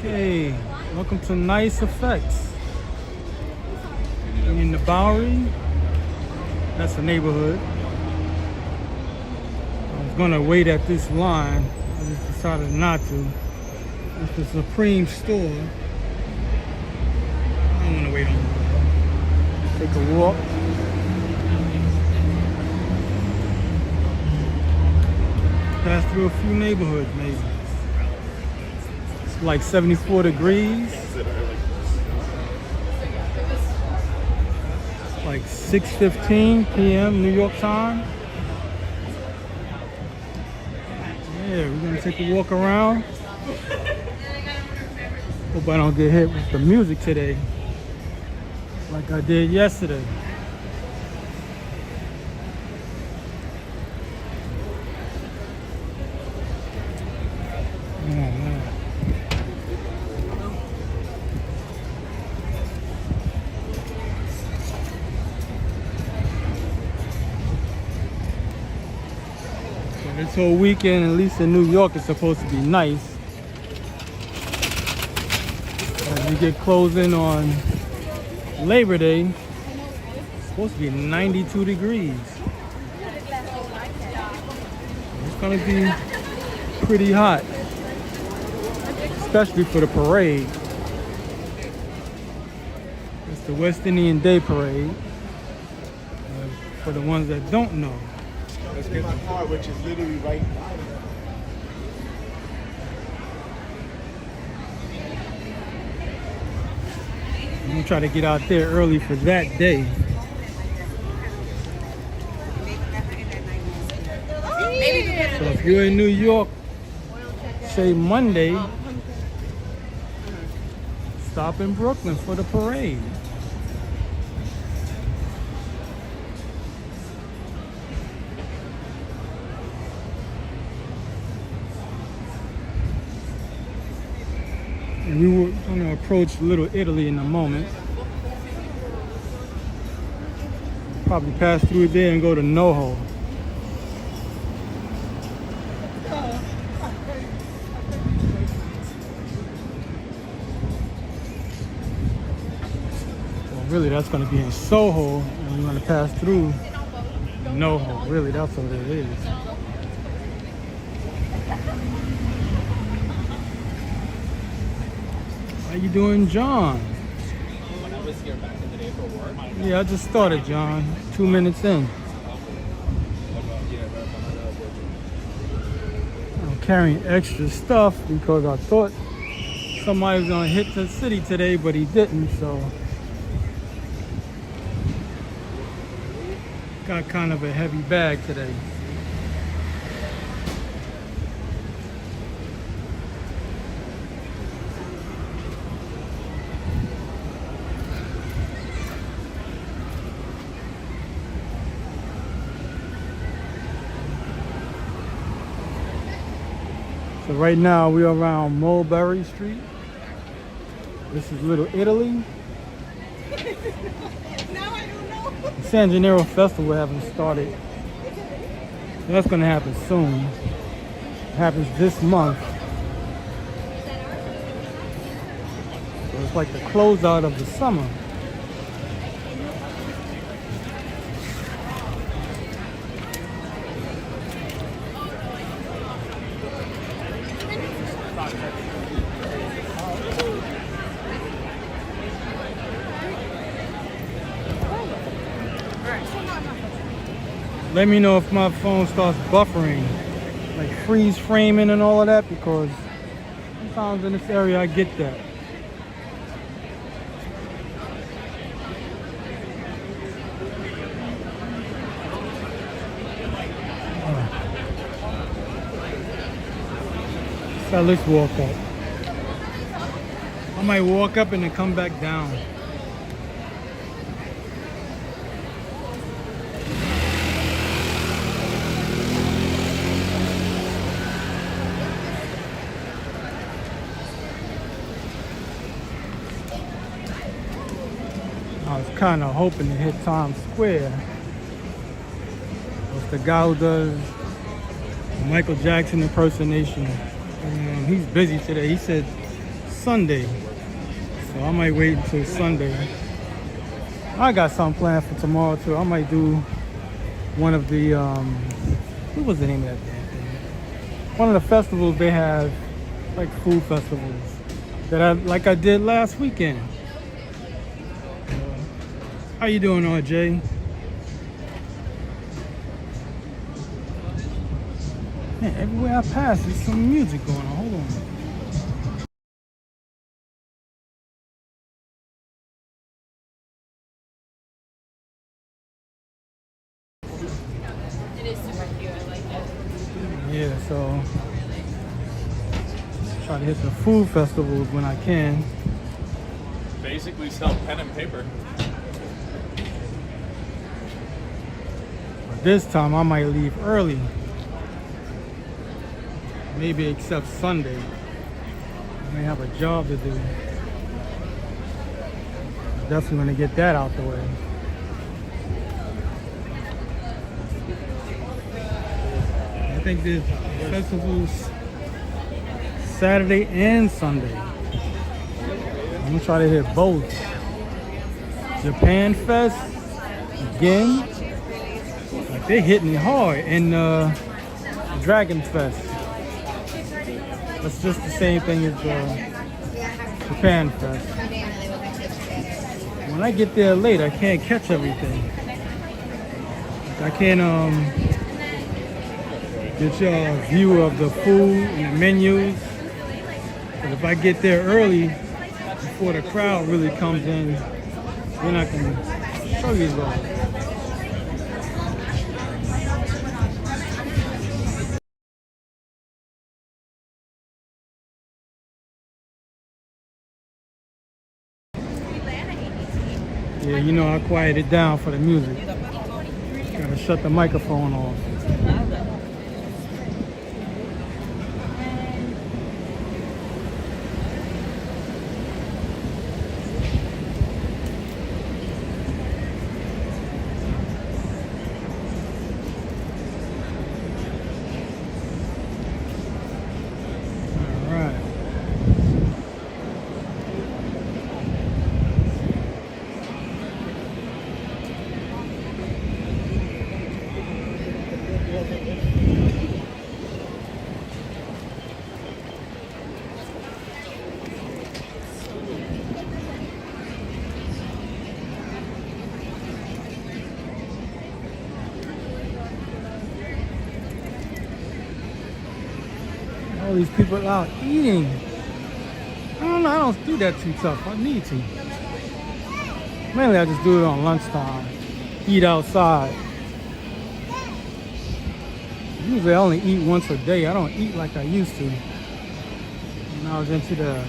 Okay, welcome to Nice Effects. In the Bowery, that's a neighborhood. I was gonna wait at this line, I just decided not to. It's the Supreme store. I don't wanna wait on it. Take a walk. Pass through a few neighborhoods maybe. It's like 74 degrees. Like 6:15 p.m. New York time. Yeah, we're gonna take a walk around. Hope I don't get hit with the music today like I did yesterday. Oh, man. This whole weekend, at least in New York, is supposed to be nice. As we get closing on Labor Day, it's supposed to be 92 degrees. It's gonna be pretty hot, especially for the parade. It's the West Indian Day Parade. For the ones that don't know. Let's get my car, which is literally right by. I'm gonna try to get out there early for that day. So if you're in New York, say Monday, stop in Brooklyn for the parade. And we were going to approach Little Italy in a moment. Probably pass through there and go to NoHo. Well, really, that's going to be in Soho, and we're going to pass through NoHo. Really, that's what it is. How you doing, John? When I was here back in the day for work. Yeah, I just started, John. 2 minutes in. I'm carrying extra stuff because I thought somebody was gonna hit the city today, but he didn't, so got kind of a heavy bag today. So right now we're around Mulberry Street. This is Little Italy. The San Gennaro Festival haven't started. So that's gonna happen soon. It happens this month. So it's like the closeout of the summer. Let me know if my phone starts buffering, like freeze framing and all of that, because sometimes in this area I get that. So let's walk up. I might walk up and then come back down. I was kind of hoping to hit Times Square. It's the guy who does Michael Jackson impersonation. He's busy today. He said Sunday. So I might wait until Sunday. I got something planned for tomorrow too. I might do one of the what was the name of that damn thing? One of the festivals they have, like food festivals that I did last weekend. How you doing, RJ? Man, everywhere I pass, there's some music going on. Hold on. It is super cute. I like it. Yeah, so try to hit the food festivals when I can. Basically sell pen and paper. But this time I might leave early. Maybe except Sunday. I may have a job to do. Definitely gonna get that out the way. I think there's festivals Saturday and Sunday. I'm gonna try to hit both. Japan Fest again. Like they're hitting it hard, and Dragon Fest. That's just the same thing as Japan Fest. When I get there late, I can't catch everything. I can't get y'all a view of the food and the menus. But if I get there early, before the crowd really comes in, then I can show you all. Yeah, you know I quiet it down for the music. Gotta shut the microphone off. All these people out eating. I don't know, I don't do that too tough. I need to. Mainly I just do it on lunchtime. Eat outside. Usually I only eat once a day. I don't eat like I used to. When I was into the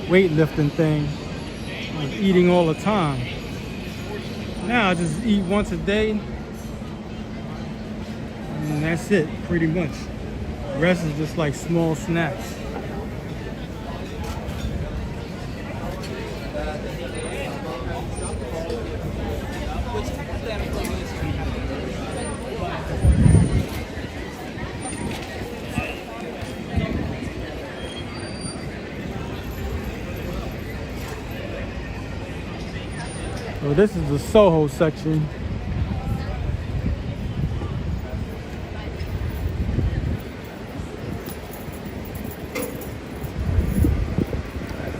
weightlifting thing, I was eating all the time. Now I just eat once a day. And that's it, pretty much. The rest is just like small snacks. So this is the Soho section.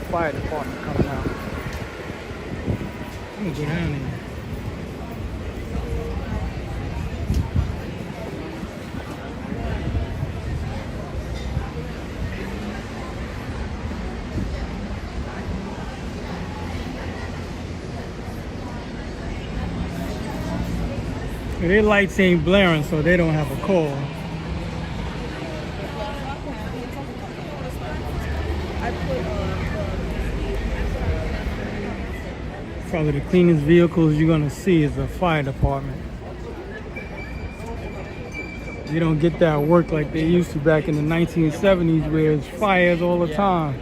Fire department coming out. I'm gonna go down there. Their lights ain't blaring, so they don't have a call. Probably the cleanest vehicles you're gonna see is the fire department. They don't get that work like they used to back in the 1970s, where it's fires all the time.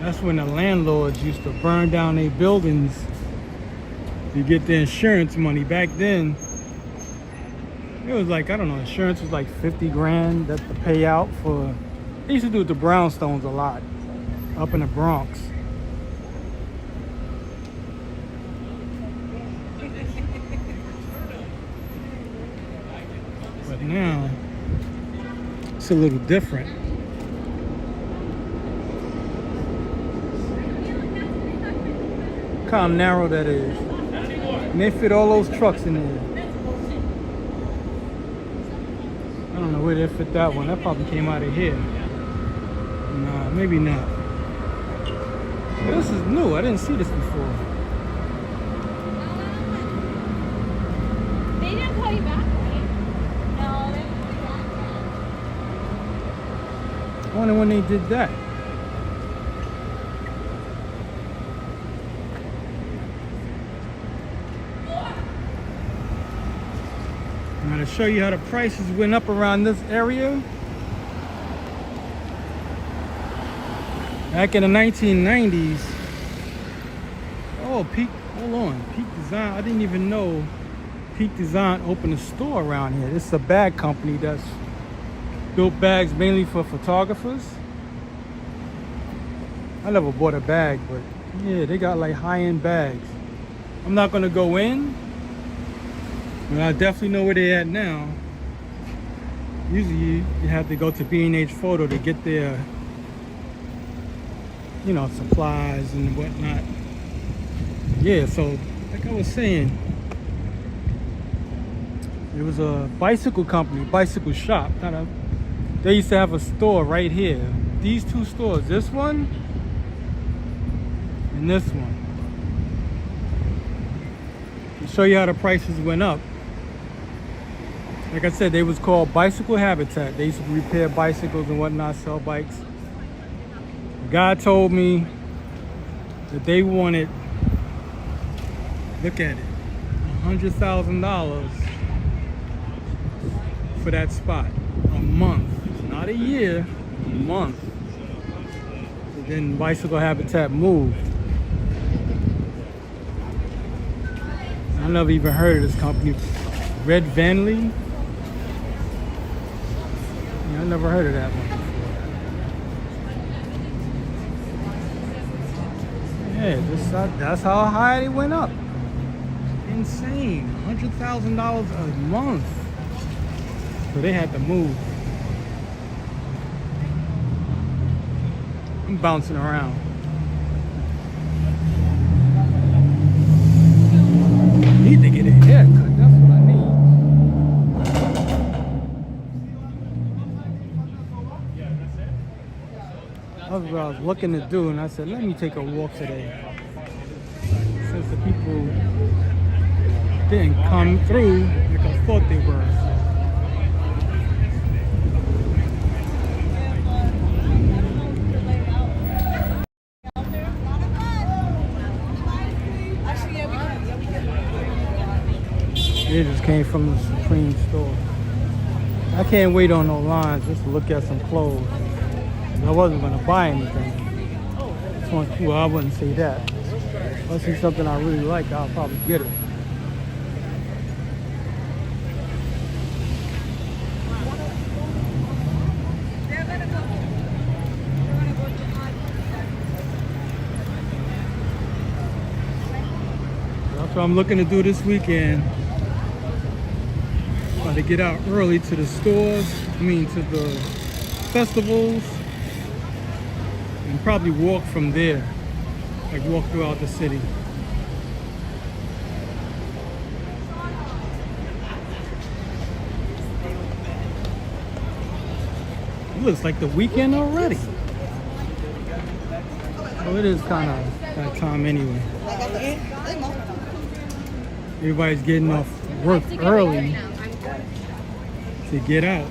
That's when the landlords used to burn down their buildings You get the insurance money. Back then, it was like, I don't know, insurance was like 50 grand that to pay out for. They used to do it to brownstones a lot up in the Bronx. But now, it's a little different. Look how narrow that is. And they fit all those trucks in there. I don't know where they fit that one. That probably came out of here. Nah, maybe not. But this is new. I didn't see this before. They didn't call you back, right? No, they didn't call you back. I wonder when they did that. I'm going to show you how the prices went up around this area. Back in the 1990s. Oh, Peak, hold on. Peak Design, I didn't even know Peak Design opened a store around here. This is a bag company that's built bags mainly for photographers. I never bought a bag, but yeah, they got like high-end bags. I'm not gonna go in, but I definitely know where they're at now. Usually you have to go to B&H Photo to get their, you know, supplies and whatnot. Yeah, so like I was saying, it was a bicycle company, bicycle shop. They used to have a store right here. These two stores, this one and this one. I'll show you how the prices went up. Like I said, they was called Bicycle Habitat. They used to repair bicycles and whatnot, sell bikes. The guy told me that they wanted, look at it, $100,000 for that spot. A month, not a year, a month. So then Bicycle Habitat moved. I never even heard of this company. Red Vanley. Yeah, I never heard of that one before. Yeah, that's how high it went up. Insane. $100,000 a month. So they had to move. I'm bouncing around. I need to get a haircut. That's what I need. That's what I was looking to do, and I said, let me take a walk today. Since the people didn't come through like I thought they were. It just came from the Supreme store. I can't wait on no lines just to look at some clothes. I wasn't going to buy anything. Well, I wouldn't say that. If I see something I really like, I'll probably get it. That's what I'm looking to do this weekend. To get out early to the stores, to the festivals, and probably walk from there, like walk throughout the city. It looks like the weekend already. Well, it is kind of that time anyway. Everybody's getting off work early to get out.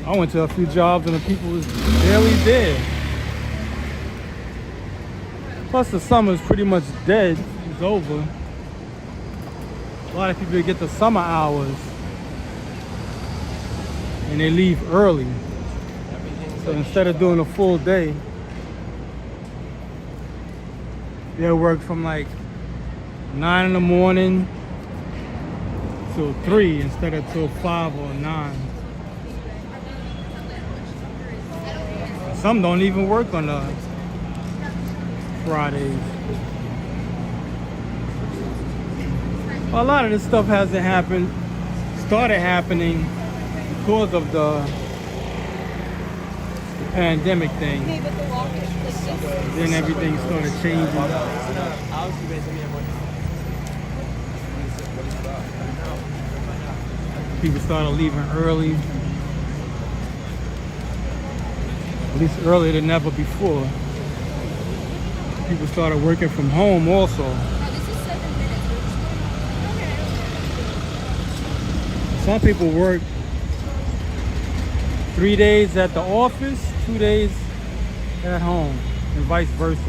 I went to a few jobs and the people was barely there. Plus the summer's pretty much dead. It's over. A lot of people get the summer hours and they leave early. So instead of doing a full day, they'll work from like 9 in the morning till 3 instead of till 5 or 9. Some don't even work on the Fridays. A lot of this stuff hasn't started happening because of the pandemic thing. Then everything started changing. People started leaving early. At least earlier than ever before. People started working from home also. Some people work 3 days at the office, 2 days at home, and vice versa.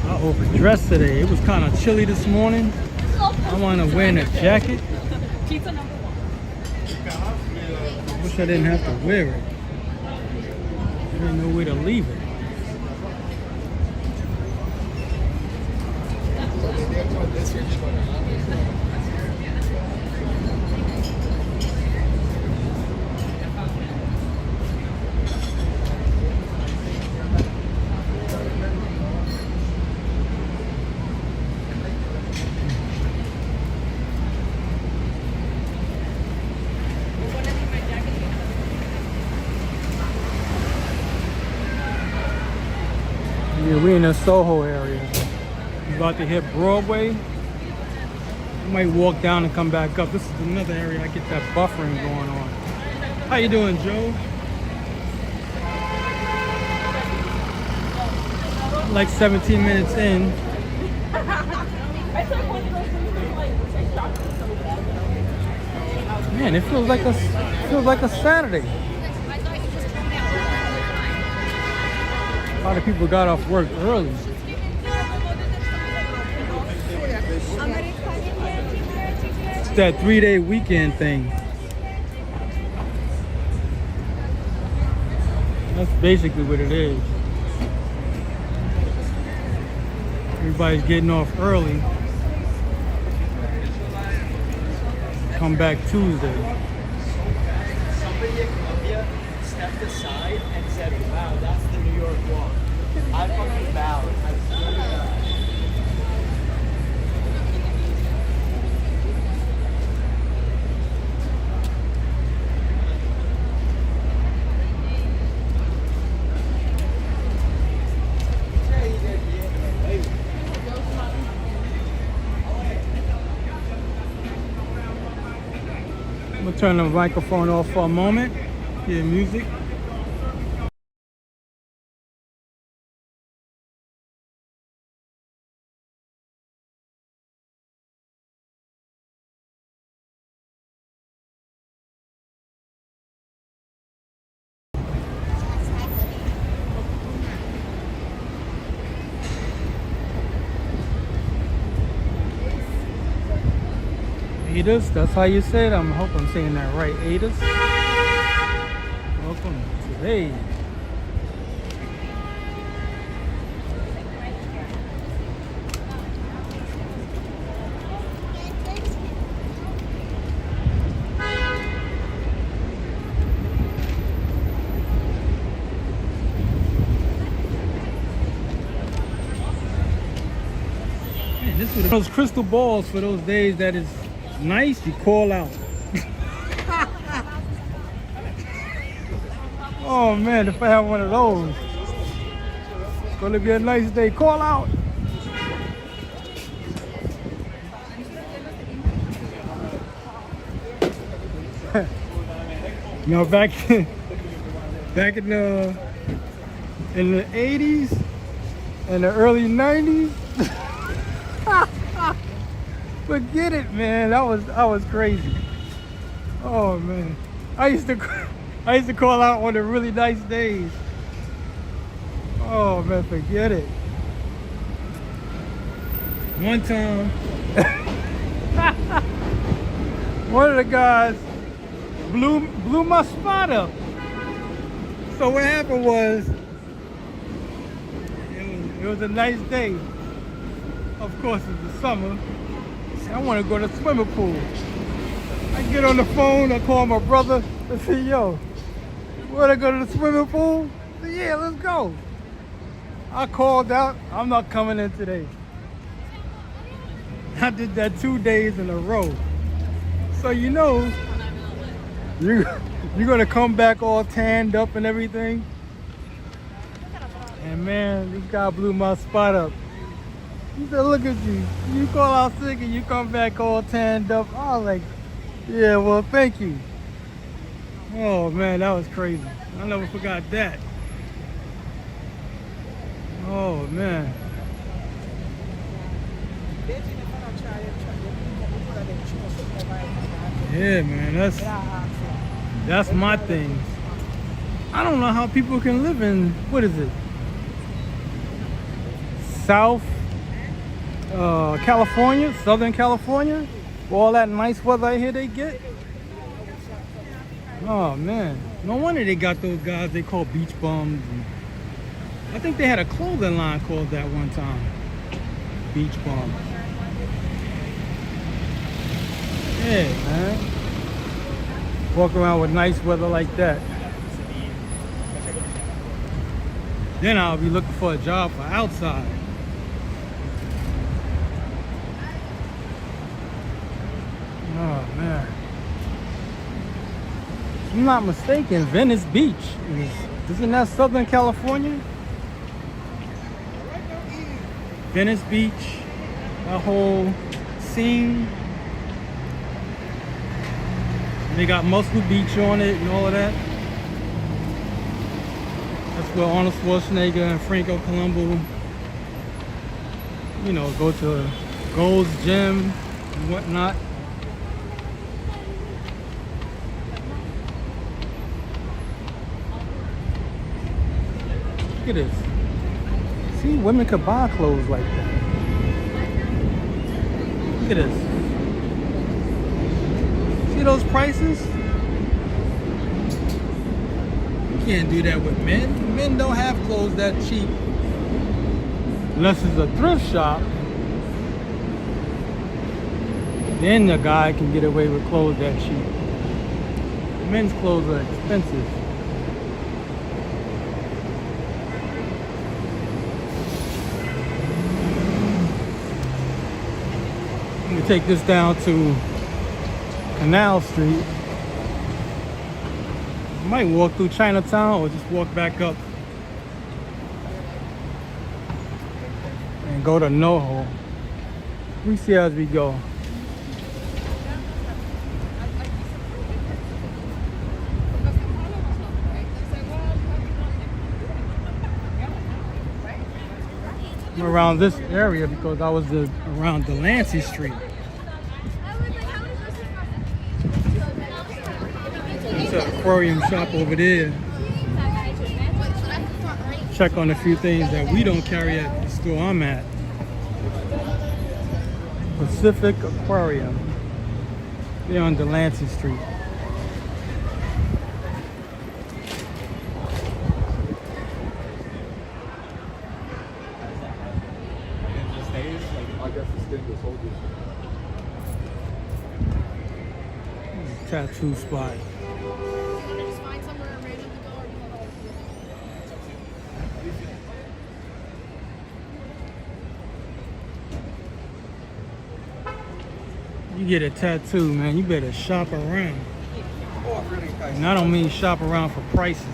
I overdressed today. It was kind of chilly this morning. I want to wear a jacket. Pizza number 1. Wish I didn't have to wear it. I didn't know where to leave it. Yeah, we're in the Soho area. We're about to hit Broadway. I might walk down and come back up. This is another area I get that buffering going on. How you doing, Joe? Like 17 minutes in. Man, it feels like a Saturday. A lot of people got off work early. It's that 3-day weekend thing. That's basically what it is. Everybody's getting off early. Come back Tuesday. Somebody in Columbia stepped aside and said, "Wow, that's the New York walk." I fucking bowed. I swear to God. I'm gonna turn the microphone off for a moment. Hear music. Adas, that's how you say it. I hope I'm saying that right. Adas. Welcome today. Man, this is those crystal balls for those days that is nice, you call out. Oh man, if I have one of those, it's gonna be a nice day. Call out. You know, back in the 80s and the early 90s. Forget it, man. I was crazy. Oh man, I used to call out on the really nice days. Oh man, forget it. One time, One of the guys blew my spot up. So what happened was, it was a nice day. Of course, it's the summer. I want to go to the swimming pool. I get on the phone, I call my brother, I say, yo, wanna go to the swimming pool? I say, yeah, let's go. I called out, I'm not coming in today. I did that 2 days in a row. So you know, you're gonna come back all tanned up and everything. And man, this guy blew my spot up. He said, look at you. You call out sick and you come back all tanned up. I was like, yeah, well, thank you. Oh man, that was crazy. I never forgot that. Oh man. Yeah, man, that's my thing. I don't know how people can live in, what is it? South California, Southern California, all that nice weather I hear they get. Oh man, no wonder they got those guys they call beach bums. And I think they had a clothing line called that one time, beach bums. Yeah, man. Walk around with nice weather like that. Then I'll be looking for a job for outside. Oh man. If I'm not mistaken, Venice Beach isn't that Southern California? Venice Beach, that whole scene. They got Muscle Beach on it and all of that. That's where Arnold Schwarzenegger and Franco Columbu, you know, go to Gold's Gym and whatnot. Look at this. See, women could buy clothes like that. Look at this. See those prices? You can't do that with men. Men don't have clothes that cheap. Unless it's a thrift shop. Then the guy can get away with clothes that cheap. Men's clothes are expensive. I'm gonna take this down to Canal Street. I might walk through Chinatown or just walk back up and go to NoHo. We see as we go. I'm around this area because I was around Delancey Street. There's an aquarium shop over there. Check on a few things that we don't carry at the store I'm at. Pacific Aquarium. They're on Delancey Street. Tattoo spot. You get a tattoo, man, you better shop around. And I don't mean shop around for prices.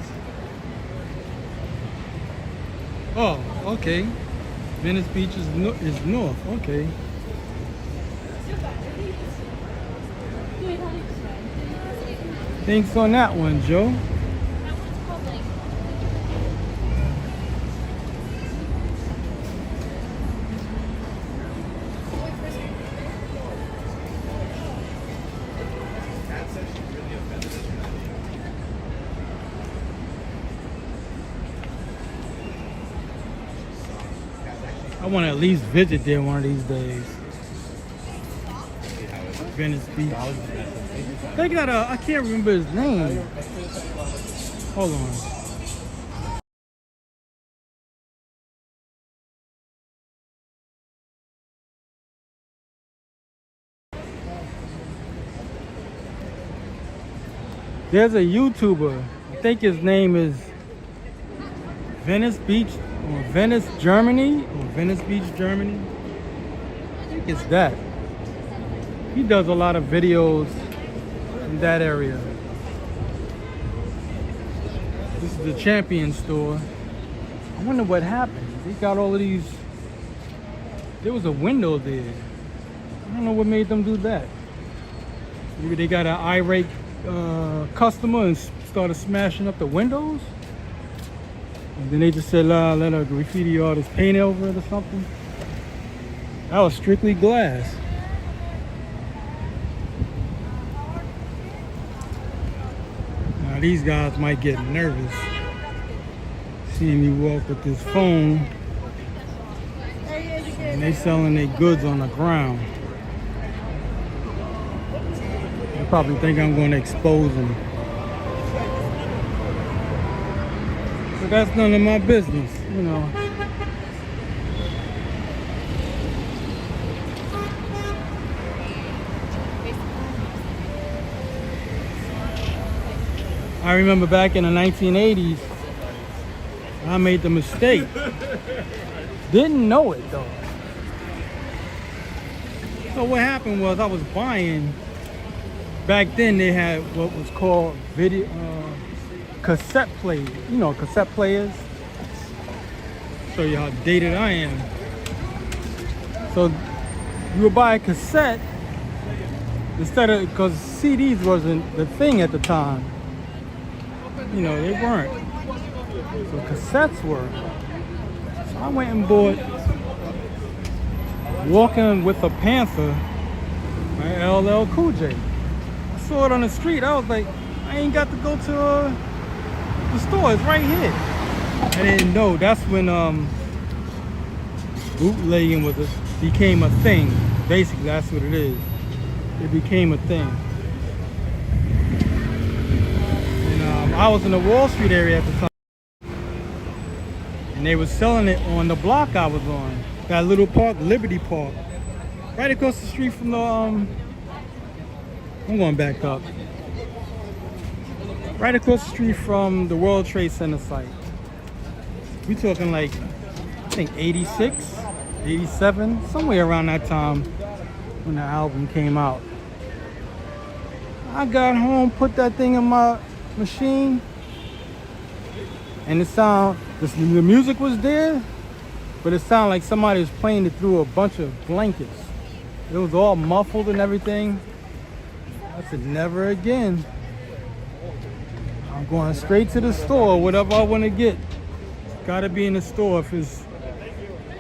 Oh, okay. Venice Beach is north, okay. Thanks on that one, Joe. I want to at least visit there one of these days. Venice Beach. They got a, I can't remember his name. Hold on. There's a YouTuber, I think his name is Venice Beach, or Venice, Germany, or Venice Beach, Germany. I think it's that. He does a lot of videos in that area. This is the Champion store. I wonder what happened. They got all of these. There was a window there. I don't know what made them do that. Maybe they got an irate customer and started smashing up the windows. And then they just said, let a graffiti artist paint over it or something. That was strictly glass. Now these guys might get nervous seeing me walk with this phone, and they selling their goods on the ground. They probably think I'm going to expose them. But that's none of my business, you know. I remember back in the 1980s, I made the mistake. Didn't know it though. So what happened was I was buying, back then they had what was called video, cassette players. You know cassette players? Show you how dated I am. So you would buy a cassette instead of, because CDs wasn't the thing at the time. You know, they weren't. So cassettes were. So I went and bought Walking with a Panther by LL Cool J. I saw it on the street. I was like, I ain't got to go to the store. It's right here. I didn't know. That's when bootlegging became a thing. Basically, that's what it is. It became a thing. I was in the Wall Street area at the time, and they were selling it on the block I was on. That little park, Liberty Park, right across the street from the I'm going back up. Right across the street from the World Trade Center site. We talking like, I think 86, 87, somewhere around that time when the album came out. I got home, put that thing in my machine, and the music was there, but it sounded like somebody was playing it through a bunch of blankets. It was all muffled and everything. I said, never again. I'm going straight to the store. Whatever I want to get, it's gotta be in the store if it's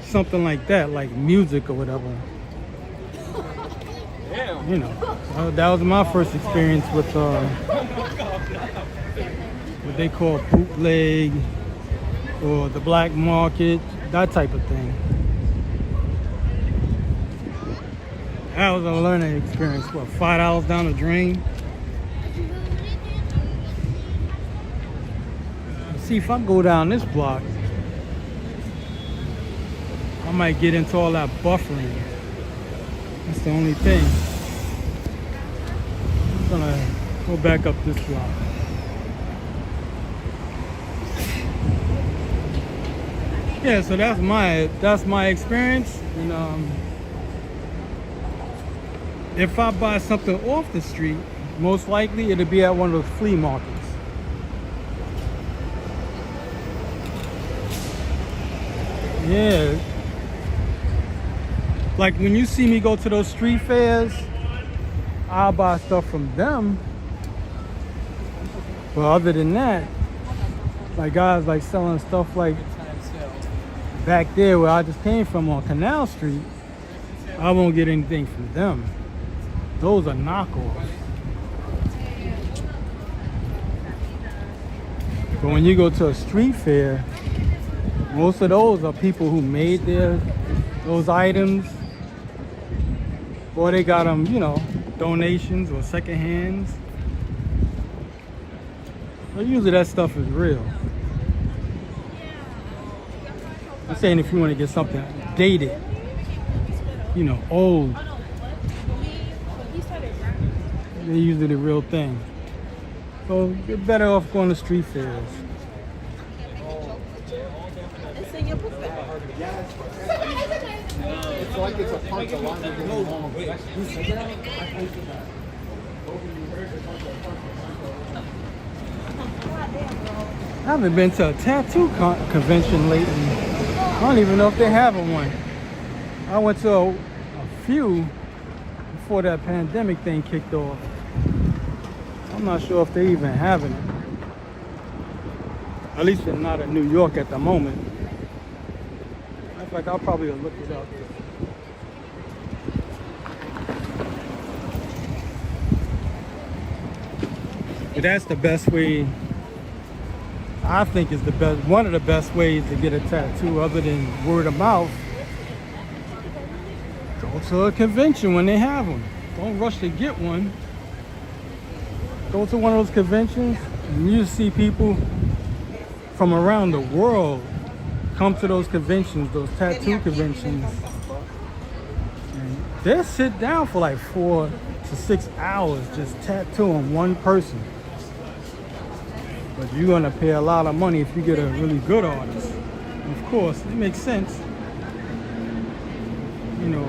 something like that, like music or whatever. You know, that was my first experience with what they call bootleg or the black market, that type of thing. That was a learning experience. What, $5 down the drain? See, if I go down this block, I might get into all that buffering. That's the only thing. I'm gonna go back up this block. Yeah, so that's my experience. And if I buy something off the street, most likely it'll be at one of those flea markets. Yeah. Like when you see me go to those street fairs, I'll buy stuff from them. But other than that, like guys like selling stuff like back there where I just came from on Canal Street, I won't get anything from them. Those are knockoffs. But when you go to a street fair, most of those are people who made those items, or they got them, you know, donations or second hands. But usually that stuff is real. I'm saying if you want to get something dated, you know, old, they're usually the real thing. So you're better off going to street fairs. It's like it's a punch a line of long. I haven't been to a tattoo convention lately. I don't even know if they have one. I went to a few before that pandemic thing kicked off. I'm not sure if they even having it. At least they're not in New York at the moment. In fact, I'll probably look it up. But that's the best way. I think is the best, one of the best ways to get a tattoo other than word of mouth. Go to a convention when they have them. Don't rush to get one. Go to one of those conventions and you see people from around the world come to those conventions, those tattoo conventions. And they'll sit down for like 4 to 6 hours just tattooing one person. But you're gonna pay a lot of money if you get a really good artist. And of course, it makes sense. You know,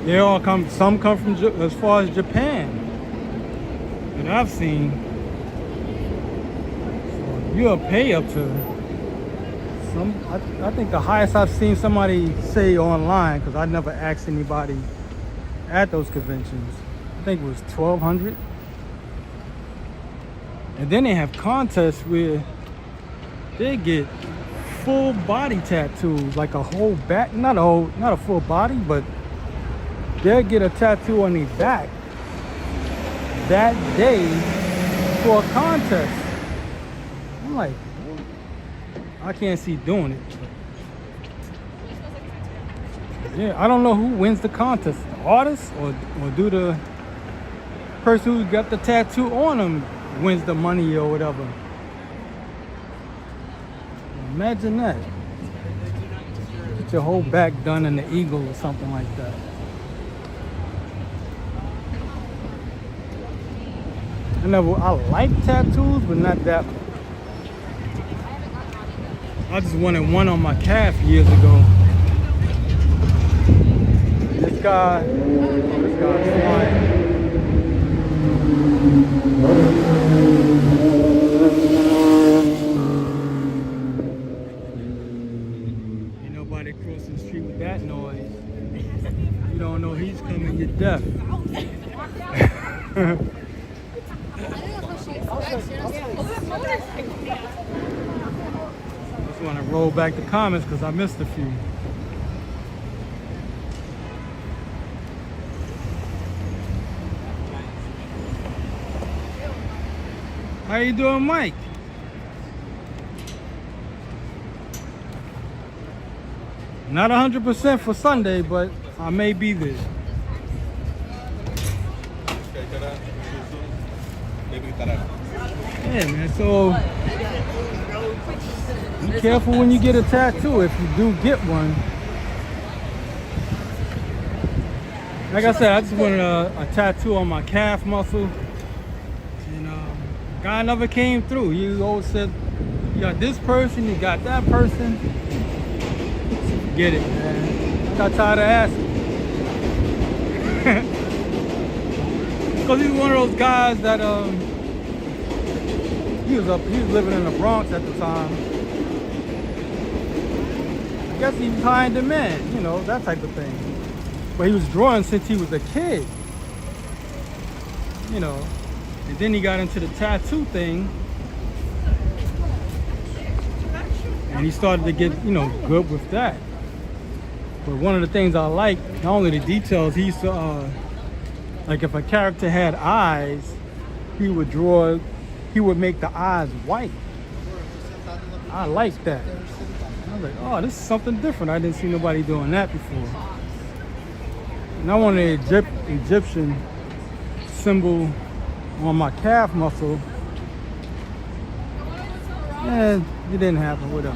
they all come. Some come from as far as Japan that I've seen. So you'll pay up to some. I think the highest I've seen somebody say online, because I never asked anybody at those conventions. I think it was $1,200. And then they have contests where they get full body tattoos, like a whole back, not a full body, but they'll get a tattoo on their back that day for a contest. I'm like, I can't see doing it. But yeah, I don't know who wins the contest, the artist or do the person who got the tattoo on them wins the money or whatever. Imagine that. Get your whole back done in the eagle or something like that. I like tattoos, but not that. I just wanted one on my calf years ago. This guy's flying. Ain't nobody crossing the street with that noise. You don't know he's coming, you're deaf. Just want to roll back the comments because I missed a few. How you doing, Mike? Not 100% for Sunday, but I may be there. Yeah, man, so be careful when you get a tattoo if you do get one. Like I said, I just wanted a tattoo on my calf muscle. And guy never came through. He always said, you got this person, you got that person. Get it, man. I got tired of asking. Because he's one of those guys that he was living in the Bronx at the time. I guess he was high in demand, you know, that type of thing. But he was drawing since he was a kid, you know. And then he got into the tattoo thing, and he started to get, you know, good with that. But one of the things I like, not only the details, he used to, like if a character had eyes, he would make the eyes white. I like that. I was like, oh, this is something different. I didn't see nobody doing that before. And I want an Egyptian symbol on my calf muscle. And it didn't happen with them.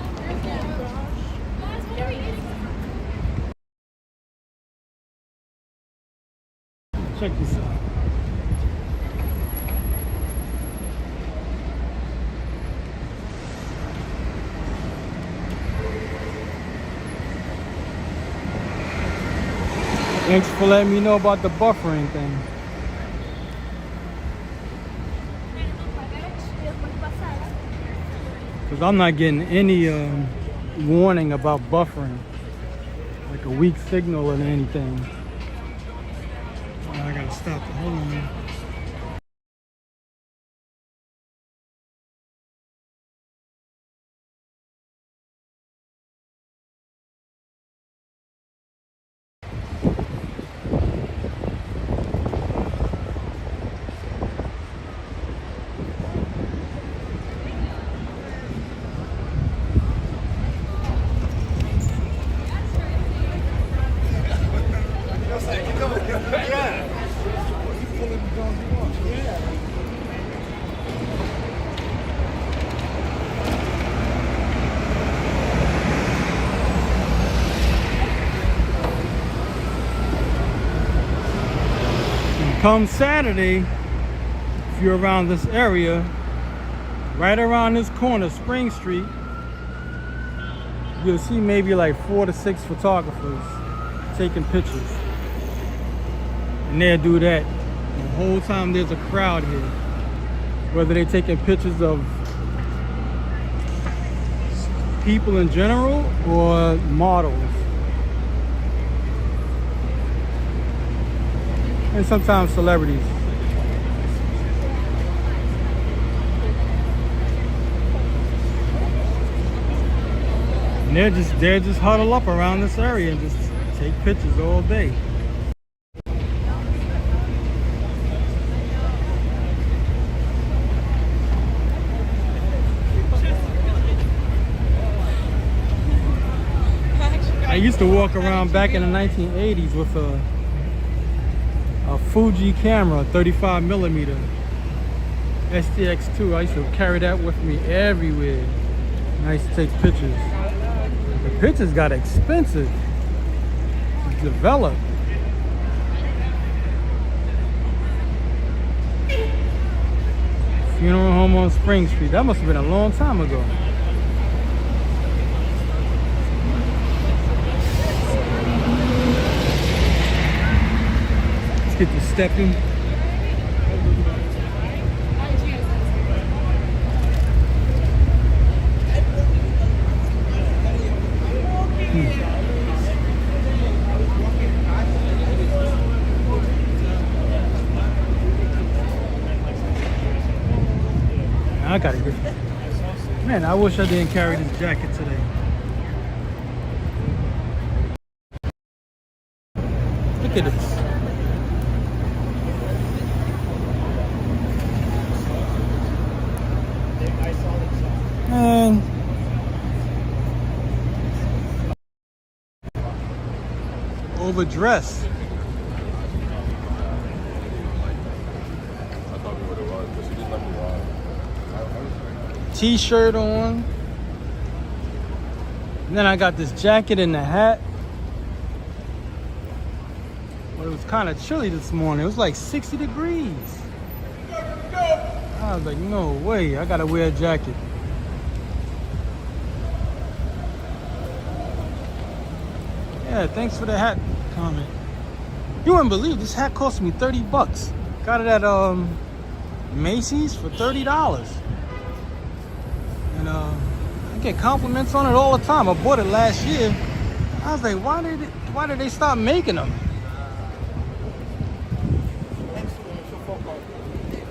Check this out. Thanks for letting me know about the buffering thing. Because I'm not getting any warning about buffering. Like a weak signal or anything. Oh, I gotta stop it. Hold on. Come Saturday, if you're around this area, right around this corner, Spring Street, you'll see maybe like 4 to 6 photographers taking pictures. And they'll do that the whole time there's a crowd here. Whether they're taking pictures of people in general or models. And sometimes celebrities. And they're just huddle up around this area and just take pictures all day. I used to walk around back in the 1980s with a Fuji camera, 35mm STX2. I used to carry that with me everywhere. And I used to take pictures. The pictures got expensive to develop. Funeral home on Spring Street. That must have been a long time ago. Get to stepping. I gotta get. Man, I wish I didn't carry this jacket today. Look at this. Man. Overdressed. T-shirt on. And then I got this jacket and the hat. Well, it was kind of chilly this morning. It was like 60 degrees. I was like, no way, I gotta wear a jacket. Yeah, thanks for the hat comment. You wouldn't believe this hat cost me 30 bucks. Got it at Macy's for $30. And I get compliments on it all the time. I bought it last year. I was like, why did they stop making them?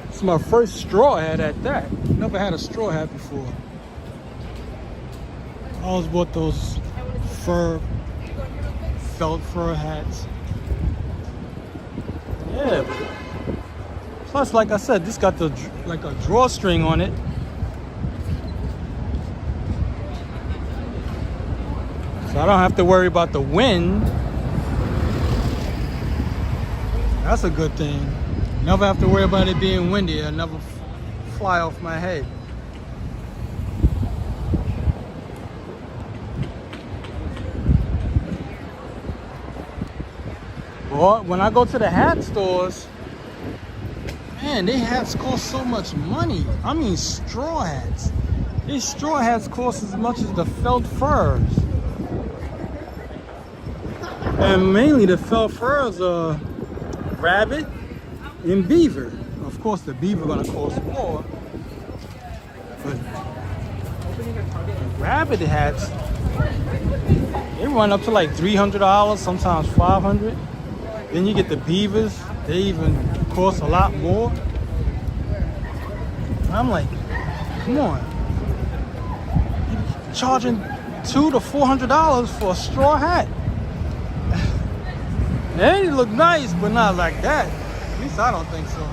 It's my first straw hat at that. Never had a straw hat before. I always bought those felt fur hats. Yeah. Plus, like I said, this got like a drawstring on it. So I don't have to worry about the wind. That's a good thing. Never have to worry about it being windy. It'll never fly off my head. Well, when I go to the hat stores, man, they hats cost so much money. I mean, straw hats. These straw hats cost as much as the felt furs. And mainly the felt furs are rabbit and beaver. Of course, the beaver gonna cost more. But rabbit hats, they run up to like $300, sometimes $500. Then you get the beavers, they even cost a lot more. I'm like, come on. You're charging $200 to $400 for a straw hat. They look nice, but not like that. At least I don't think so.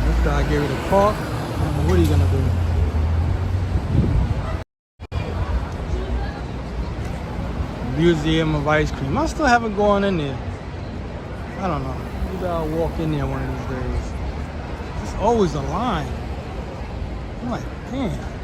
This guy gave it a park. What are you gonna do? Museum of Ice Cream. I still haven't gone in there. I don't know. Maybe I'll walk in there one of these days. There's always a line. I'm like, damn.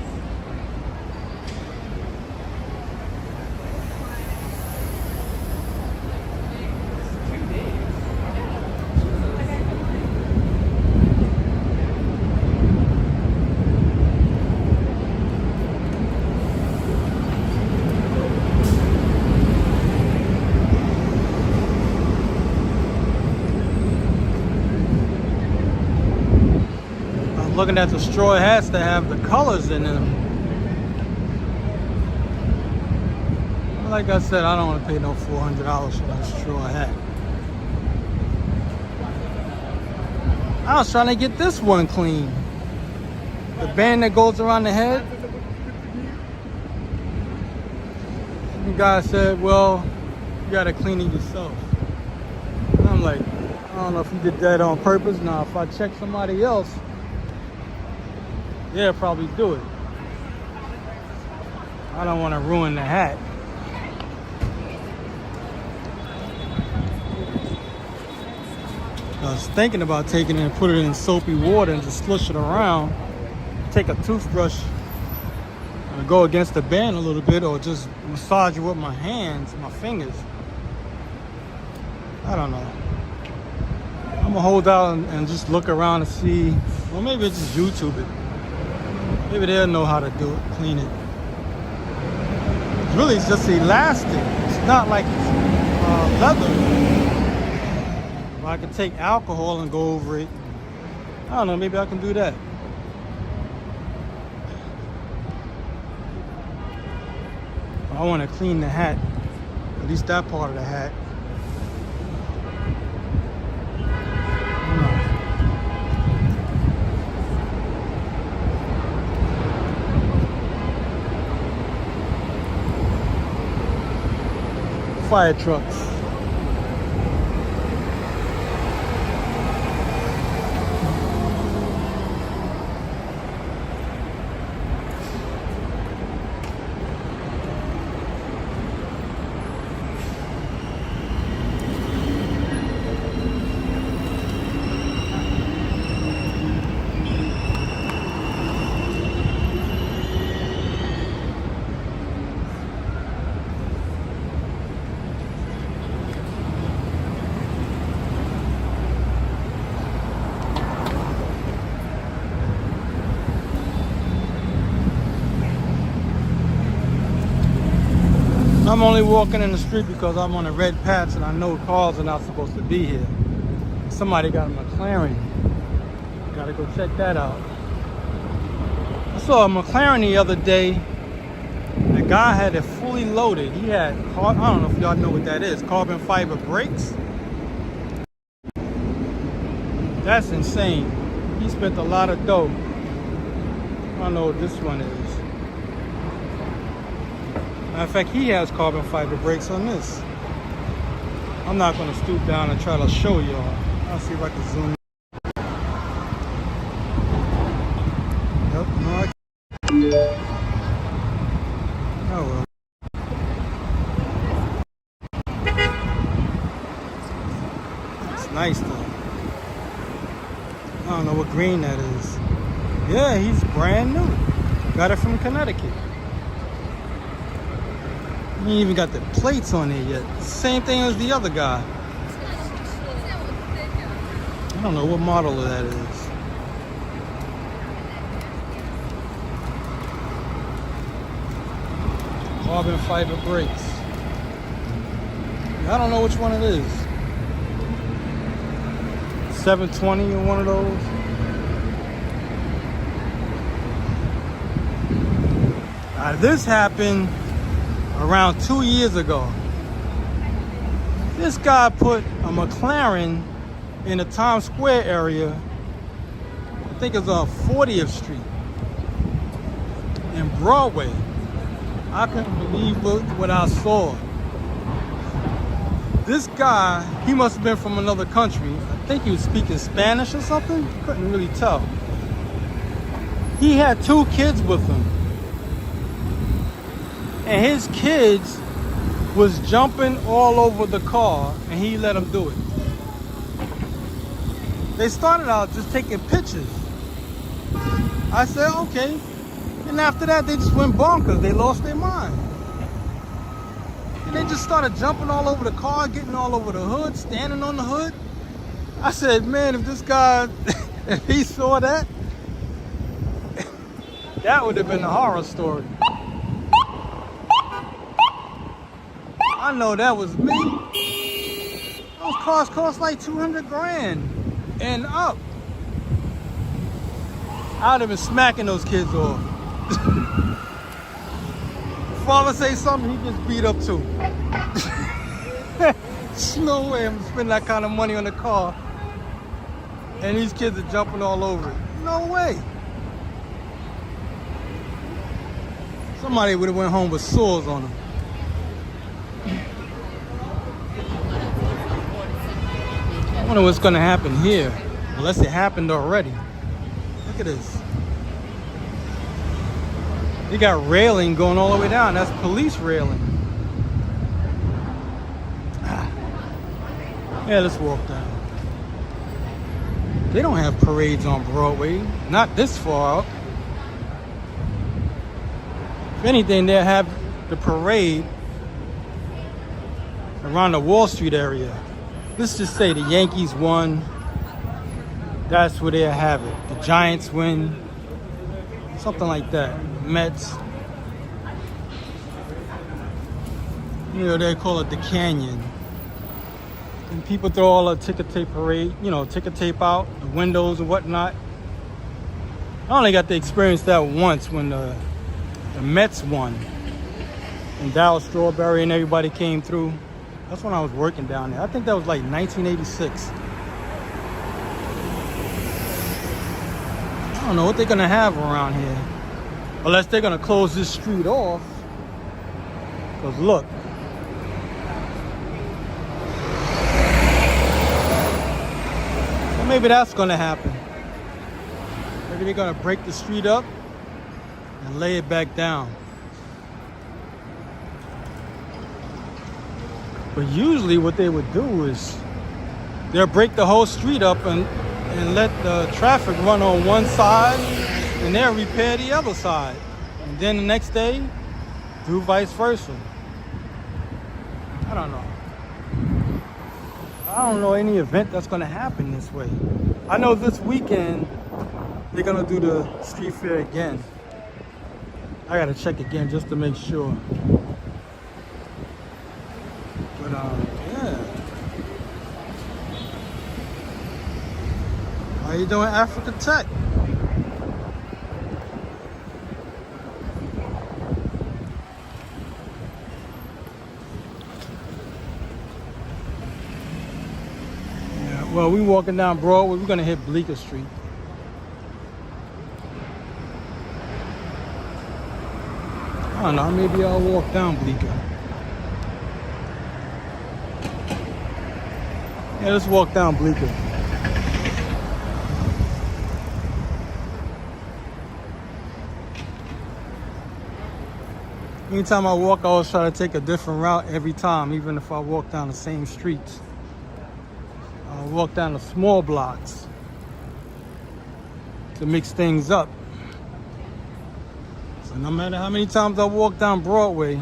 Looking at the straw hats that have the colors in them. Like I said, I don't want to pay no $400 for that straw hat. I was trying to get this one clean. The band that goes around the head. The guy said, well, you gotta clean it yourself. And I'm like, I don't know if he did that on purpose. Now, if I check somebody else, they'll probably do it. I don't want to ruin the hat. I was thinking about taking it and put it in soapy water and just slush it around. Take a toothbrush and go against the band a little bit, or just massage it with my hands, my fingers. I don't know. I'm gonna hold out and just look around and see. Or maybe it's just YouTube it. Maybe they'll know how to do it, clean it. Really, it's just elastic. It's not like it's leather. If I could take alcohol and go over it, I don't know, maybe I can do that. I want to clean the hat, at least that part of the hat. Fire trucks. I'm only walking in the street because I'm on a red patch and I know cars are not supposed to be here. Somebody got a McLaren. Gotta go check that out. I saw a McLaren the other day. The guy had it fully loaded. He had, I don't know if y'all know what that is, carbon fiber brakes. That's insane. He spent a lot of dough. I don't know what this one is. Matter of fact, he has carbon fiber brakes on this. I'm not going to stoop down and try to show y'all. I'll see if I can zoom in. Yep, no, I can't. green that is. Yeah, he's brand new. Got it from Connecticut. He ain't even got the plates on it yet. Same thing as the other guy. I don't know what model that is. Carbon fiber brakes. I don't know which one it is. 720 or one of those. This happened around 2 years ago. This guy put a McLaren in the Times Square area. I think it's on 40th Street and Broadway. I couldn't believe what I saw. This guy, he must have been from another country. I think he was speaking Spanish or something. Couldn't really tell. He had 2 kids with him. And his kids was jumping all over the car and he let them do it. They started out just taking pictures. I said, okay. And after that, they just went bonkers. They lost their mind. And they just started jumping all over the car, getting all over the hood, standing on the hood. I said, man, if this guy, if he saw that, that would have been a horror story. I know that was me. Those cars cost like 200 grand and up. I'd have been smacking those kids off. Father say something, he gets beat up too. There's no way I'm spending that kind of money on the car and these kids are jumping all over it. No way. Somebody would have went home with sores on them. I wonder what's gonna happen here, unless it happened already. Look at this. You got railing going all the way down. That's police railing. Yeah, let's walk down. They don't have parades on Broadway. Not this far up. If anything, they'll have the parade around the Wall Street area. Let's just say the Yankees won. That's where they'll have it. The Giants win. Something like that. Mets. You know, they call it the Canyon. And people throw all the ticker tape parade, you know, ticker tape out, the windows and whatnot. I only got to experience that once when the Mets won. And Dallas Strawberry and everybody came through. That's when I was working down there. I think that was like 1986. I don't know what they're gonna have around here. Unless they're gonna close this street off. Cause look. So maybe that's gonna happen. Maybe they're gonna break the street up and lay it back down. But usually what they would do is they'll break the whole street up and let the traffic run on one side and they'll repair the other side. And then the next day, do vice versa. I don't know. I don't know any event that's gonna happen this way. I know this weekend they're gonna do the street fair again. I gotta check again just to make sure. But yeah. How you doing, Africa Tech? Yeah, well, we walking down Broadway. We're gonna hit Bleecker Street. I don't know, maybe I'll walk down Bleecker. Yeah, let's walk down Bleecker. Anytime I walk, I always try to take a different route every time, even if I walk down the same streets. I'll walk down the small blocks. to mix things up. So no matter how many times I walk down Broadway,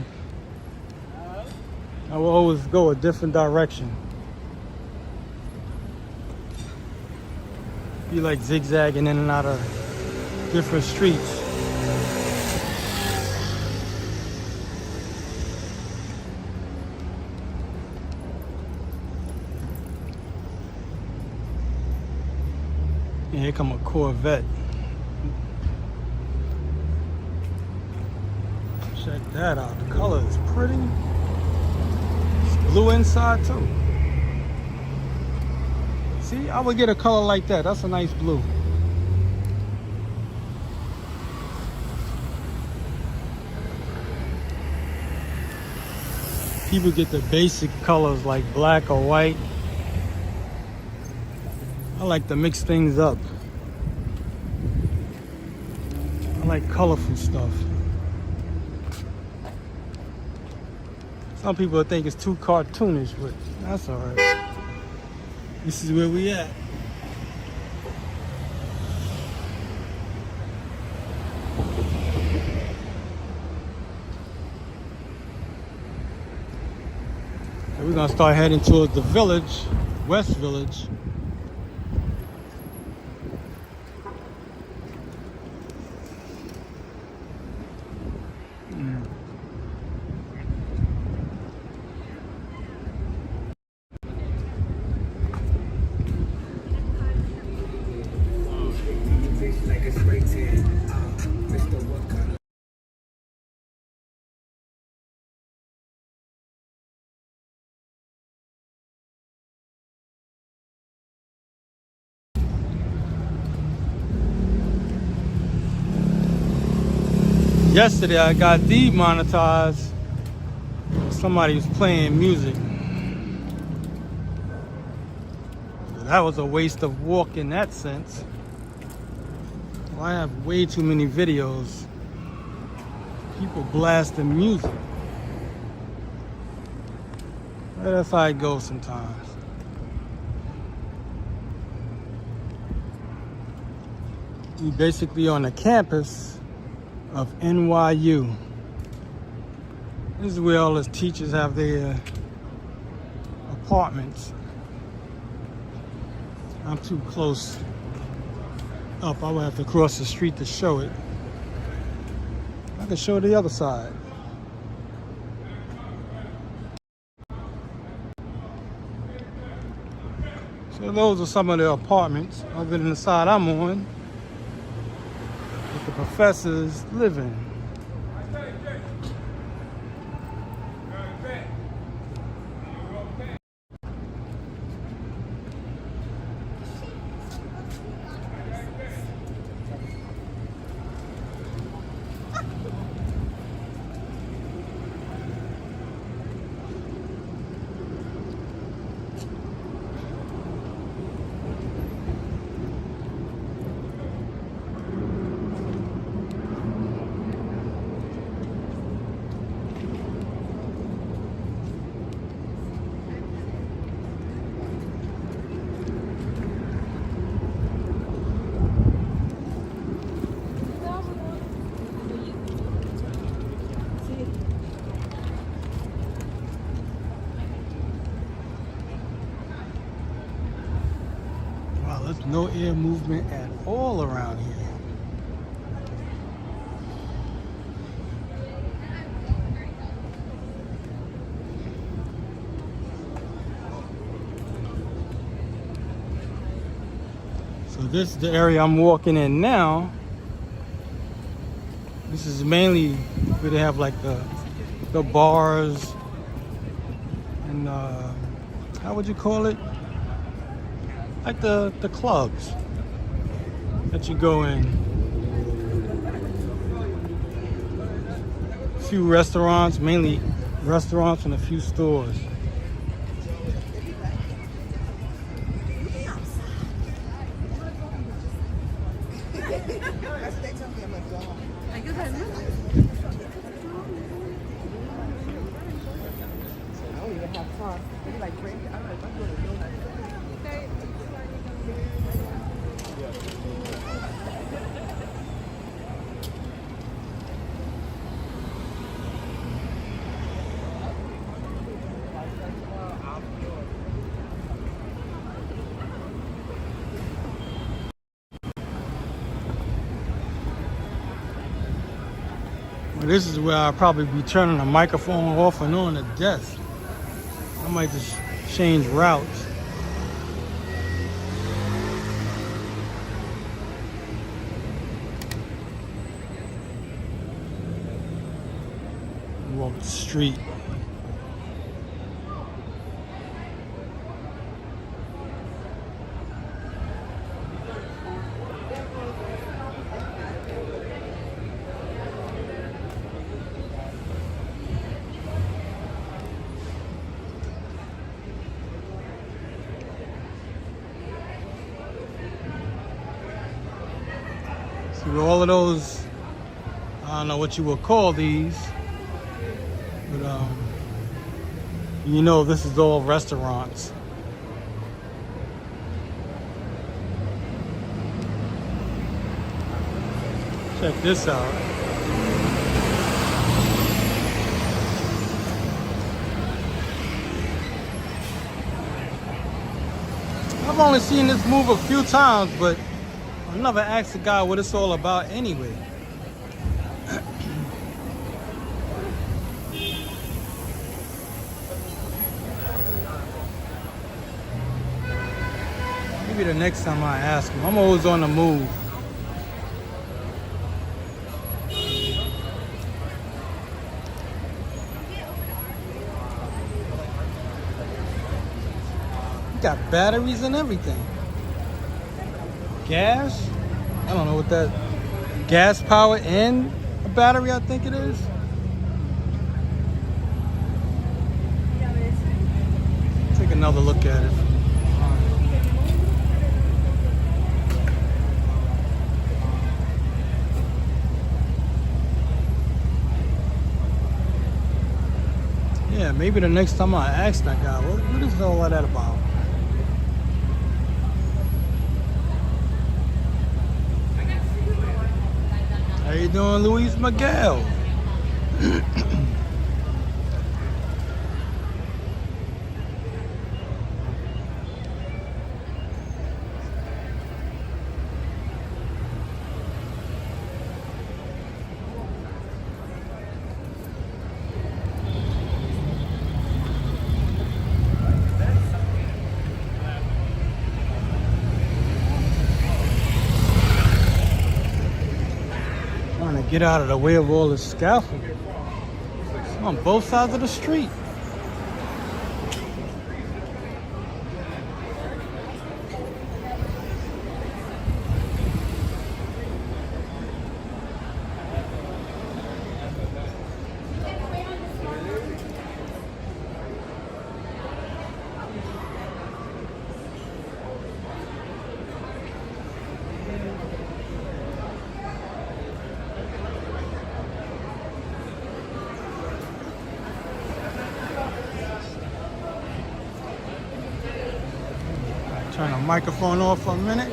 I will always go a different direction. Be like zigzagging in and out of different streets. And here come a Corvette. Check that out. The color is pretty. It's blue inside too. See, I would get a color like that. That's a nice blue. People get the basic colors like black or white. I like to mix things up. I like colorful stuff. Some people think it's too cartoonish, but that's all right. This is where we at. So we're gonna start heading towards the village, West Village. Yesterday I got demonetized. Somebody was playing music. That was a waste of walk in that sense. Well, I have way too many videos. People blasting music. That's how it goes sometimes. We basically on the campus of NYU. This is where all the teachers have their apartments. I'm too close up. I would have to cross the street to show it. I can show the other side. So those are some of the apartments other than the side I'm on. The professors live in. There's no air movement at all around here. So this is the area I'm walking in now. This is mainly where they have like the bars and how would you call it? Like the clubs that you go in. A few restaurants, mainly restaurants and a few stores. This is where I'll probably be turning the microphone off and on at desk. I might just change routes. Walk the street. See all of those, I don't know what you would call these, but you know this is all restaurants. Check this out. I've only seen this move a few times, but I never asked the guy what it's all about anyway. Maybe the next time I ask him. I'm always on the move. Got batteries and everything. Gas? I don't know what that. Gas power and a battery, I think it is. Take another look at it. Yeah, maybe the next time I ask that guy, what is all of that about? How you doing, Luis Miguel? Trying to get out of the way of all the scaffolding. It's on both sides of the street. Turn the microphone off for a minute.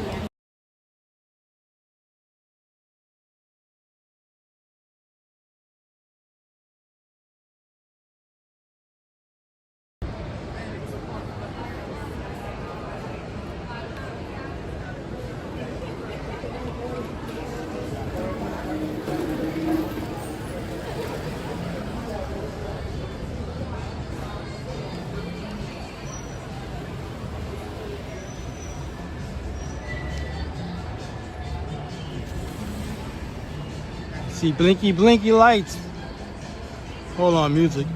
See blinky blinky lights. Hold on, music.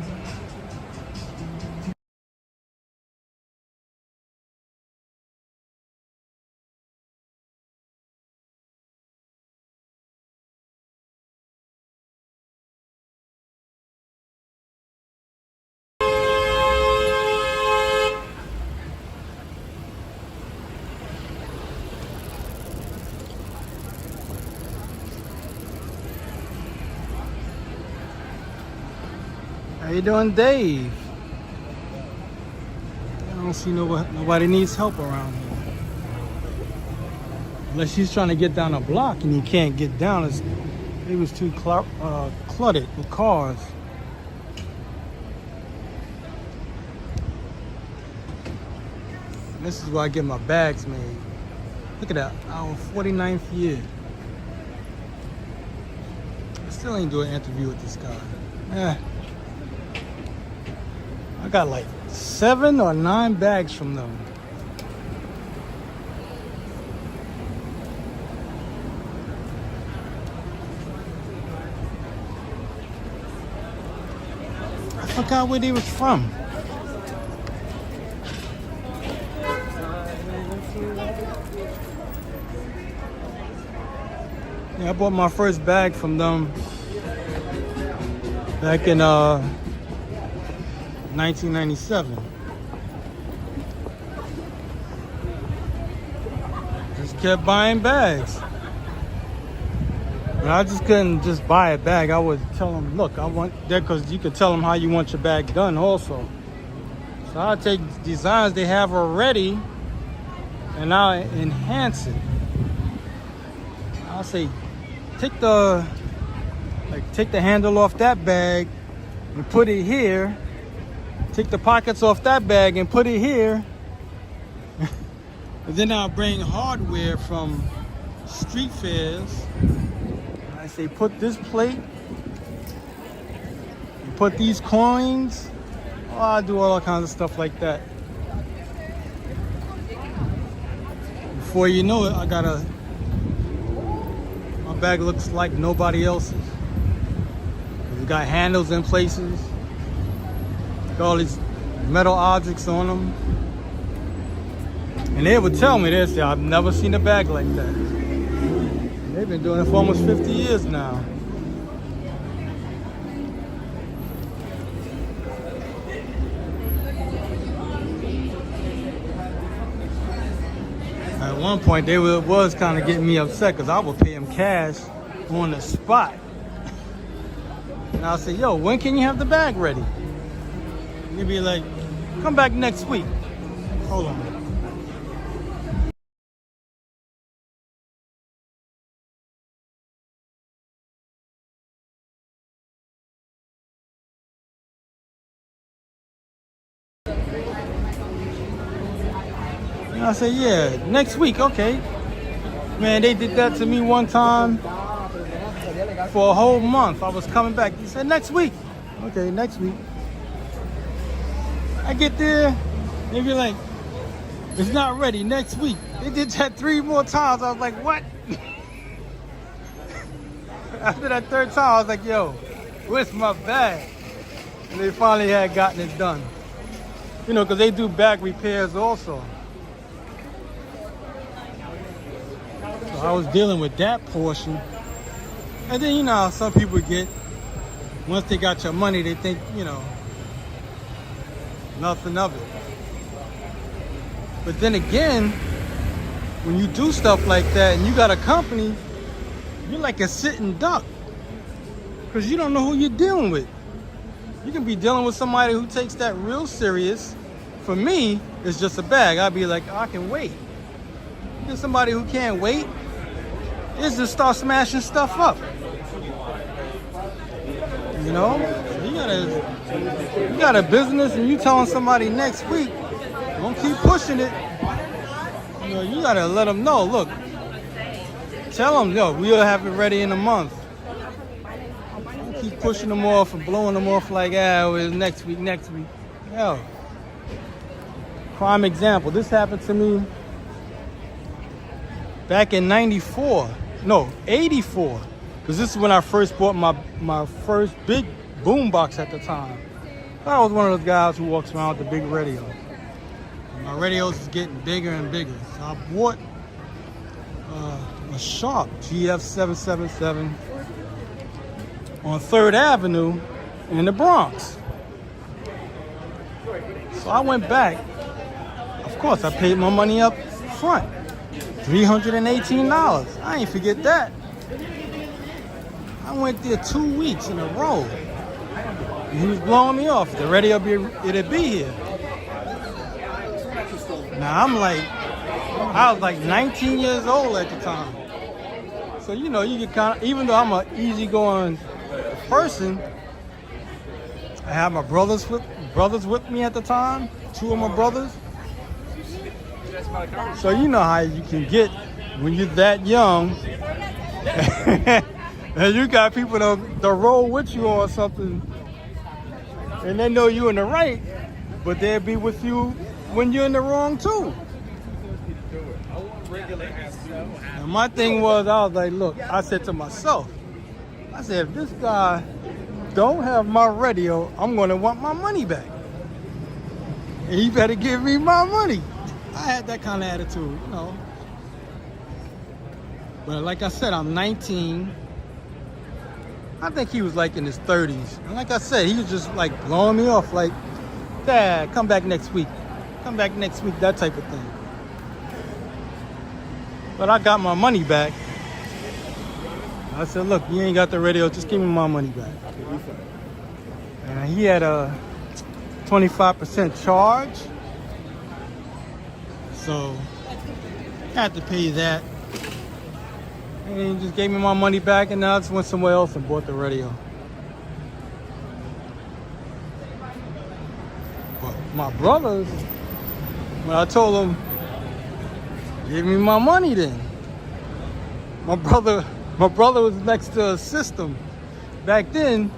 How you doing, Dave? I don't see nobody needs help around here. Unless he's trying to get down a block and he can't get down. It was too cluttered with cars. This is where I get my bags made. Look at that, our 49th year. Still ain't doing an interview with this guy. I got like 7 or 9 bags from them. I forgot where they was from. Yeah, I bought my first bag from them back in 1997. Just kept buying bags. And I just couldn't just buy a bag. I would tell them, look, I want that, because you can tell them how you want your bag done also. So I'll take designs they have already and I'll enhance it. I'll say, take the handle off that bag and put it here. Take the pockets off that bag and put it here. And then I'll bring hardware from street fairs. I say, put this plate, put these coins. Oh, I do all kinds of stuff like that. Before you know it, my bag looks like nobody else's. It's got handles in places. Got all these metal objects on them. And they would tell me this, I've never seen a bag like that. And they've been doing it for almost 50 years now. At one point, they was kind of getting me upset because I would pay them cash on the spot. And I'll say, yo, when can you have the bag ready? And they'd be like, come back next week. Hold on. And I said, yeah, next week, okay. Man, they did that to me one time for a whole month. I was coming back. He said, next week. Okay, next week. I get there, they be like, it's not ready, next week. They did that 3 more times. I was like, what? After that 3rd time, I was like, yo, where's my bag? And they finally had gotten it done. You know, because they do bag repairs also. So I was dealing with that portion. And then, you know how some people get, once they got your money, they think, you know, nothing of it. But then again, when you do stuff like that and you got a company, you're like a sitting duck. Because you don't know who you're dealing with. You can be dealing with somebody who takes that real serious. For me, it's just a bag. I'd be like, oh, I can wait. There's somebody who can't wait. Is just start smashing stuff up. You know? You got a business and you telling somebody next week, don't keep pushing it. You know, you gotta let them know, look, tell them, no, we'll have it ready in a month. Don't keep pushing them off and blowing them off like, it's next week. Yo. Prime example, this happened to me back in 84. No, 84. Because this is when I first bought my first big boombox at the time. I was one of those guys who walks around with the big radio. My radios is getting bigger and bigger. So I bought a Sharp GF777 on 3rd Avenue in the Bronx. So I went back. Of course, I paid my money up front. $318. I ain't forget that. I went there 2 weeks in a row. And he was blowing me off. The radio it'd be here. Now I was like 19 years old at the time. So you know, you get kind of, even though I'm an easygoing person, I had my brothers with me at the time. 2 of my brothers. So you know how you can get when you're that young. And you got people that roll with you or something, and they know you in the right, but they'll be with you when you're in the wrong too. And my thing was, I was like, look, I said to myself, I said, if this guy don't have my radio, I'm gonna want my money back. And he better give me my money. I had that kind of attitude, you know. But like I said, I'm 19. I think he was like in his 30s. And like I said, he was just like blowing me off like, Dad, come back next week. Come back next week, that type of thing. But I got my money back. I said, look, you ain't got the radio, just give me my money back. And he had a 25% charge. So I had to pay that. And he just gave me my money back, and now I just went somewhere else and bought the radio. But my brothers, when I told them, give me my money then. My brother was next to a system. Back then,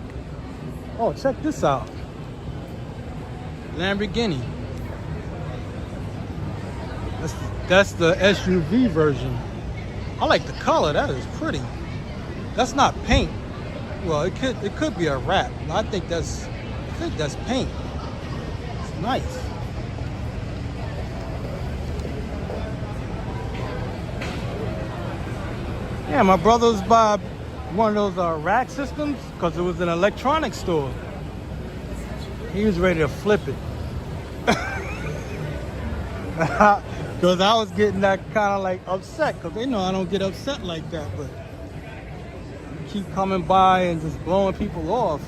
oh, check this out. Lamborghini. That's the SUV version. I like the color, that is pretty. That's not paint. Well, it could be a wrap. I think that's paint. It's nice. Yeah, my brother was by one of those rack systems because it was an electronics store. He was ready to flip it. Because I was getting that kind of like upset, because they know I don't get upset like that, but you keep coming by and just blowing people off.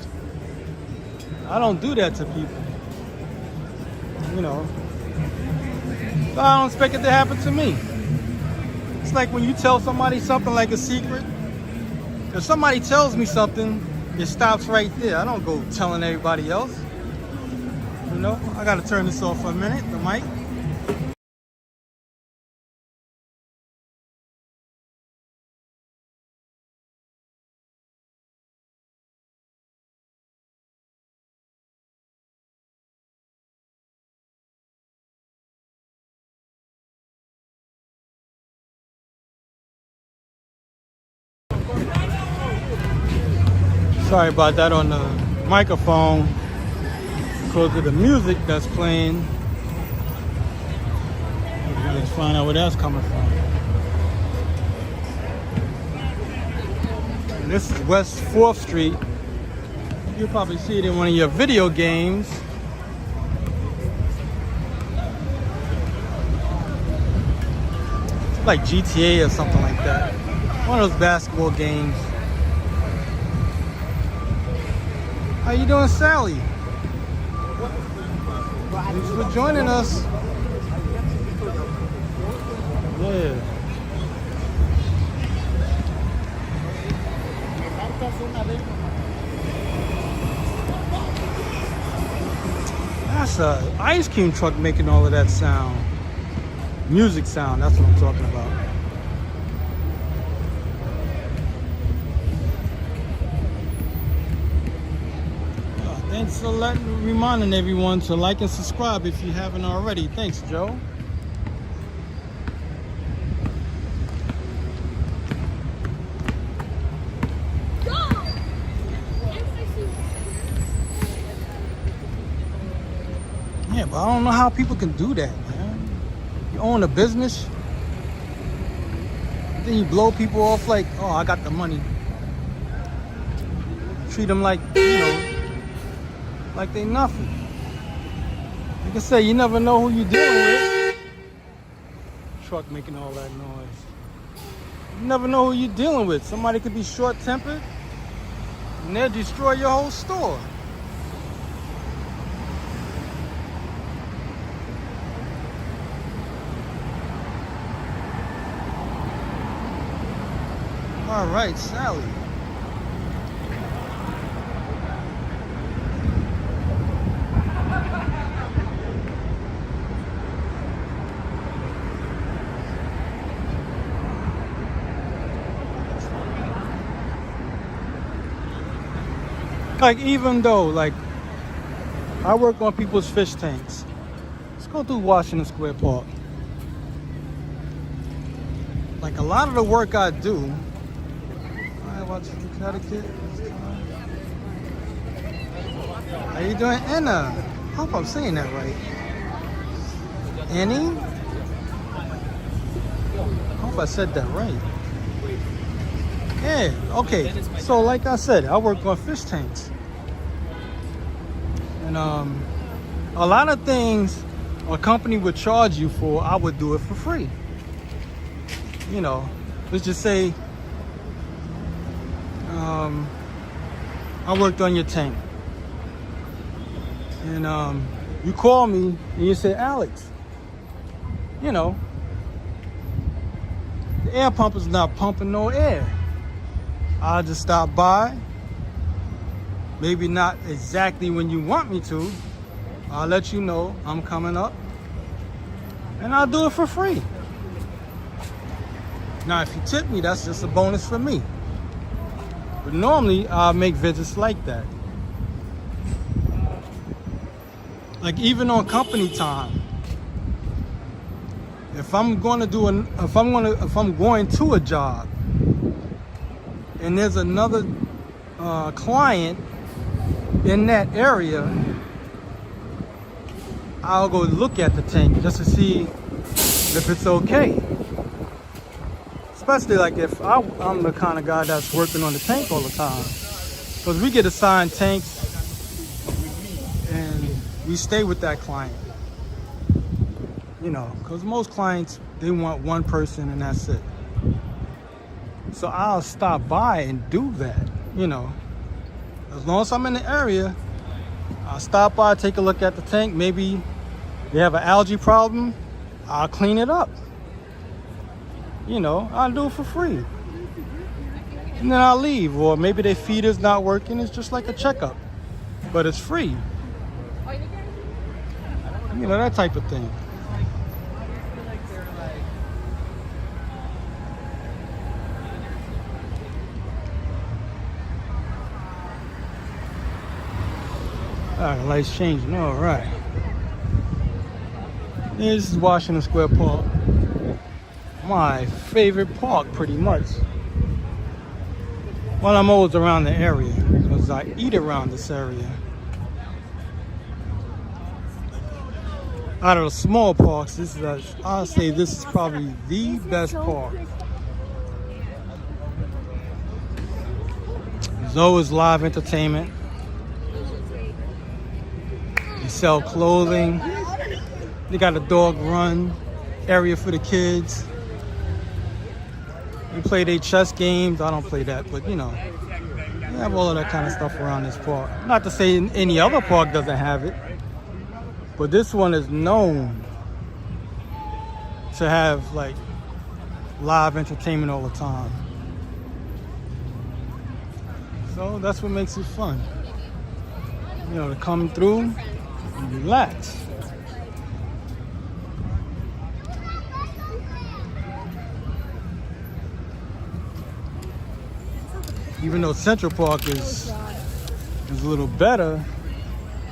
I don't do that to people, you know. So I don't expect it to happen to me. It's like when you tell somebody something like a secret. If somebody tells me something, it stops right there. I don't go telling everybody else. You know, I gotta turn this off for a minute, the mic. Sorry about that on the microphone because of the music that's playing. Let's find out where that's coming from. And this is West 4th Street. You'll probably see it in one of your video games. It's like GTA or something like that. One of those basketball games. How you doing, Sally? Thanks for joining us. Yeah. That's an ice cream truck making all of that sound. Music sound, that's what I'm talking about. Thanks for reminding everyone to like and subscribe if you haven't already. Thanks, Joe. Yeah, but I don't know how people can do that, man. You own a business, then you blow people off like, oh, I got the money. Treat them like, you know, like they nothing. Like I say, you never know who you're dealing with. Truck making all that noise. You never know who you're dealing with. Somebody could be short-tempered and they'll destroy your whole store. All right, Sally. Like even though like I work on people's fish tanks. Let's go through Washington Square Park. Like a lot of the work I do. I watch Connecticut. How you doing, Anna? I hope I'm saying that right. Annie? I hope I said that right. Yeah, okay. So like I said, I work on fish tanks. And a lot of things a company would charge you for, I would do it for free. You know, let's just say I worked on your tank. And you call me and you say, Alex, you know, the air pump is not pumping no air. I'll just stop by. Maybe not exactly when you want me to. I'll let you know I'm coming up. And I'll do it for free. Now, if you tip me, that's just a bonus for me. But normally, I'll make visits like that. Like even on company time, if I'm going to a job, and there's another client in that area, I'll go look at the tank just to see if it's okay. Especially like if I'm the kind of guy that's working on the tank all the time. Because we get assigned tanks and we stay with that client. You know, because most clients, they want one person and that's it. So I'll stop by and do that, you know. As long as I'm in the area, I'll stop by, take a look at the tank. Maybe they have an algae problem, I'll clean it up. You know, I'll do it for free. And then I'll leave. Or maybe their feeder's not working. It's just like a checkup. But it's free. You know, that type of thing. Alright, lights changing. Alright. This is Washington Square Park. My favorite park, pretty much. Well, I'm always around the area because I eat around this area. Out of the small parks, this is I'll say this is probably the best park. There's always live entertainment. They sell clothing. They got a dog run area for the kids. They play their chess games. I don't play that, but you know, they have all of that kind of stuff around this park. Not to say any other park doesn't have it, but this one is known to have like live entertainment all the time. So that's what makes it fun. You know, to come through and relax. Even though Central Park is a little better,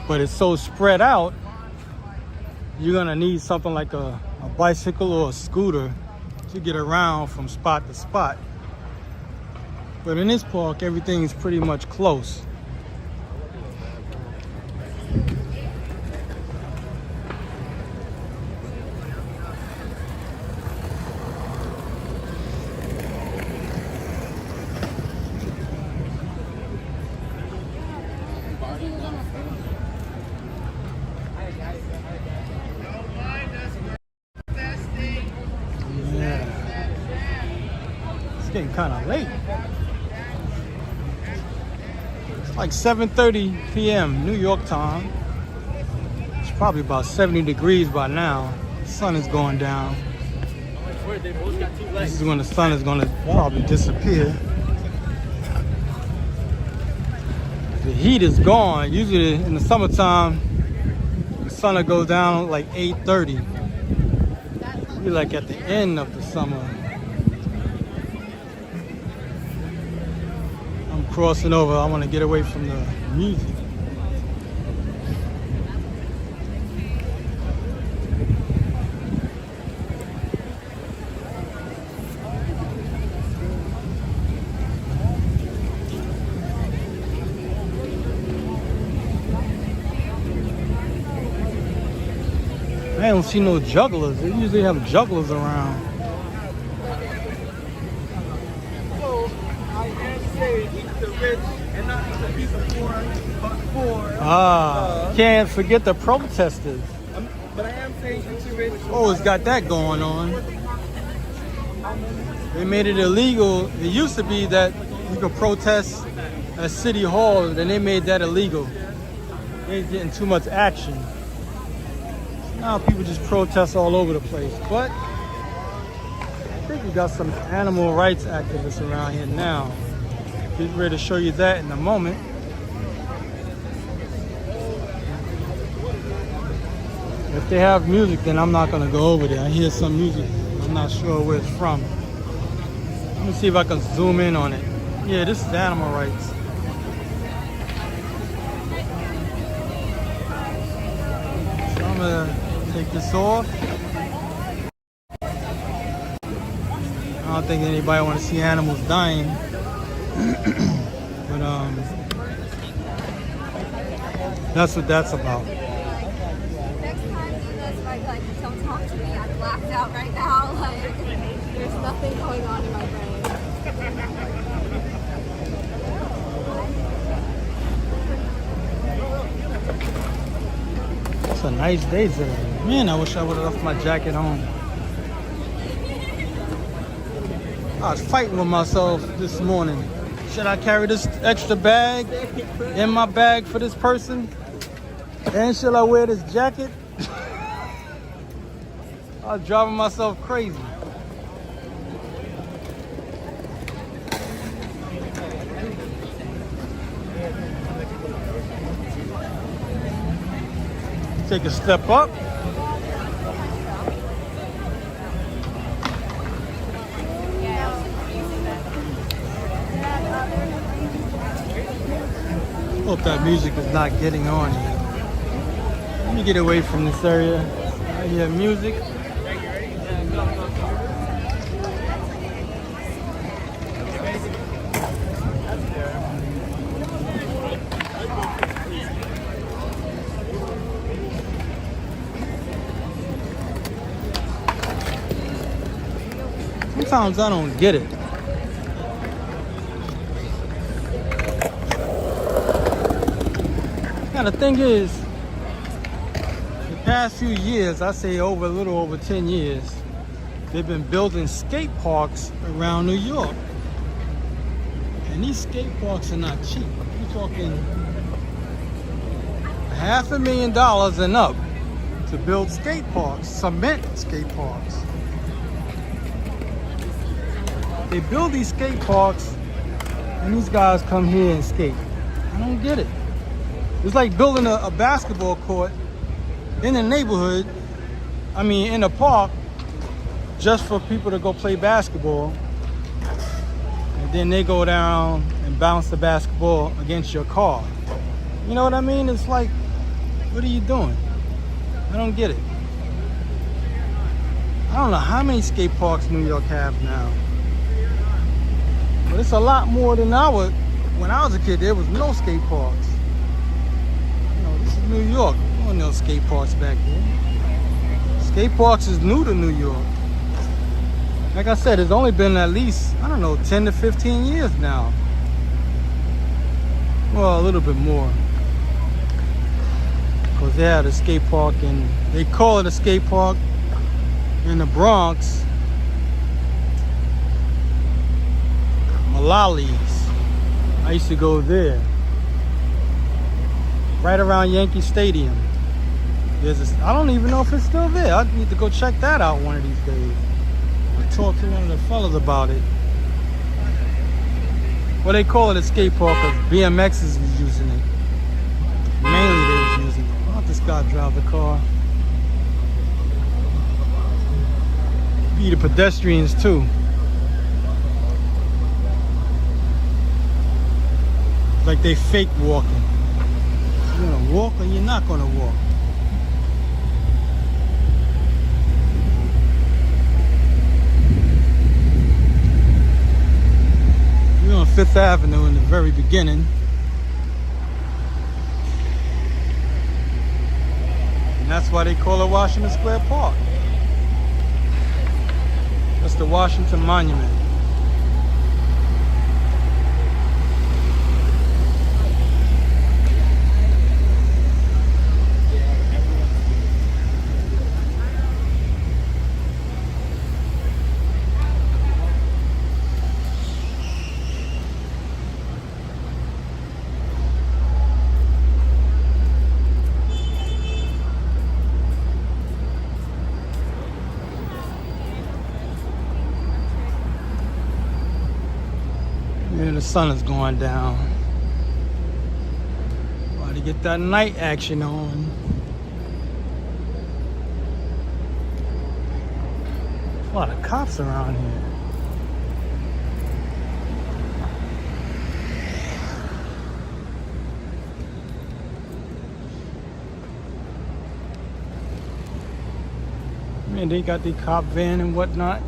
but it's so spread out, you're gonna need something like a bicycle or a scooter to get around from spot to spot. But in this park, everything is pretty much close. Getting kind of late. It's like 7:30 p.m. New York time. It's probably about 70 degrees by now. The sun is going down. This is when the sun is going to probably disappear. The heat is gone. Usually in the summertime, the sun will go down like 8:30. Be like at the end of the summer. crossing over. I want to get away from the music. I don't see no jugglers. They usually have jugglers around. So, I am saying eat the rich and not eat the people poor, but poor. Can't forget the protesters. But I am saying eat the rich. Always got that going on. They made it illegal. It used to be that you could protest at City Hall, then they made that illegal. They ain't getting too much action. Now people just protest all over the place. But I think we got some animal rights activists around here now. Get ready to show you that in a moment. If they have music, then I'm not gonna go over there. I hear some music. I'm not sure where it's from. Let me see if I can zoom in on it. Yeah, this is animal rights. So I'm gonna take this off. I don't think anybody want to see animals dying. But that's what that's about. Next time you guys like don't talk to me, I'm blacked out right now. Like there's nothing going on in my brain. It's a nice day today. Man, I wish I would have left my jacket home. I was fighting with myself this morning. Should I carry this extra bag in my bag for this person? And should I wear this jacket? I was driving myself crazy. Take a step up. Hope that music is not getting on here. Let me get away from this area. I hear music. Sometimes I don't get it. Now the thing is, the past few years, I say a little over 10 years, they've been building skate parks around New York. And these skate parks are not cheap. You're talking $500,000 and up to build skate parks, cement skate parks. They build these skate parks and these guys come here and skate. I don't get it. It's like building a basketball court in a neighborhood, in a park, just for people to go play basketball. And then they go down and bounce the basketball against your car. You know what I mean? It's like, what are you doing? I don't get it. I don't know how many skate parks New York have now. But it's a lot more than when I was a kid. There was no skate parks. This is New York. There weren't no skate parks back then. Skate parks is new to New York. Like I said, it's only been at least, 10 to 15 years now. Well, a little bit more. Because they had a skate park, and they call it a skate park in the Bronx. Malali's. I used to go there. Right around Yankee Stadium. I don't even know if it's still there. I need to go check that out one of these days. I talked to one of the fellas about it. Well, they call it a skate park because BMXs was using it. Mainly they was using it. I'll let this guy drive the car. Be the pedestrians too. Like they fake walking. You're gonna walk or you're not gonna walk. We're on Fifth Avenue in the very beginning. And that's why they call it Washington Square Park. That's the Washington Monument. Yeah, the sun is going down. About to get that night action on. A lot of cops around here. Man, they got the cop van and whatnot.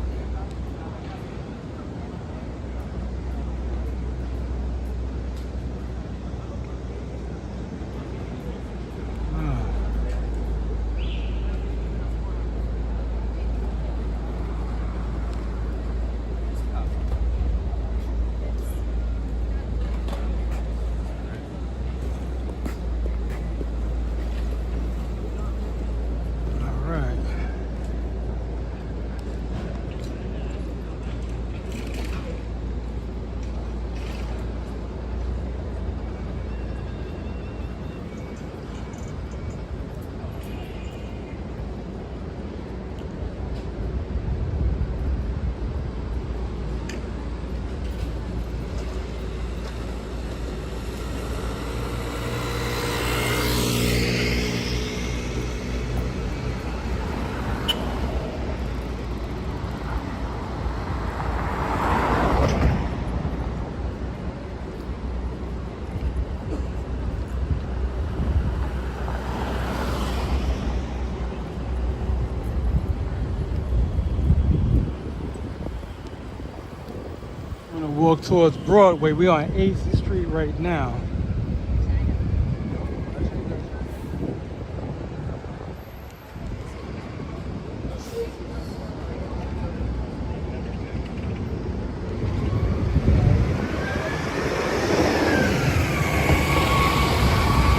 Walk towards Broadway. We're on 8th Street right now.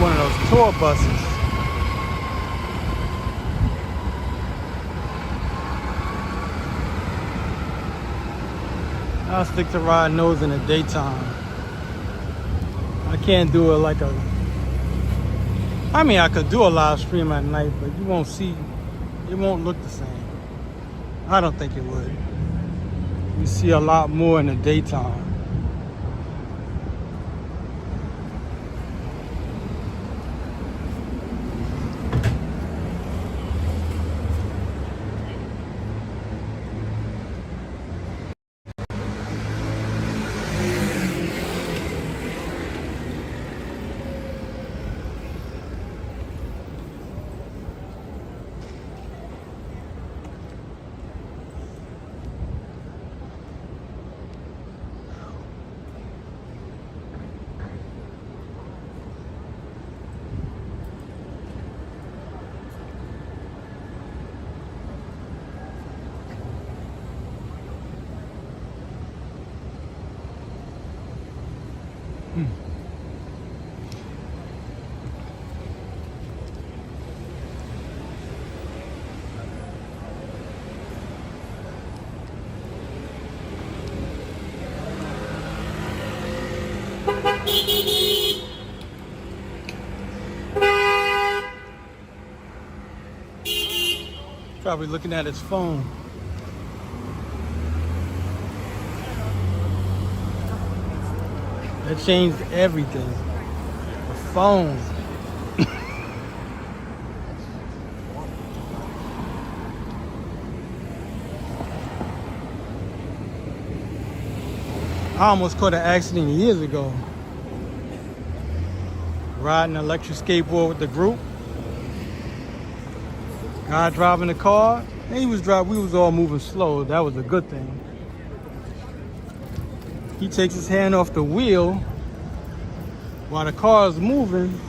One of those tour buses. I'll stick to riding those in the daytime. I can't do it like a... I mean, I could do a live stream at night, but you won't see... It won't look the same. I don't think it would. You see a lot more in the daytime. Probably looking at his phone. That changed everything. The phone. I almost caught an accident years ago. riding an electric skateboard with the group. Guy driving the car, and he was driving. We was all moving slow. That was a good thing. He takes his hand off the wheel while the car is moving,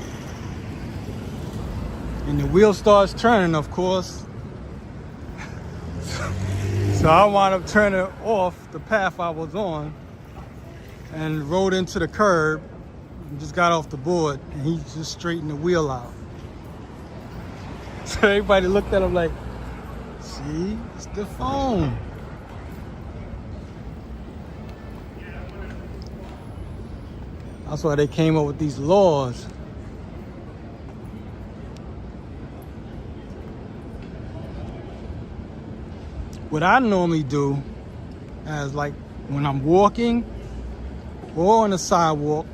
and the wheel starts turning, of course. So I wound up turning off the path I was on and rode into the curb and just got off the board, and he just straightened the wheel out. So everybody looked at him like, see, it's the phone. That's why they came up with these laws. What I normally do is, like, when I'm walking or on the sidewalk,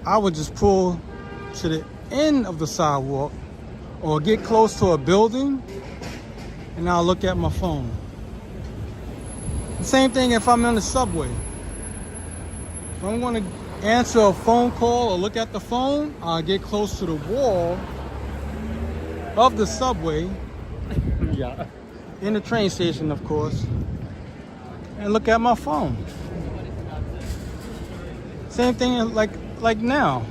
I would just pull to the end of the sidewalk or get close to a building, and I'll look at my phone. The same thing if I'm on the subway. If I'm going to answer a phone call or look at the phone, I'll get close to the wall of the subway, Yeah. in the train station, of course, and look at my phone. Same thing like now.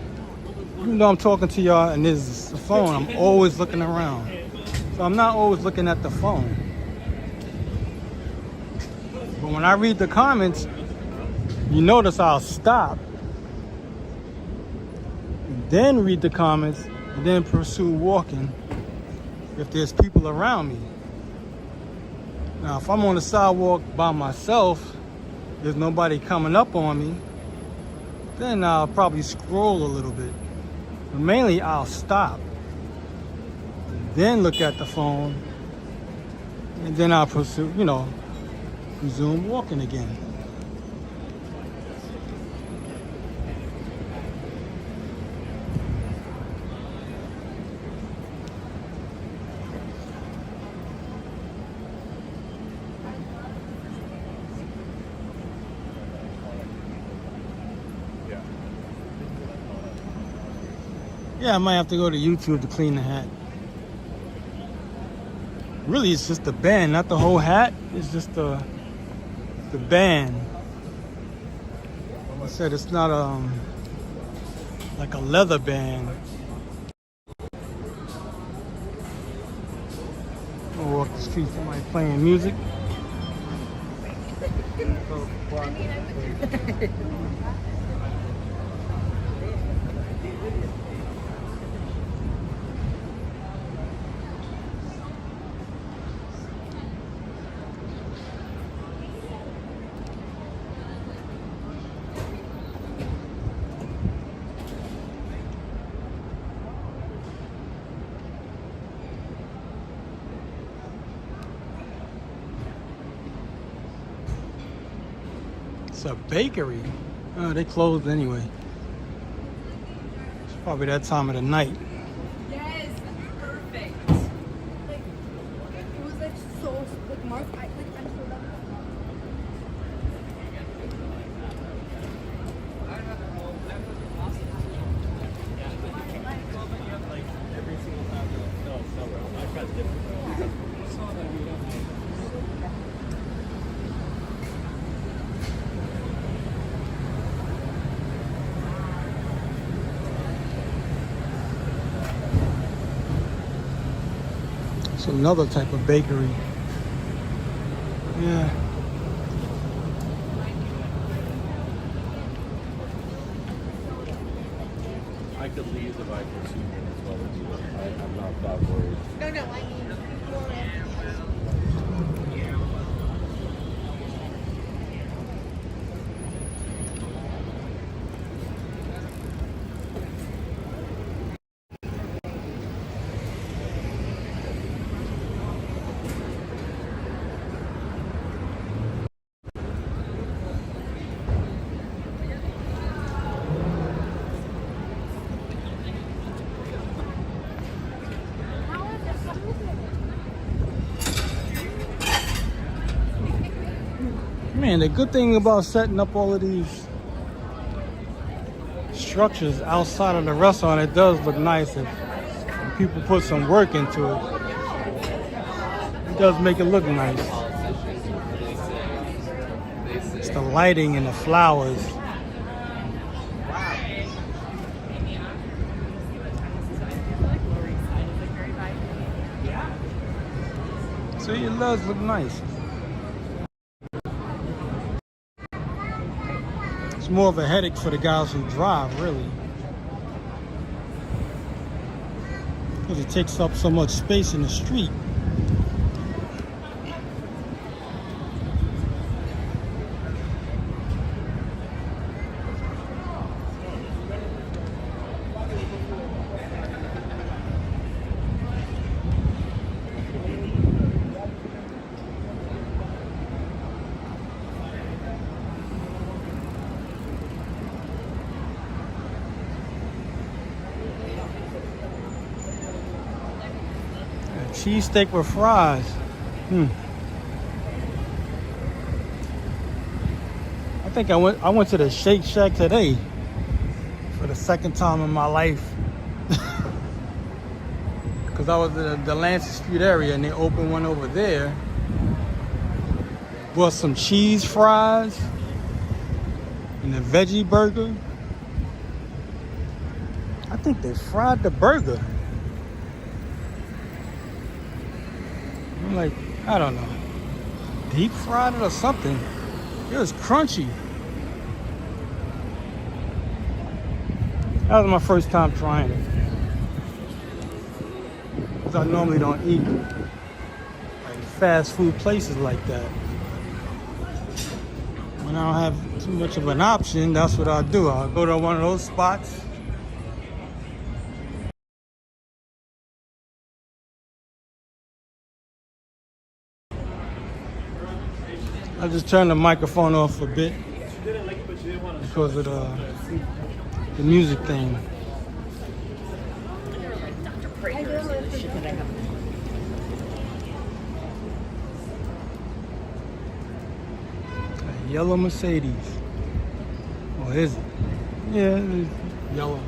Even though I'm talking to y'all and there's a phone, I'm always looking around. So I'm not always looking at the phone. But when I read the comments, you notice I'll stop, and then read the comments, and then pursue walking if there's people around me. Now, if I'm on the sidewalk by myself, there's nobody coming up on me, then I'll probably scroll a little bit. But mainly, I'll stop, then look at the phone, and then I'll pursue, resume walking again. Yeah, I might have to go to YouTube to clean the hat. Really, it's just the band, not the whole hat. It's just the band. I said it's not like a leather band. I'll walk the street, somebody playing music. It's a bakery. Oh, they closed anyway. It's probably that time of the night. Yes, perfect. Like, it was like so, like, Mark, I'm so done. It's another type of bakery. Yeah. I could leave if I could see them as well as you. I'm not that worried. No, I mean, more Man, the good thing about setting up all of these structures outside of the restaurant, it does look nice if people put some work into it. It does make it look nice. It's the lighting and the flowers. So it does look nice. It's more of a headache for the guys who drive, really. Because it takes up so much space in the street. Cheesesteak with fries. I think I went to the Shake Shack today for the second time in my life. Because I was in the Lancet Street area and they opened one over there. Bought some cheese fries and a veggie burger. I think they fried the burger. I'm like, I don't know, deep fried it or something. It was crunchy. That was my first time trying it. Because I normally don't eat like fast food places like that. When I don't have too much of an option, that's what I'll do. I'll go to one of those spots. I just turned the microphone off a bit because of the music thing. A yellow Mercedes. Or is it? Yeah, it's yellow.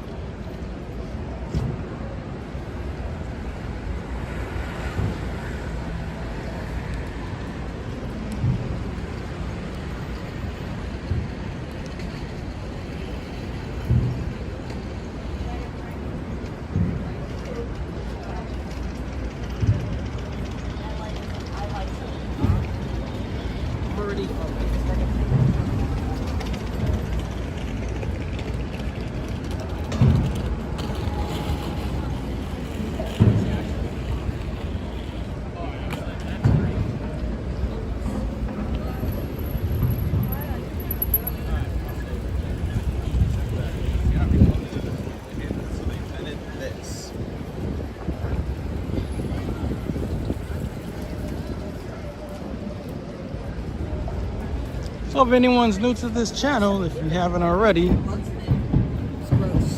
So if anyone's new to this channel, if you haven't already,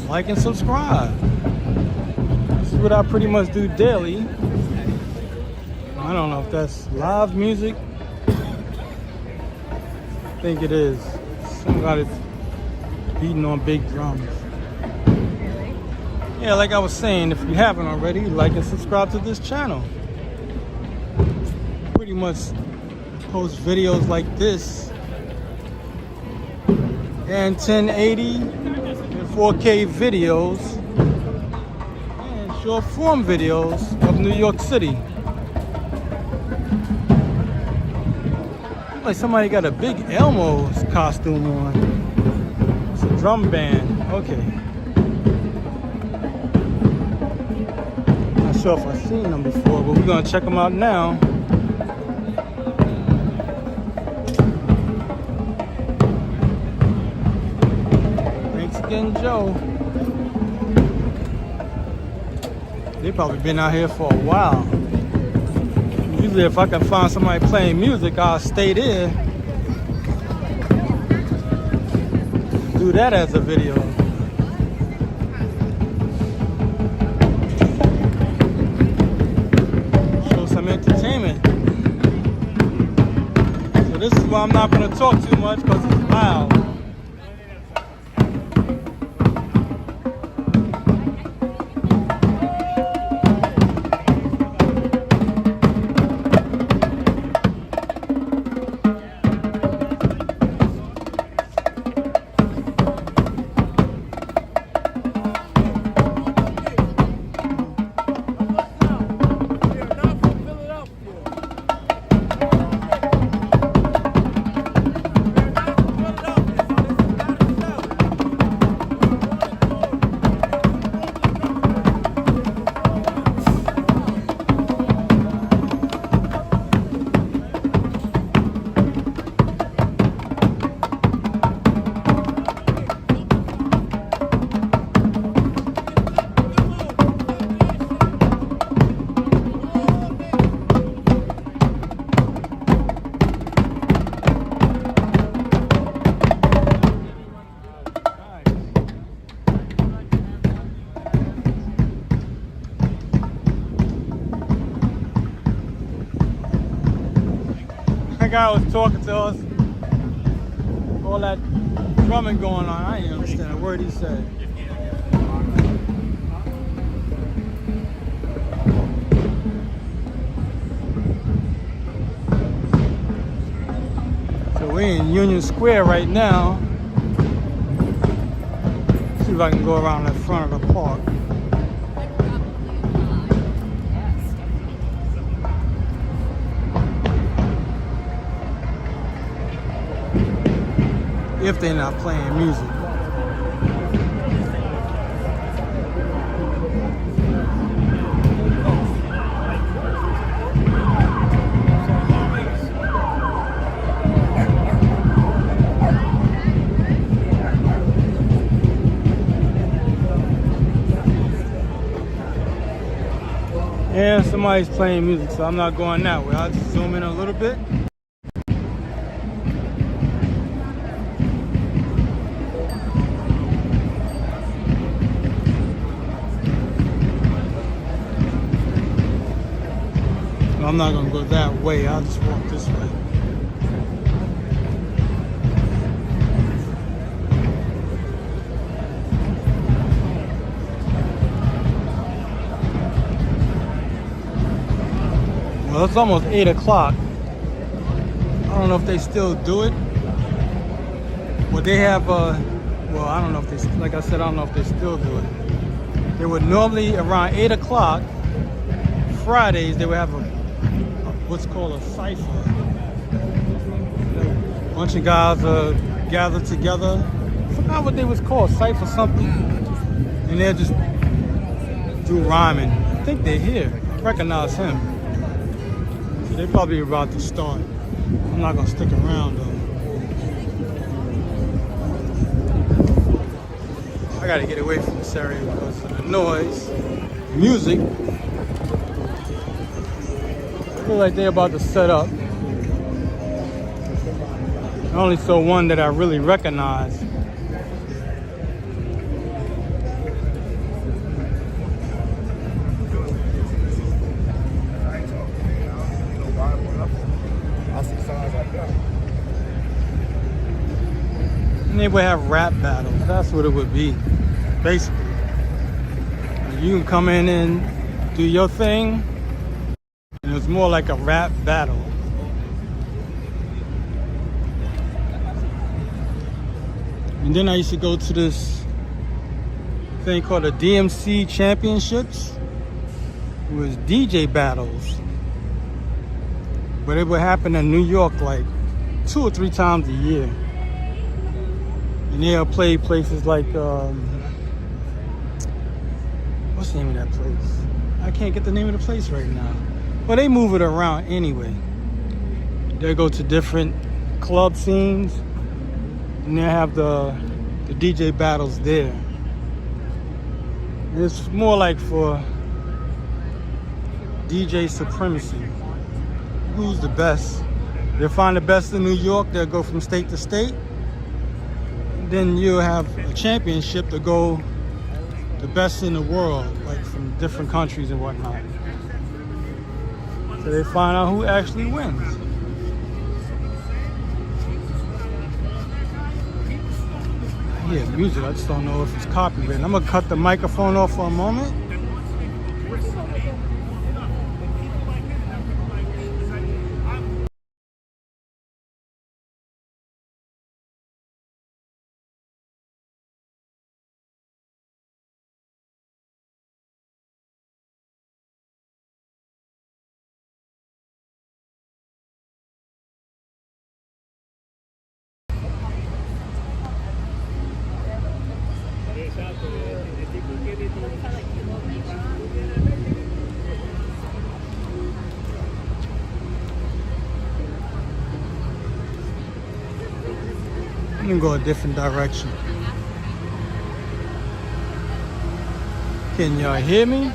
like and subscribe. This is what I pretty much do daily. I don't know if that's live music. I think it is. Somebody's beating on big drums. Yeah, like I was saying, if you haven't already, like and subscribe to this channel. Pretty much post videos like this and 1080 and 4K videos and short form videos of New York City. Like somebody got a big Elmo's costume on. It's a drum band. Okay. Not sure if I've seen them before, but we're gonna check them out now. Joe. They probably been out here for a while. Usually if I can find somebody playing music, I'll stay there. Do that as a video. Show some entertainment. So this is why I'm not going to talk too much because it's loud. guy was talking to us. All that drumming going on. I didn't understand a word he said. So we're in Union Square right now. See if I can go around the front of the park. If they're not playing music. Yeah, somebody's playing music, so I'm not going that way. I'll just zoom in a little bit. I'm not gonna go that way. I'll just walk this way. Well, it's almost 8 o'clock. I don't know if they still do it. Well, they have, well, I don't know if they, like I said, I don't know if they still do it. They would normally, around 8 o'clock, Fridays, they would have what's called a cipher. A bunch of guys gathered together. I forgot what they was called, cipher something. And they'll just do rhyming. I think they're here. I recognize him. So they're probably about to start. I'm not gonna stick around though. I gotta get away from this area because of the noise, music. I feel like they're about to set up. I only saw one that I really recognize. And they would have rap battles. That's what it would be, basically. You can come in and do your thing. And it was more like a rap battle. And then I used to go to this thing called the DMC Championships. It was DJ battles. But it would happen in New York like 2 or 3 times a year. And they'll play places like, what's the name of that place? I can't get the name of the place right now. But they move it around anyway. They'll go to different club scenes and they'll have the DJ battles there. And it's more like for DJ supremacy. Who's the best? They'll find the best in New York, they'll go from state to state. Then you'll have a championship to go the best in the world, like from different countries and whatnot. So they find out who actually wins. Yeah, music, I just don't know if it's copyrighted. I'm gonna cut the microphone off for a moment. I'm gonna go a different direction. Can y'all hear me?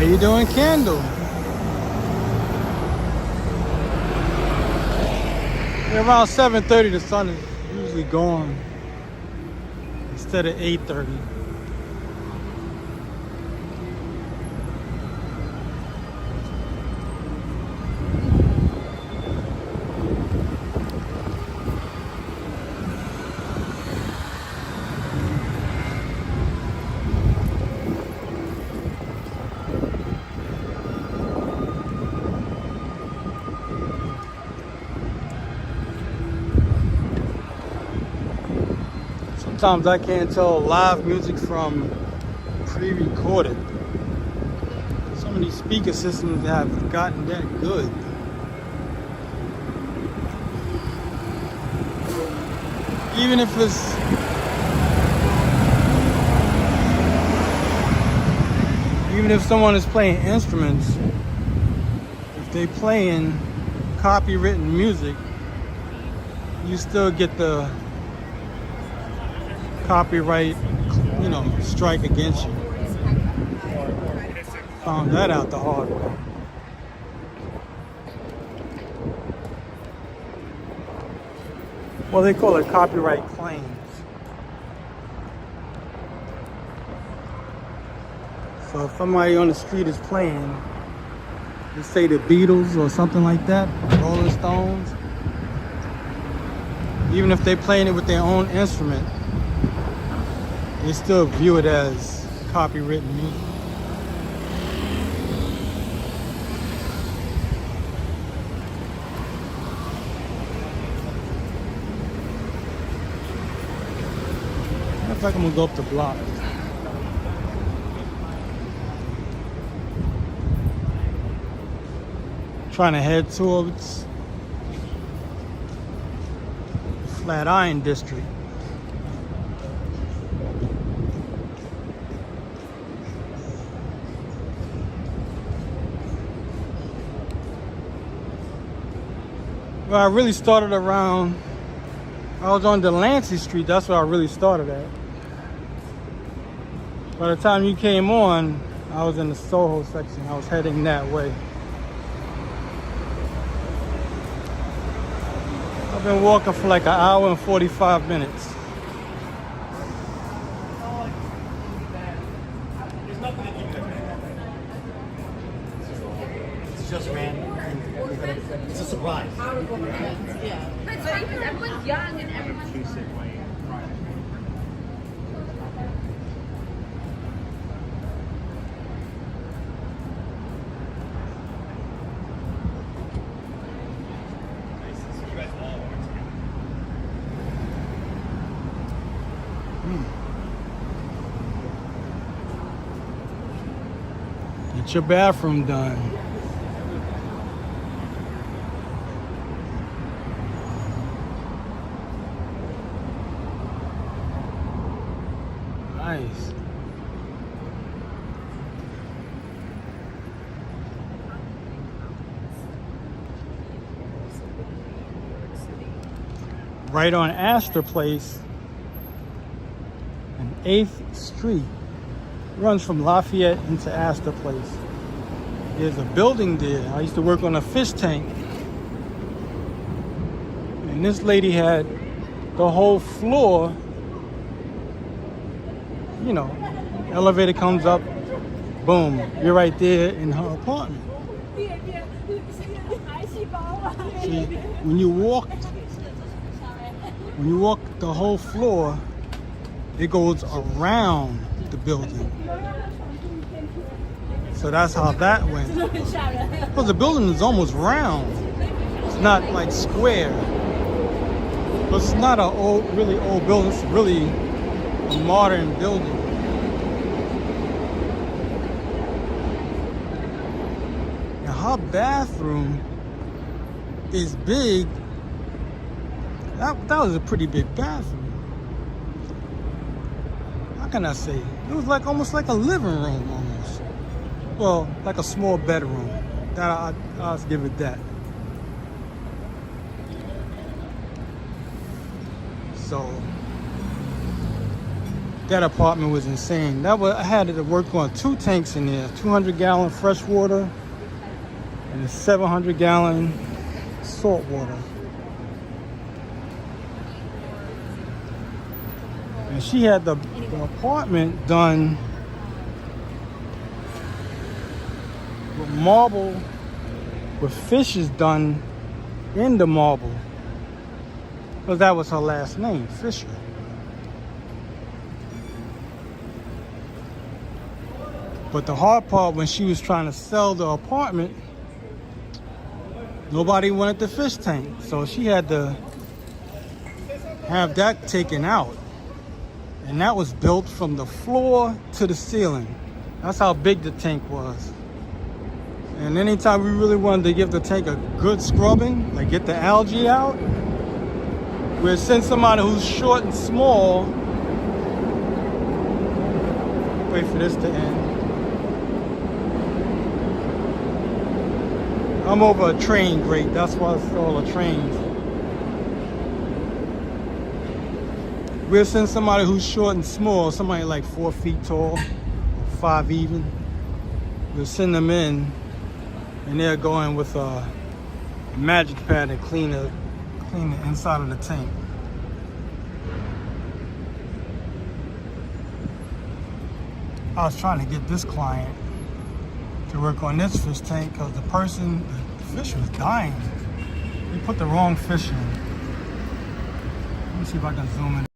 How you doing, Candle? Yeah, around 7:30, the sun is usually gone instead of 8:30. Sometimes I can't tell live music from pre-recorded. Some of these speaker systems have gotten that good. Even if someone is playing instruments, if they playing copywritten music, you still get the copyright, strike against you. Found that out the hard way. Well, they call it copyright claims. So if somebody on the street is playing, let's say the Beatles or something like that, Rolling Stones, even if they're playing it with their own instrument, they still view it as copywritten music. Matter of fact, I'm gonna go up the block. Trying to head towards Flatiron District. Well, I really started around, I was on Delancey Street, that's where I really started at. By the time you came on, I was in the Soho section, I was heading that way. I've been walking for like an hour and 45 minutes. It's just random. It's a surprise. But it's funny because everyone's young and everyone's Get your bathroom done. Nice. Right on Astor Place and 8th Street. Runs from Lafayette into Astor Place. There's a building there. I used to work on a fish tank. And this lady had the whole floor, elevator comes up, boom, you're right there in her apartment. See, when you walk the whole floor, it goes around the building. So that's how that went. Because the building is almost round. It's not like square. But it's not a really old building. It's really a modern building. Now her bathroom is big. That was a pretty big bathroom. How can I say? It was like almost like a living room almost. Well, like a small bedroom. I'll give it that. So that apartment was insane. I had to work on 2 tanks in there, 200-gallon fresh water and a 700-gallon salt water. And she had the apartment done with marble, with fishes done in the marble. Because that was her last name, Fisher. But the hard part, when she was trying to sell the apartment, nobody wanted the fish tank. So she had to have that taken out. And that was built from the floor to the ceiling. That's how big the tank was. And anytime we really wanted to give the tank a good scrubbing, like get the algae out, we'd send somebody who's short and small. Wait for this to end. I'm over a train grate, that's why it's all the trains. We'll send somebody who's short and small, somebody like 4 feet tall, or 5 even. We'll send them in, and they'll go in with a magic pad and clean the inside of the tank. I was trying to get this client to work on this fish tank because the fish was dying. They put the wrong fish in. Let me see if I can zoom in.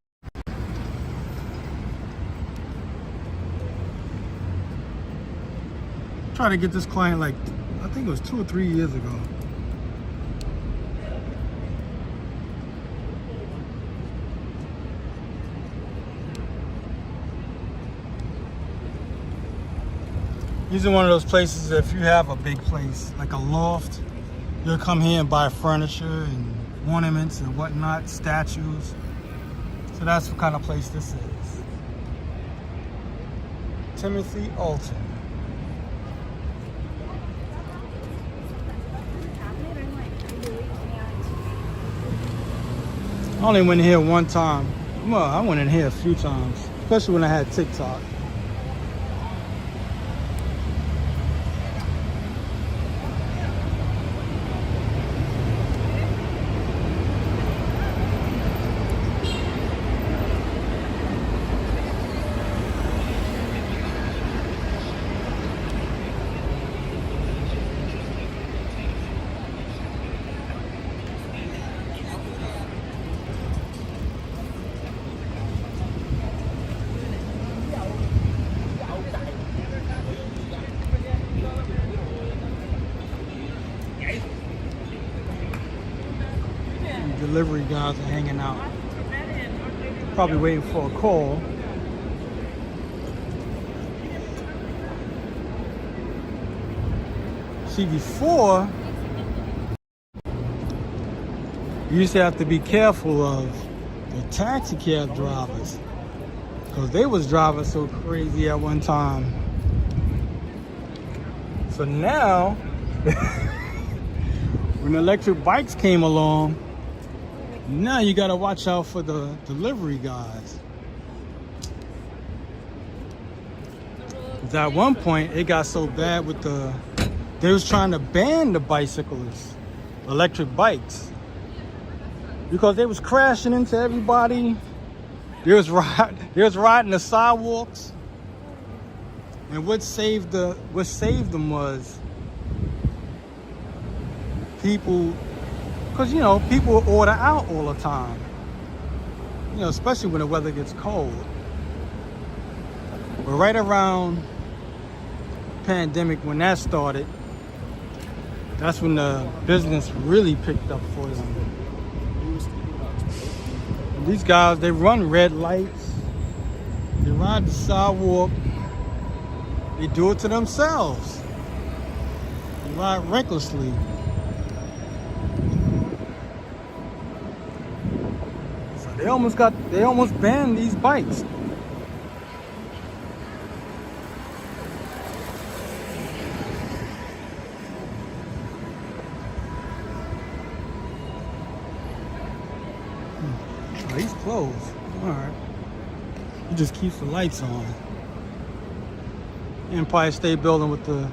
Tried to get this client like, I think it was 2 or 3 years ago. These are one of those places that if you have a big place, like a loft, you'll come here and buy furniture and ornaments and whatnot, statues. So that's what kind of place this is. Timothy Alton. I only went here one time. Well, I went in here a few times, especially when I had TikTok. Delivery guys are hanging out, probably waiting for a call. See, before you used to have to be careful of the taxi cab drivers because they was driving so crazy at one time. So now when electric bikes came along, now you gotta watch out for the delivery guys. 'Cause at one point it got so bad with they was trying to ban the bicyclists, electric bikes, because they was crashing into everybody. They was riding the sidewalks. And what saved them was people. Because, you know, people order out all the time. You know, especially when the weather gets cold. But right around pandemic, when that started, that's when the business really picked up for them. And these guys, they run red lights. They ride the sidewalk. They do it to themselves. They ride recklessly. They almost banned these bikes. Oh, he's closed. All right. It just keeps the lights on. Empire State Building with the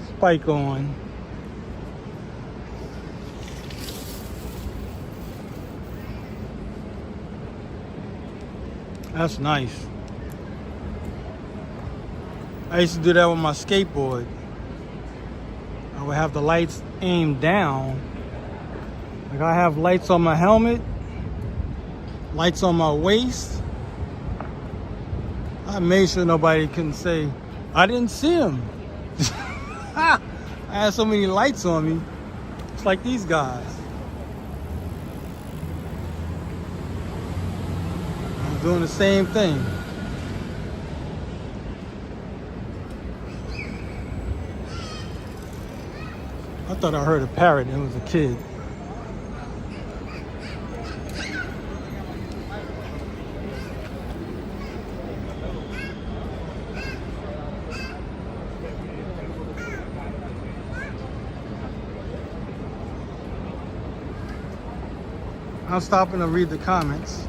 spike on. That's nice. I used to do that with my skateboard. I would have the lights aimed down. Like I have lights on my helmet, lights on my waist. I made sure nobody couldn't say, I didn't see him. I had so many lights on me. It's like these guys. I'm doing the same thing. I thought I heard a parrot and it was a kid. I'm stopping to read the comments.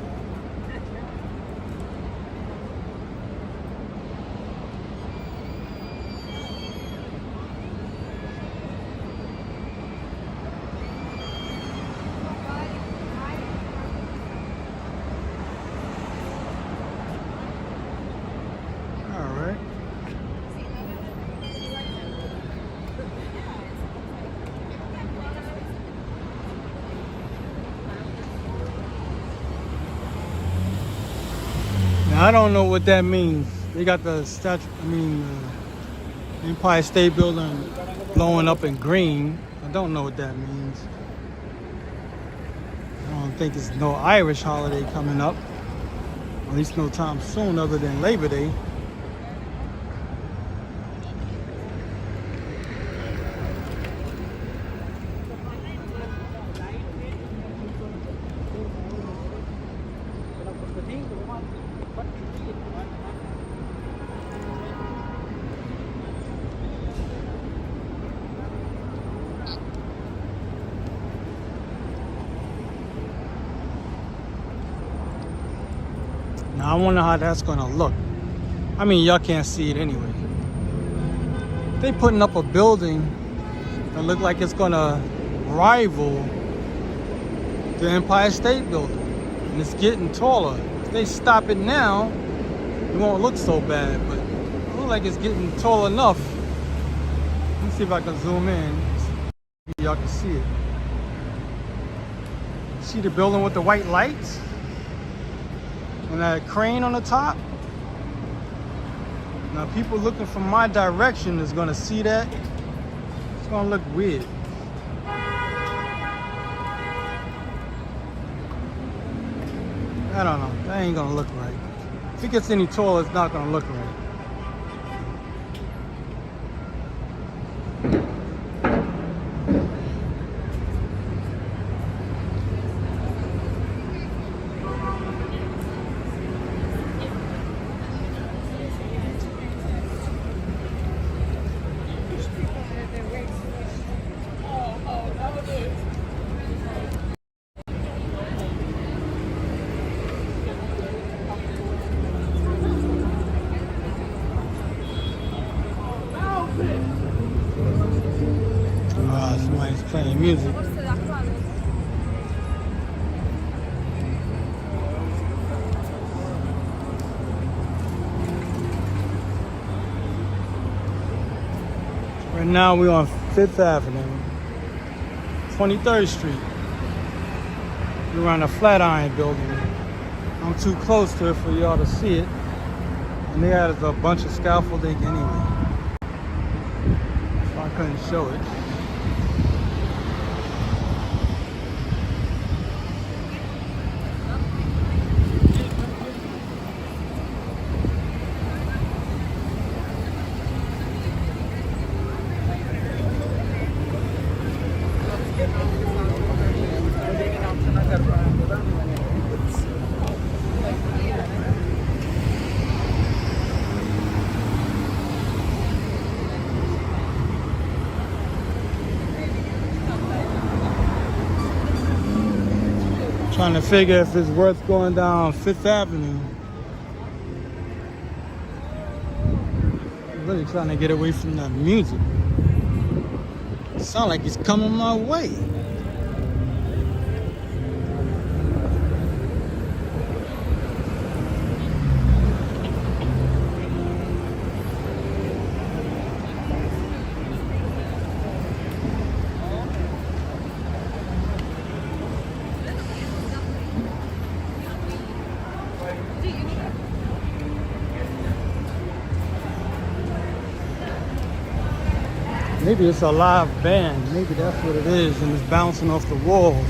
I don't know what that means. They got the Empire State Building blowing up in green. I don't know what that means. I don't think there's no Irish holiday coming up. At least no time soon other than Labor Day. Now I wonder how that's gonna look. I mean, y'all can't see it anyway. They putting up a building that look like it's gonna rival the Empire State Building, and it's getting taller. If they stop it now, it won't look so bad, but it looks like it's getting tall enough. Let me see if I can zoom in. Y'all can see it. See the building with the white lights? And that crane on the top. Now people looking from my direction is gonna see that. It's gonna look weird. I don't know, that ain't gonna look right. If it gets any taller, it's not gonna look right. Somebody's playing music. Right now we're on 5th Avenue, 23rd Street. We're around the Flatiron Building. I'm too close to it for y'all to see it. And they had a bunch of scaffolding anyway, so I couldn't show it. Trying to figure if it's worth going down Fifth Avenue. Really trying to get away from that music. It sounds like it's coming my way. Maybe it's a live band. Maybe that's what it is, and it's bouncing off the walls.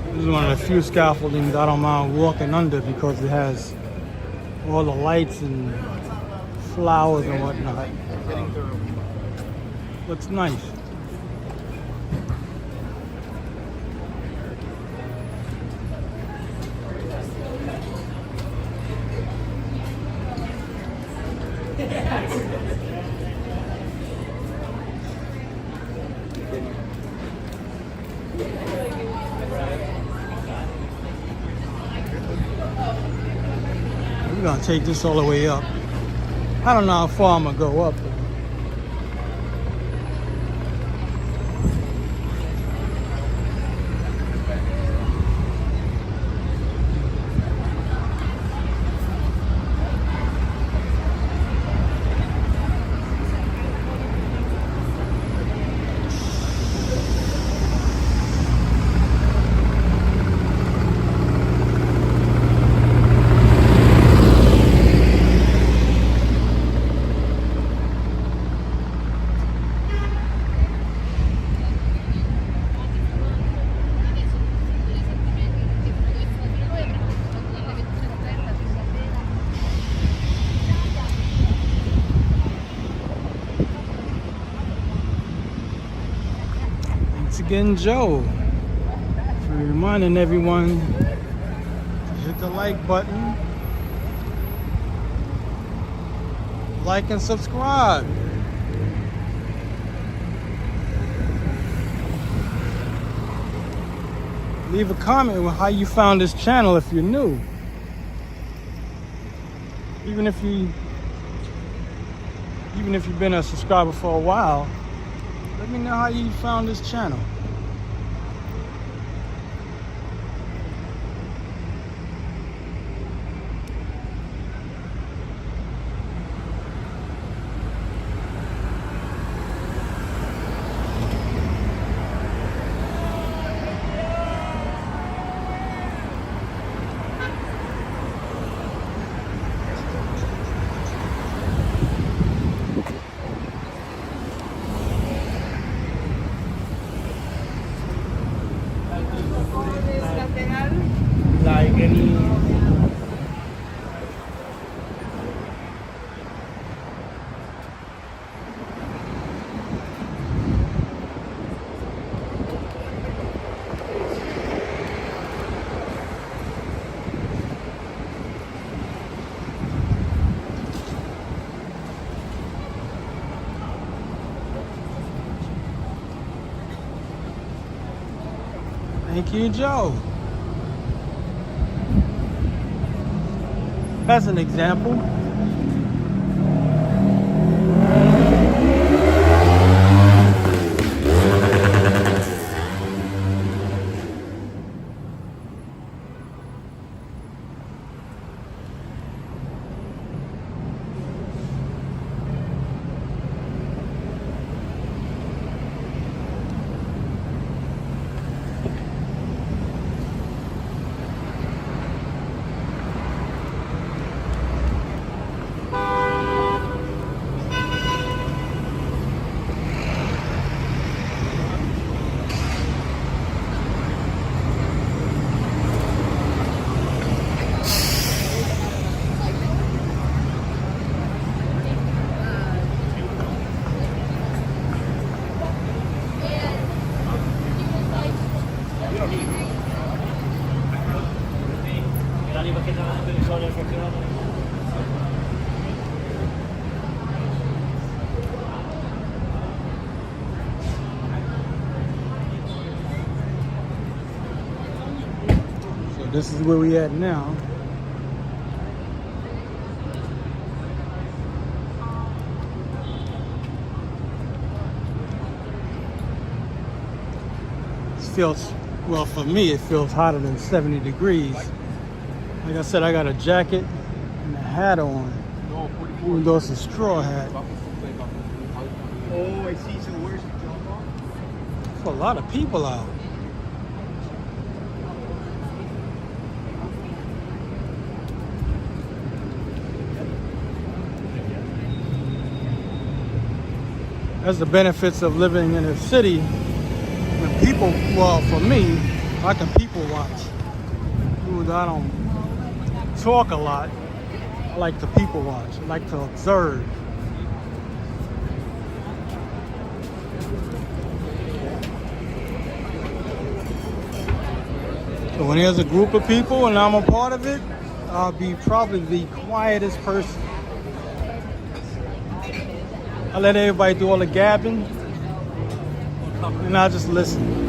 This is one of the few scaffoldings I don't mind walking under because it has all the lights and flowers and whatnot. Looks nice. We're gonna take this all the way up. I don't know how far I'm gonna go up. Again, Joe, for reminding everyone to hit the like button, like and subscribe. Leave a comment with how you found this channel if you're new. Even if you've been a subscriber for a while, let me know how you found this channel. Like any Thank you, Joe. As an example. So this is where we at now. Feels, well, for me it feels hotter than 70 degrees. Like I said, I got a jacket and a hat on, even though it's a straw hat. Oh, I see. So where's the jump off? There's a lot of people out. That's the benefits of living in a city. People, well, for me, I can people watch. Dude, I don't talk a lot. I like to people watch. I like to observe. So when there's a group of people and I'm a part of it, I'll be probably the quietest person. I let everybody do all the gabbing, and I just listen.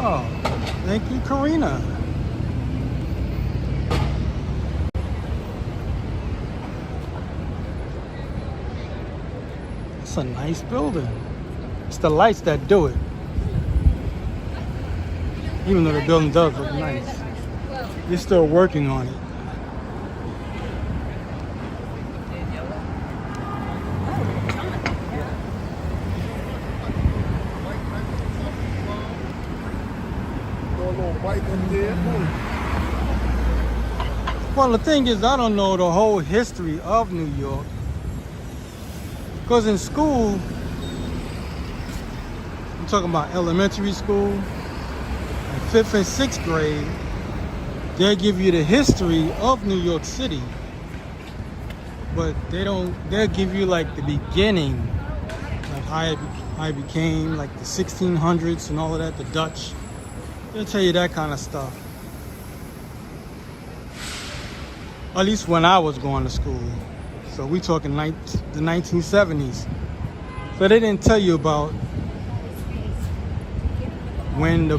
Oh, thank you, Karina. It's a nice building. It's the lights that do it. Even though the building does look nice, you're still working on it. Well, the thing is, I don't know the whole history of New York. Because in school, I'm talking about elementary school, in 5th and 6th grade, they'll give you the history of New York City. But they'll give you like the beginning, like how it became, like the 1600s and all of that, the Dutch. They'll tell you that kind of stuff. At least when I was going to school. So we talking the 1970s. So they didn't tell you about when the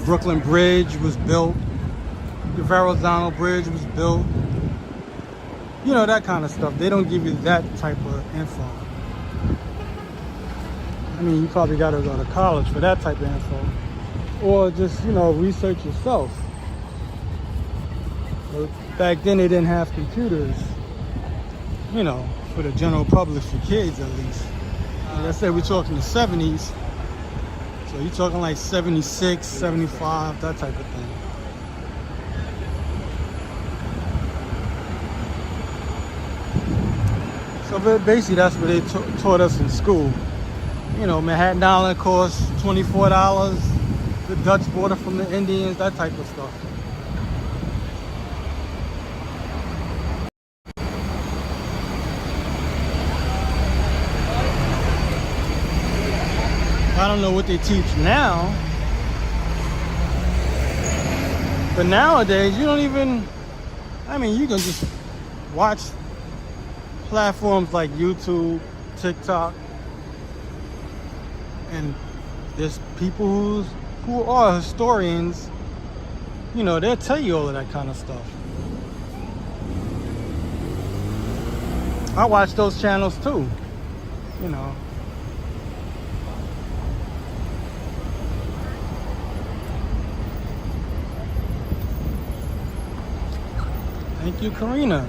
Brooklyn Bridge was built, the Verrazano Bridge was built. You know, that kind of stuff. They don't give you that type of info. I mean, you probably got to go to college for that type of info. Or just, you know, research yourself. But back then they didn't have computers, you know, for the general public, for kids at least. Like I said, we're talking the 70s. So you're talking like 76, 75, that type of thing. So basically that's what they taught us in school. You know, Manhattan Island costs $24. The Dutch border from the Indians, that type of stuff. I don't know what they teach now, but nowadays you don't even, I mean, you can just watch platforms like YouTube, TikTok, and there's people who are historians, you know, they'll tell you all of that kind of stuff. I watch those channels too, you know. Thank you, Karina.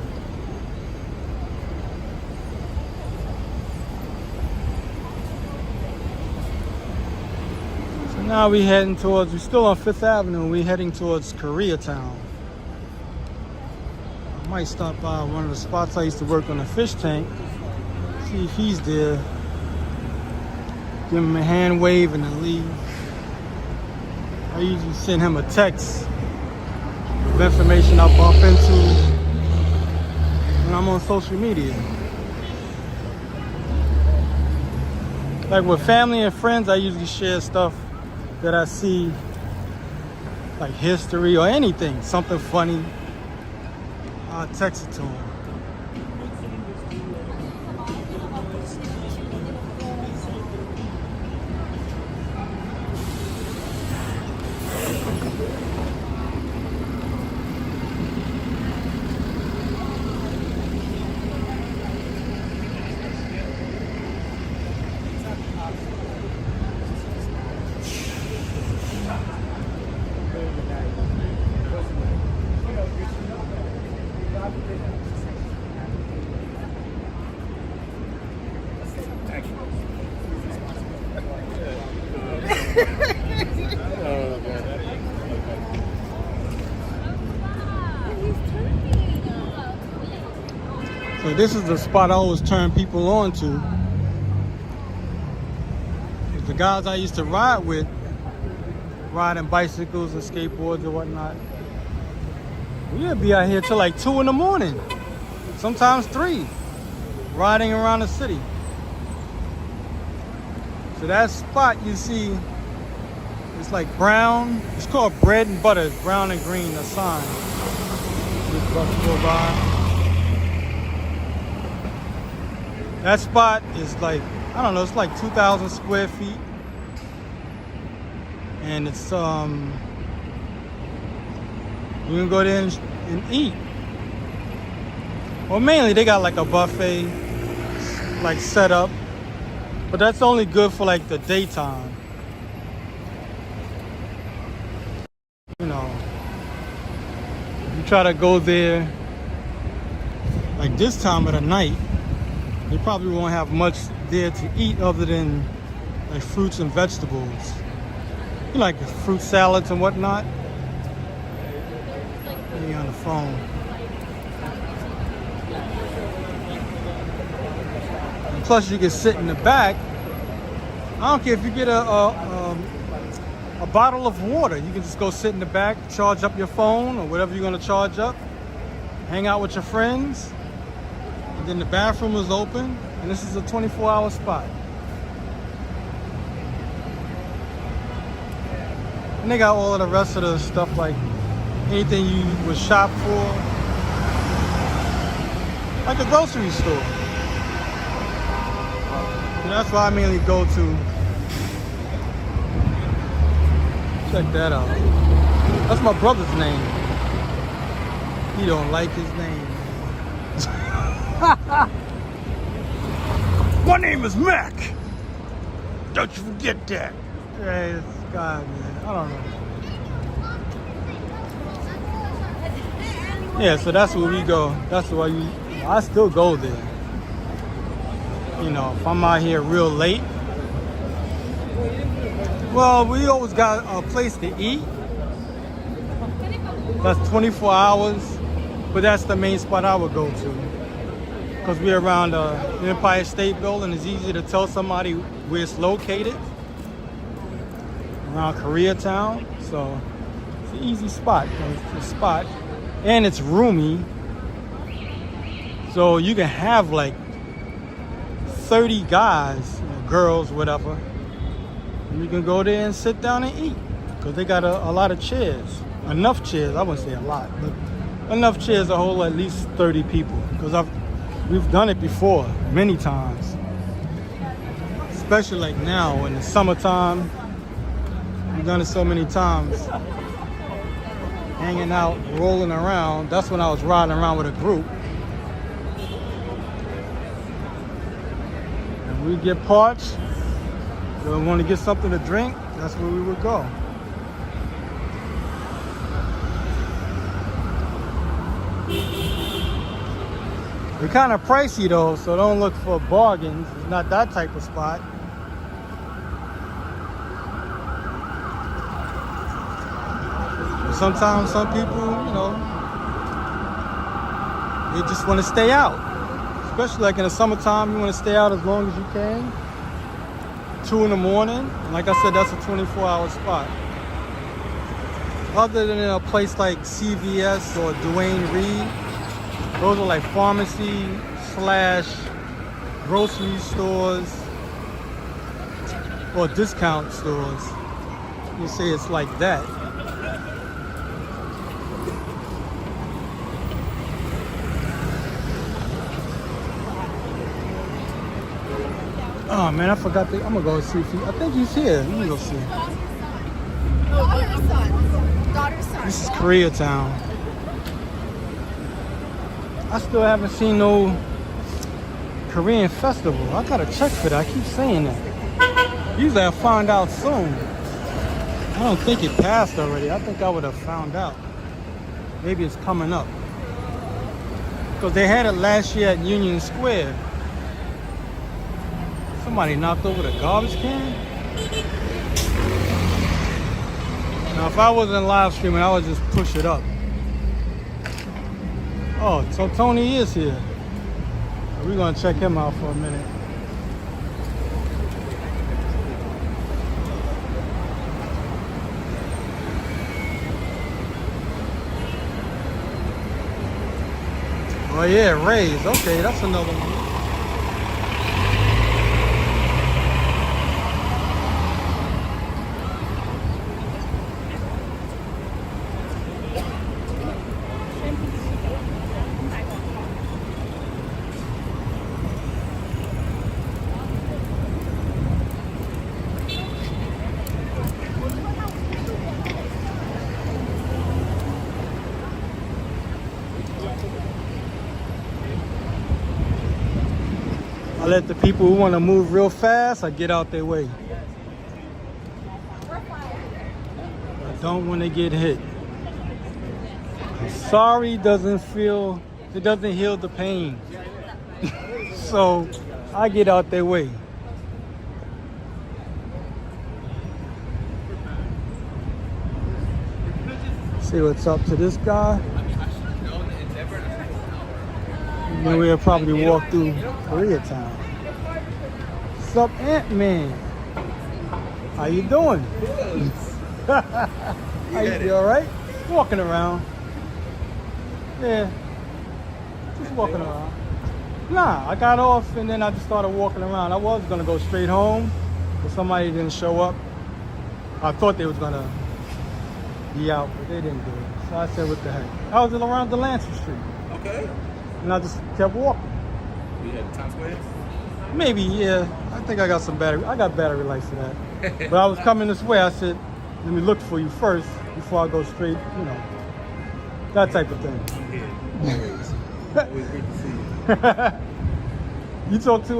Now we're still on 5th Avenue. We're heading towards Koreatown. I might stop by one of the spots I used to work on, a fish tank. See if he's there. Give him a hand wave and then leave. I usually send him a text with information I bump into when I'm on social media. Like with family and friends, I usually share stuff that I see, like history or anything, something funny. I'll text it to him. So this is the spot I always turn people on to. The guys I used to ride with, riding bicycles and skateboards and whatnot, we'd be out here till like 2 in the morning, sometimes 3, riding around the city. So that spot you see, it's like brown. It's called Bread and Butter. It's brown and green, a sign. This bus go by. That spot is like, I don't know, it's like 2,000 square feet. And it's, you can go there and eat. Well, mainly they got like a buffet, like set up. But that's only good for like the daytime. You know, you try to go there like this time of the night, they probably won't have much there to eat other than like fruits and vegetables. You like fruit salads and whatnot. Maybe on the phone. And plus you can sit in the back. I don't care if you get a bottle of water. You can just go sit in the back, charge up your phone or whatever you're gonna charge up, hang out with your friends. And then the bathroom is open, and this is a 24-hour spot. And they got all of the rest of the stuff, like anything you would shop for, like a grocery store. And that's why I mainly go to. Check that out. That's my brother's name. He don't like his name. My name is Mac. Don't you forget that. Hey, this guy, man. I don't know. Yeah, so that's where we go. That's why I still go there. You know, if I'm out here real late. Well, we always got a place to eat. That's 24 hours. But that's the main spot I would go to. Because we're around the Empire State Building. It's easy to tell somebody where it's located. Around Koreatown. So it's an easy spot. It's a spot. And it's roomy. So you can have like 30 guys, girls, whatever. And you can go there and sit down and eat. Because they got a lot of chairs. Enough chairs. I wouldn't say a lot. But enough chairs to hold at least 30 people. Because we've done it before, many times. Especially like now, in the summertime. We've done it so many times. Hanging out, rolling around. That's when I was riding around with a group. And we'd get parched. We want to get something to drink. That's where we would go. They're kind of pricey though, so don't look for bargains. It's not that type of spot. Sometimes some people, they just want to stay out. Especially like in the summertime, you want to stay out as long as you can. 2 in the morning. And like I said, that's a 24-hour spot. Other than a place like CVS or Duane Reade, those are like pharmacy/grocery stores or discount stores. You say it's like that. Oh man, I forgot I'm gonna go see if I think he's here. Let me go see. Daughter's son. Daughter's son. This is Koreatown. I still haven't seen no Korean festival. I gotta check for that. I keep saying that. Usually I find out soon. I don't think it passed already. I think I would have found out. Maybe it's coming up. Because they had it last year at Union Square. Somebody knocked over the garbage can. Now, if I wasn't live streaming, I would just push it up. Oh, so Tony is here. We're gonna check him out for a minute. Oh yeah, Rays. Okay, that's another one. I let the people who want to move real fast, I get out their way. I don't want to get hit. Sorry doesn't heal the pain. So I get out their way. See what's up to this guy. Then we'll probably walk through Koreatown. What's up, Ant-Man? How you doing? How you feel, all right? Walking around. Yeah, just walking around. Nah, I got off and then I just started walking around. I was gonna go straight home, but somebody didn't show up. I thought they was gonna be out, but they didn't do it. So I said, what the heck? I was around Delancey Street. Okay. And I just kept walking. We had Times Square? Maybe, yeah. I think I got some battery. I got battery life for that. But I was coming this way. I said, let me look for you first before I go straight, that type of thing. Always. Always great to see you. You talked to,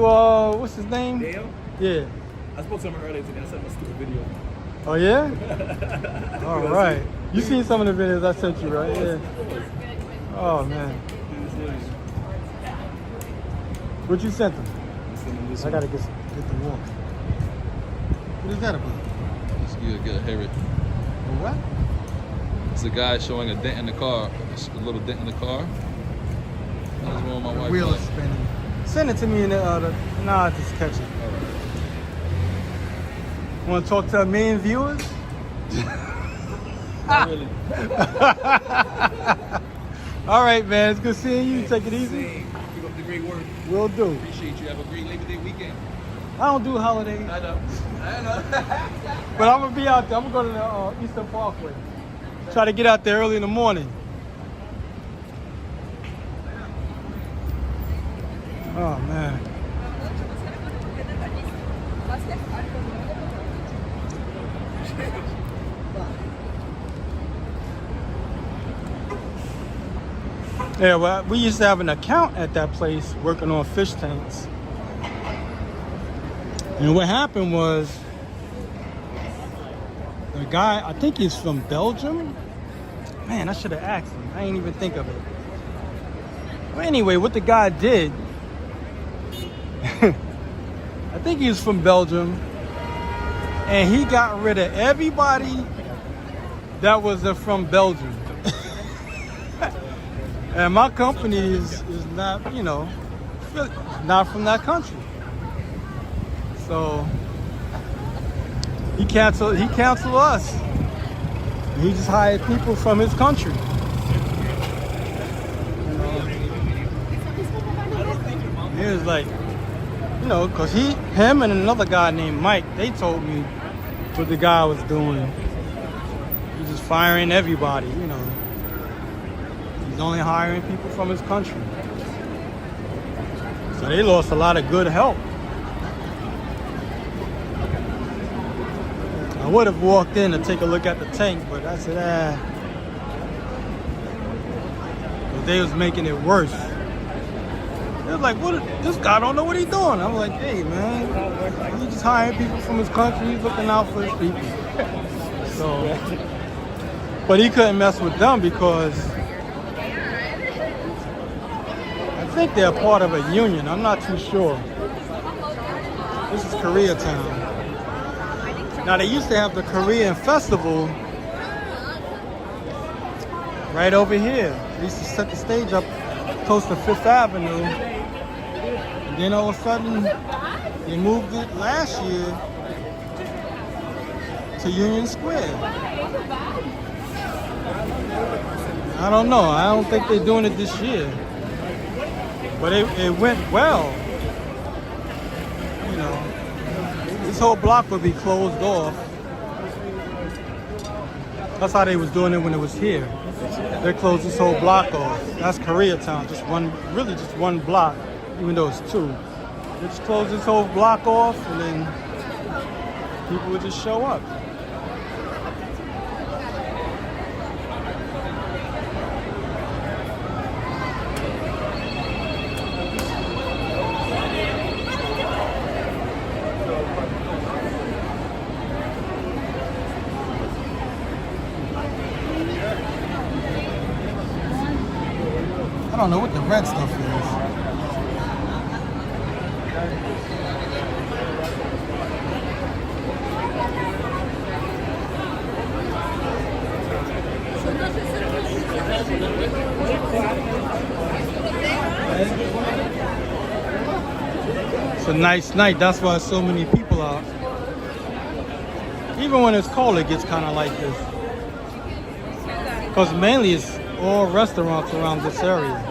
what's his name? Dale? Yeah. I spoke to him earlier today. I sent him a stupid video. Oh, yeah? All right. You seen some of the videos I sent you, right? Yeah. Oh, man. What you sent them? I gotta get the walk. What is that about? Just get a hear it. What? It's a guy showing a dent in the car, a little dent in the car. That's one my wife. Wheel is spinning. Send it to me in the nah, just catch it. All right. Want to talk to our main viewers? Not really. All right, man. It's good seeing you. Take it easy. Keep up the great work. Will do. Appreciate you. Have a great Labor Day weekend. I don't do holidays, I know. but I'm gonna be out there. I'm gonna go to the Eastern Parkway. Try to get out there early in the morning. Oh man. Yeah, well, we used to have an account at that place working on fish tanks. And what happened was, the guy, I think he's from Belgium. Man, I should have asked him. I didn't even think of it. Well, anyway, what the guy did, I think he was from Belgium, and he got rid of everybody that was from Belgium. And my company is not, you know, not from that country. So he canceled us. He just hired people from his country. He was like, you know, because him and another guy named Mike, they told me what the guy was doing. He's just firing everybody, you know. He's only hiring people from his country. So they lost a lot of good help. I would have walked in to take a look at the tank, but I said, But they was making it worse. They was like, this guy don't know what he's doing. I'm like, hey, man, he's just hiring people from his country. He's looking out for his people. So, but he couldn't mess with them because I think they're part of a union. I'm not too sure. This is Koreatown. Now, they used to have the Korean festival right over here. They used to set the stage up close to Fifth Avenue. And then all of a sudden, they moved it last year to Union Square. I don't know. I don't think they're doing it this year. But it went well. You know, this whole block would be closed off. That's how they was doing it when it was here. They closed this whole block off. That's Koreatown, just one block, even though it's two. They just closed this whole block off, and then people would just show up. I don't know what the red stuff is. It's a nice night. That's why so many people out. Even when it's cold, it gets kind of like this. Because mainly it's all restaurants around this area.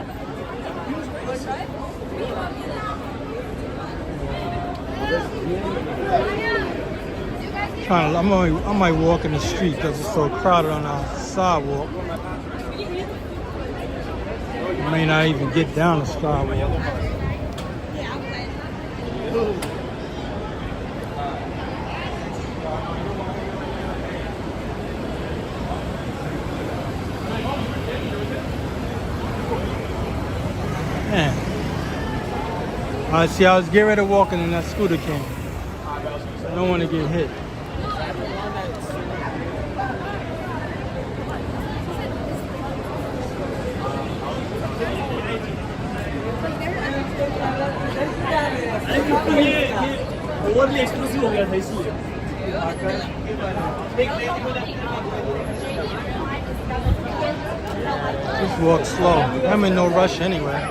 I might walk in the street because it's so crowded on our sidewalk. I may not even get down the sidewalk. Man. I see, I was getting ready to walk in and that scooter came. I don't want to get hit. Just walk slow. I'm in no rush anyway.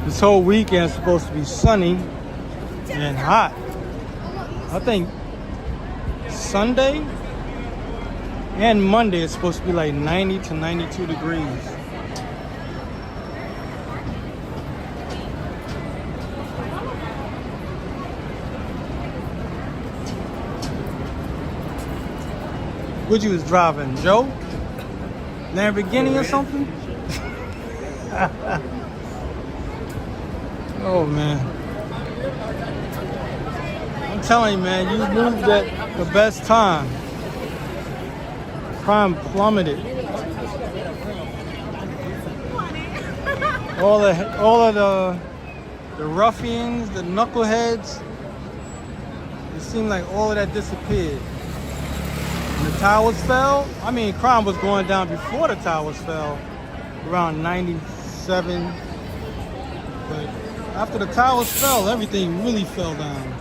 This whole weekend is supposed to be sunny and hot. I think Sunday and Monday is supposed to be like 90 to 92 degrees. What you was driving, Joe? Lamborghini or something? Oh man. I'm telling you, man, you moved at the best time. Crime plummeted. All of the the ruffians, the knuckleheads, it seemed like all of that disappeared. When the towers fell, I mean, crime was going down before the towers fell, around 97. But after the towers fell, everything really fell down.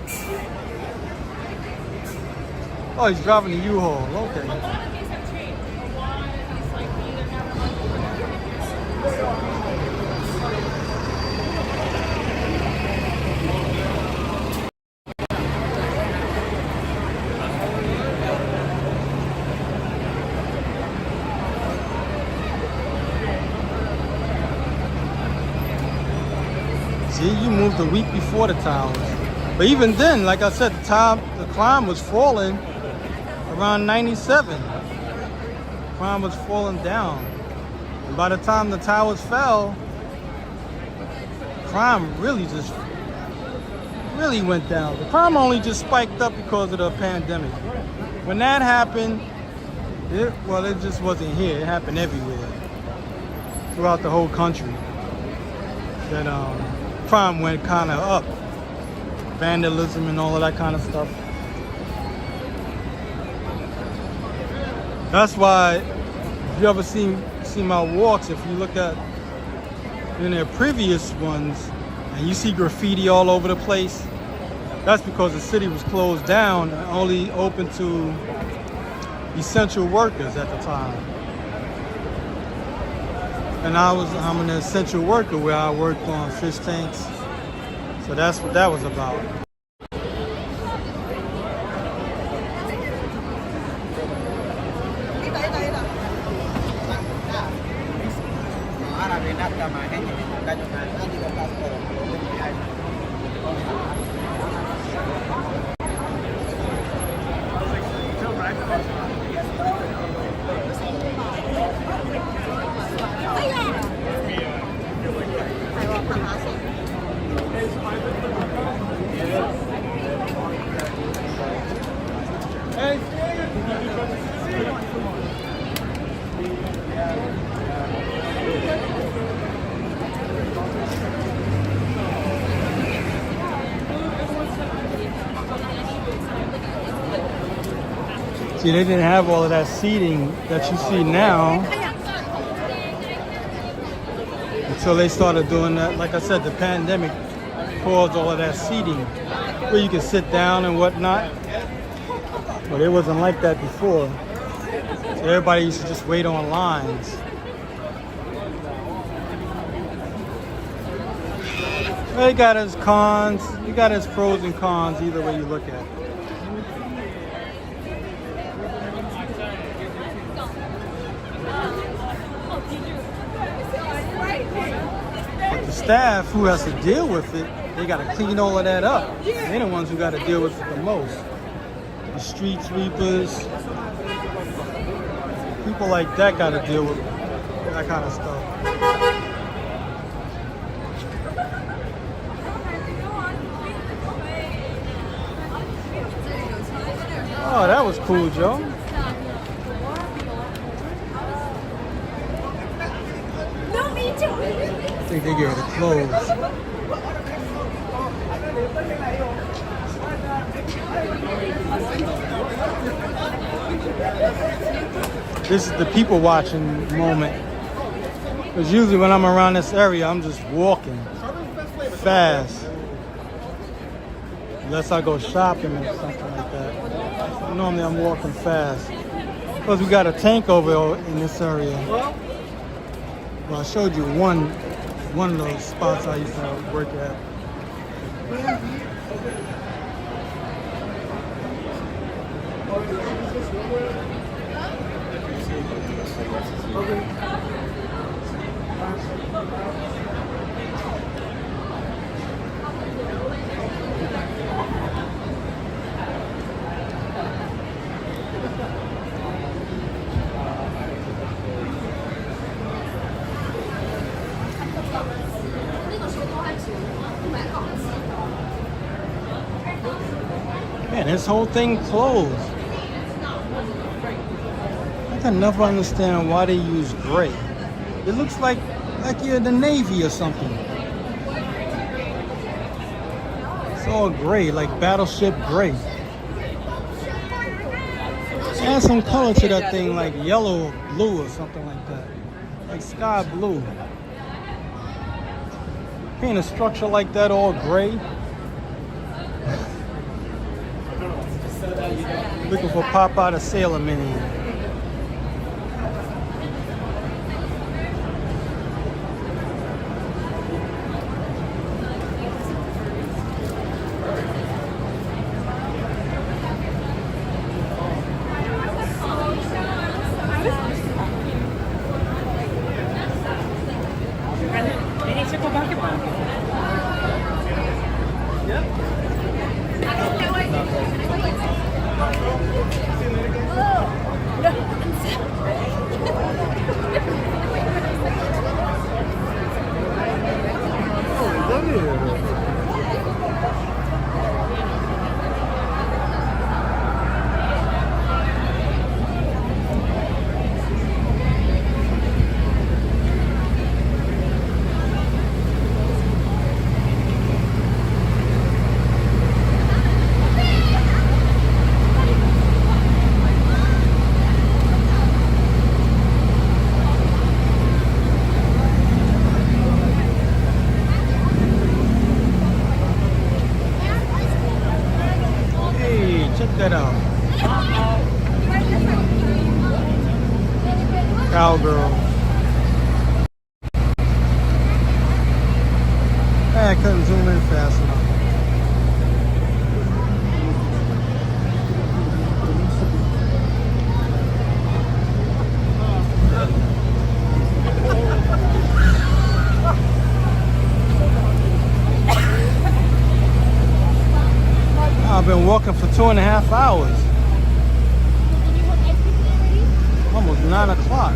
Oh, he's driving a U-Haul. Okay. See, you moved a week before the towers. But even then, like I said, the crime was falling around 97. Crime was falling down. And by the time the towers fell, crime really went down. The crime only just spiked up because of the pandemic. When that happened, it just wasn't here. It happened everywhere, throughout the whole country. That crime went kind of up, vandalism and all of that kind of stuff. That's why, if you ever see my walks, if you look at in their previous ones and you see graffiti all over the place, that's because the city was closed down and only open to essential workers at the time. And I'm an essential worker where I worked on fish tanks. So that's what that was about. See, they didn't have all of that seating that you see now until they started doing that. Like I said, the pandemic caused all of that seating where you can sit down and whatnot. But it wasn't like that before. So everybody used to just wait on lines. It got its cons, it got its pros and cons either way you look at it. But the staff who has to deal with it, they got to clean all of that up. They're the ones who got to deal with it the most. The street sweepers, people like that got to deal with that kind of stuff. Oh, that was cool, Joe. I think they get rid of clothes. This is the people watching moment. Because usually when I'm around this area, I'm just walking fast. Unless I go shopping or something like that. Normally I'm walking fast. Because we got a tank over in this area. Well, I showed you one of those spots I used to work at. Man, this whole thing closed. I can never understand why they use gray. It looks like you're in the Navy or something. It's all gray, like battleship gray. Add some color to that thing, like yellow or blue or something like that. Like sky blue. Paint a structure like that all gray. Looking for pop out a Sailor Mini. Check that out. Cowgirl. I couldn't zoom in fast enough. I've been walking for 2.5 hours. Almost 9 o'clock.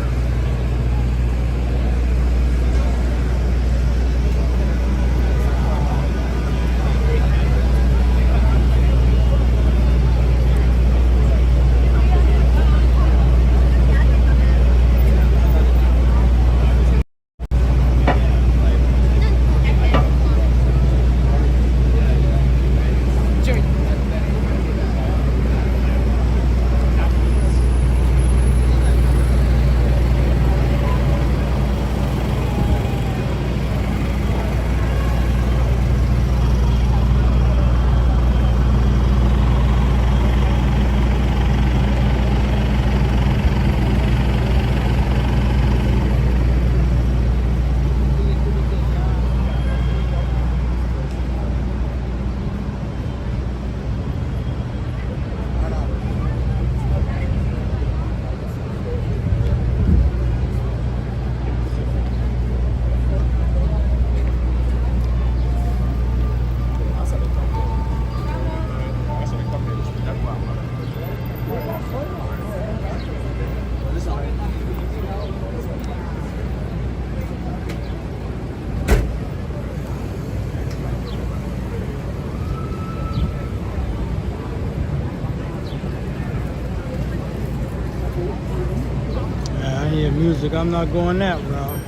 hear music, I'm not going that route.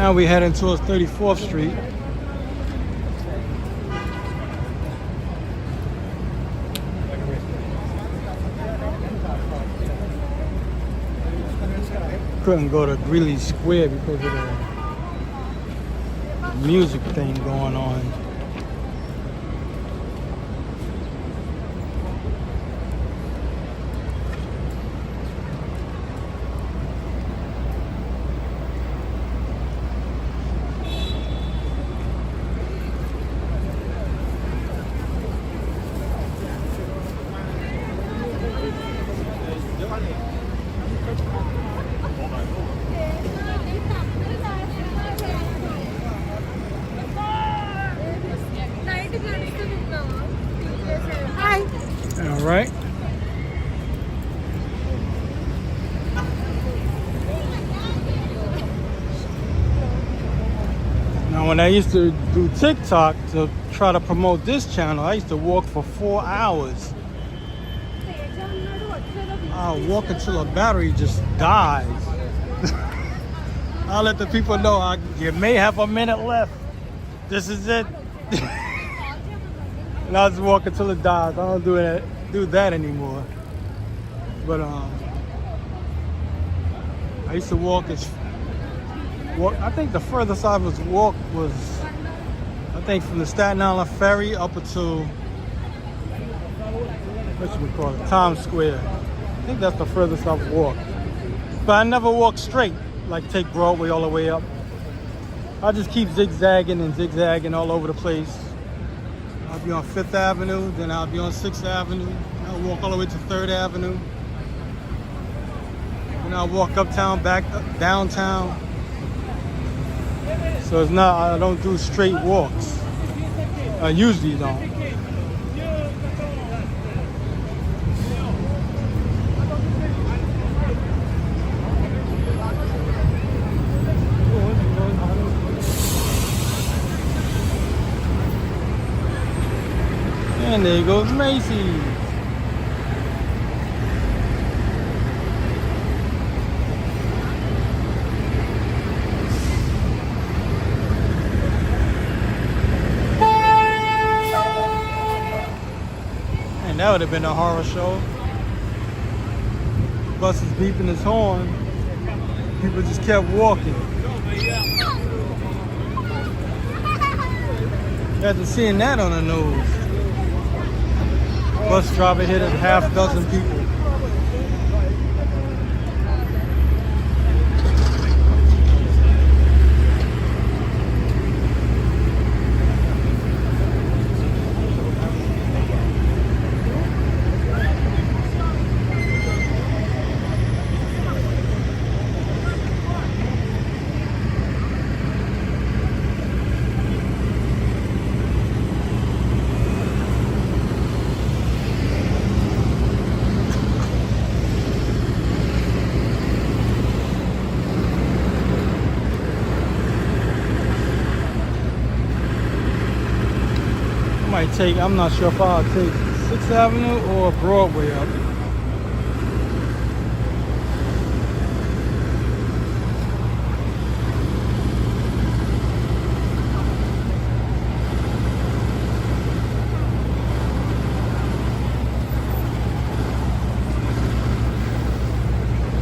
Now we're heading towards 34th Street. Couldn't go to Greeley Square because of the music thing going on. And when I used to do TikTok to try to promote this channel, I used to walk for 4 hours. I'll walk until a battery just dies. I'll let the people know you may have a minute left. This is it. And I'll just walk until it dies. I don't do that anymore. But I used to walk I think the furthest I was walked was, I think from the Staten Island ferry up until, what should we call it, Times Square. I think that's the furthest I've walked. But I never walked straight, like take Broadway all the way up. I just keep zigzagging and zigzagging all over the place. I'll be on 5th Avenue, then I'll be on 6th Avenue. I'll walk all the way to 3rd Avenue. Then I'll walk uptown, back downtown. So it's not, I don't do straight walks. I usually don't. And there goes Macy's. And that would have been a horror show. Bus is beeping his horn. People just kept walking. Imagine seeing that on the news. Bus driver hit a half dozen people. I'm not sure if I'll take 6th Avenue or Broadway up.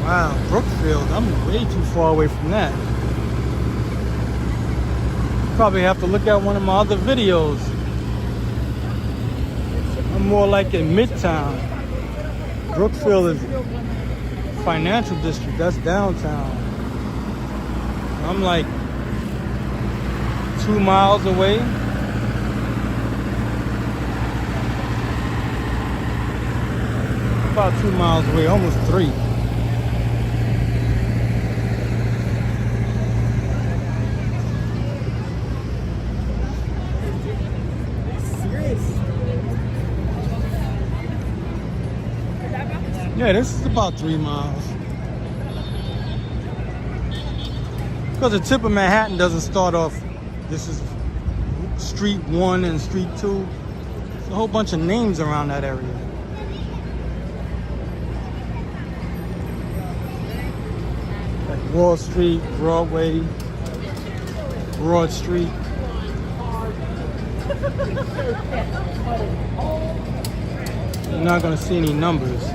Wow, Brookfield, I'm way too far away from that. Probably have to look at one of my other videos. I'm more like in Midtown. Brookfield is financial district, that's downtown. I'm like 2 miles away. About 2 miles away, almost 3. Yeah, this is about 3 miles. Because the tip of Manhattan doesn't start off, this is Street 1 and Street 2. There's a whole bunch of names around that area. Like Wall Street, Broadway, Broad Street. You're not gonna see any numbers.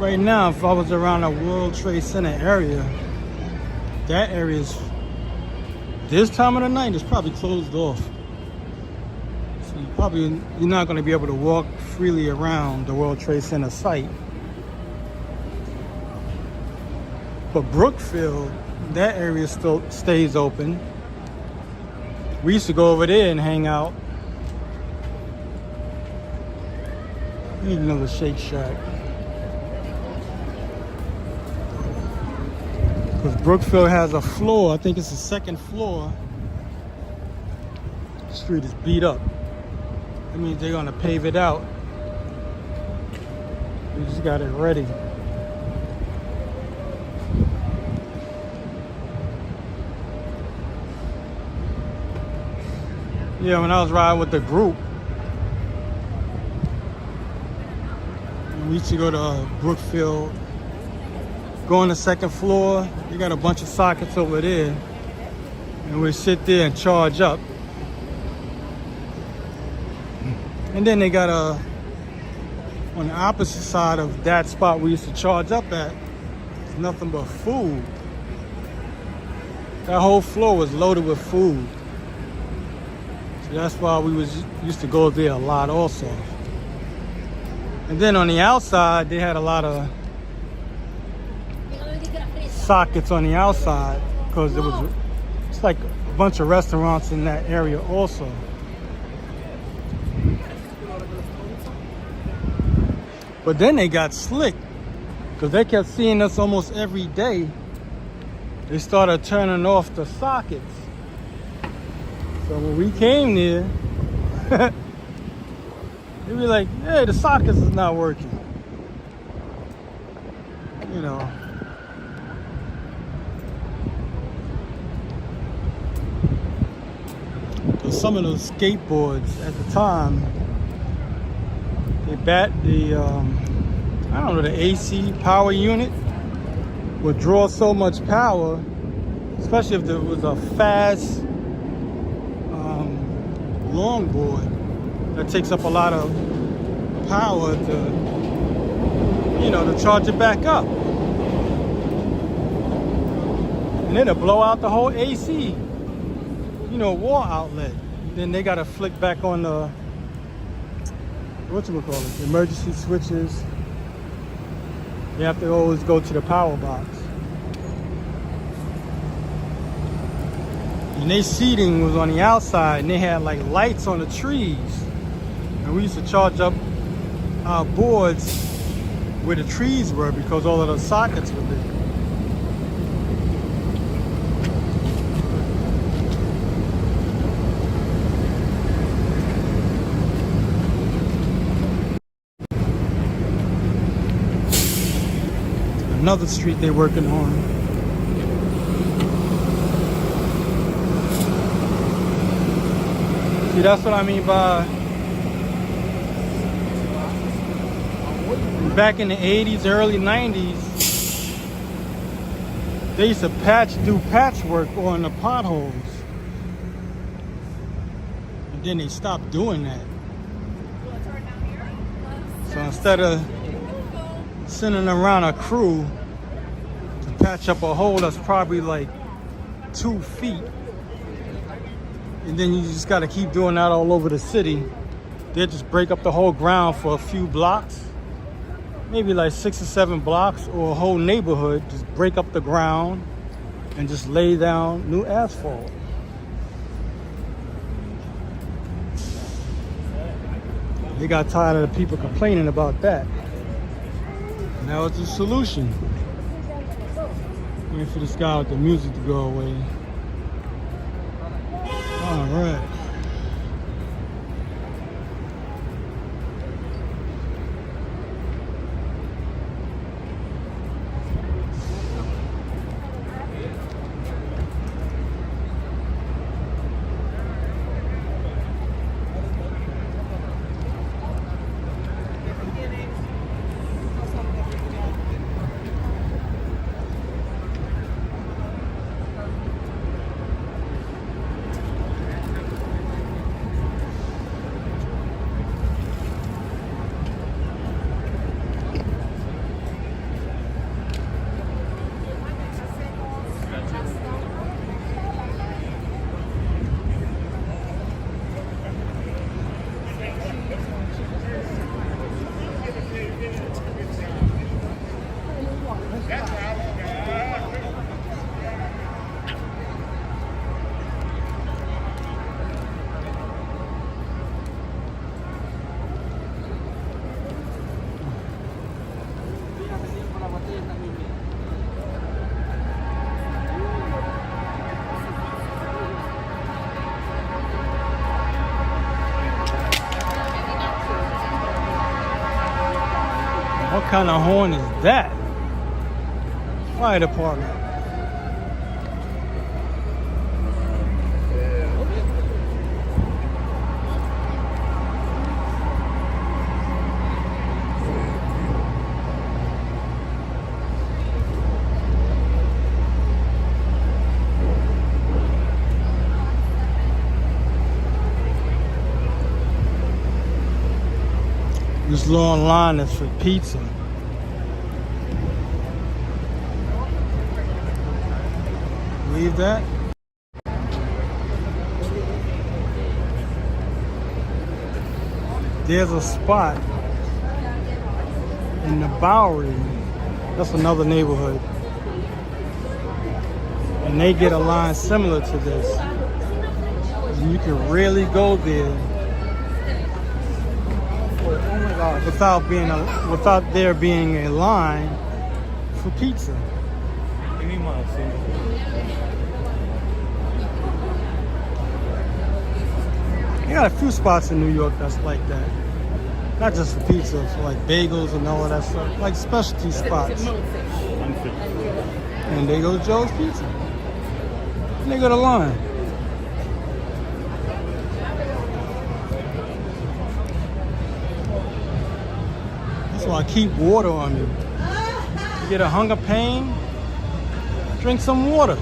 right now, if I was around the World Trade Center area, that area is, this time of the night, is probably closed off. So you're not going to be able to walk freely around the World Trade Center site. But Brookfield, that area still stays open. We used to go over there and hang out. Need another Shake Shack. Because Brookfield has a floor, I think it's the second floor. The street is beat up. That means they're gonna pave it out. We just got it ready. Yeah, when I was riding with the group, we used to go to Brookfield, go on the second floor. They got a bunch of sockets over there, and we sit there and charge up. And then they got on the opposite side of that spot we used to charge up at, it's nothing but food. That whole floor was loaded with food. So that's why we used to go there a lot also. And then on the outside, they had a lot of sockets on the outside because it's like a bunch of restaurants in that area also. But then they got slick because they kept seeing us almost every day. They started turning off the sockets. So when we came there, they were like, hey, the sockets is not working. You know. Because some of those skateboards at the time, I don't know, the AC power unit would draw so much power, especially if there was a fast longboard that takes up a lot of power to charge it back up. And then it'll blow out the whole AC, wall outlet. Then they gotta flick back on the, the emergency switches. You have to always go to the power box. And their seating was on the outside, and they had like lights on the trees. And we used to charge up our boards where the trees were because all of the sockets were there. Another street they're working on. See, that's what I mean by back in the 80s, early 90s, they used to do patchwork on the potholes. And then they stopped doing that. So instead of sending around a crew to patch up a hole that's probably like 2 feet, and then you just got to keep doing that all over the city, they'll just break up the whole ground for a few blocks, maybe like 6 or 7 blocks or a whole neighborhood. Just break up the ground and just lay down new asphalt. They got tired of the people complaining about that. Now it's a solution. Waiting for this guy with the music to go away. All right. kind of horn is that? Fire department. This long line is for pizza. Believe that? There's a spot in the Bowery. That's another neighborhood. And they get a line similar to this. And you can really go there without there being a line for pizza. You got a few spots in New York that's like that. Not just for pizza, for like bagels and all of that stuff. Like specialty spots. And they go to Joe's Pizza. And they go to line. So I keep water on me. You get a hunger pain, drink some water.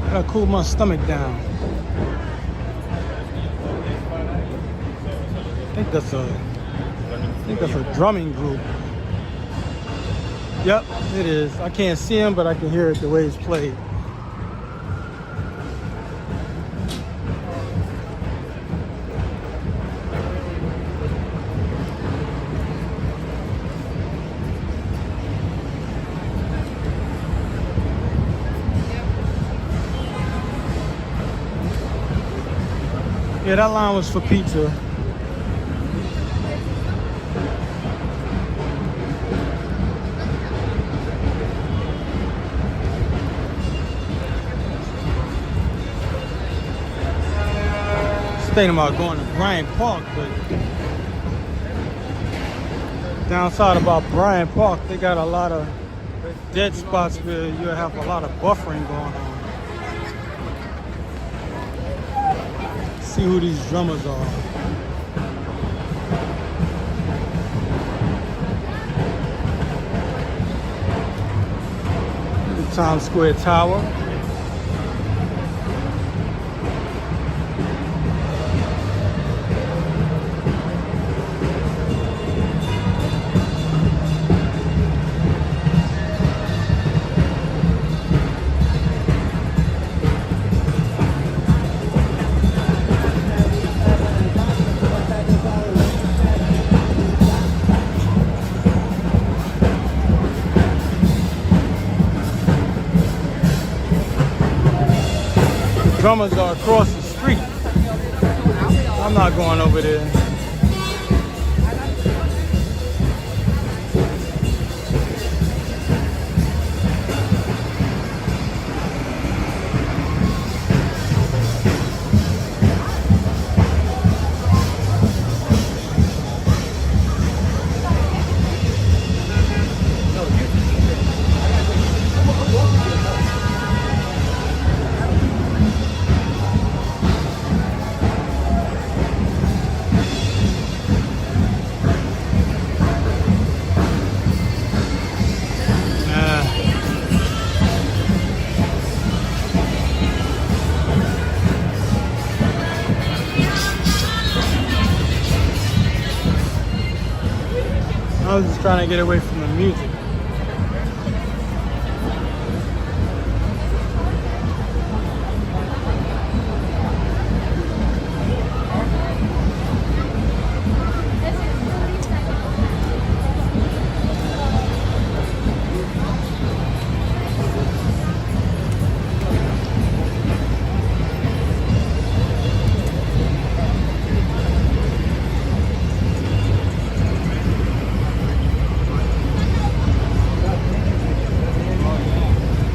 Gotta cool my stomach down. I think that's a drumming group. Yep, it is. I can't see him, but I can hear it the way it's played. Yeah, that line was for pizza. Thinking about going to Bryant Park, but downside about Bryant Park, they got a lot of dead spots where you have a lot of buffering going on. See who these drummers are. The Times Square Tower. Drummers are across the street. I'm not going over there. I was just trying to get away from the music.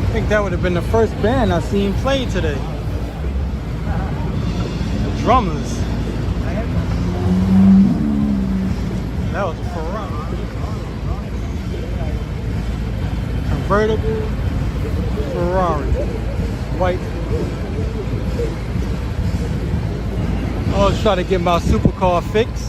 I think that would have been the first band I seen play today. The Drummers. That was a Ferrari. Convertible Ferrari. White. I was trying to get my supercar fix.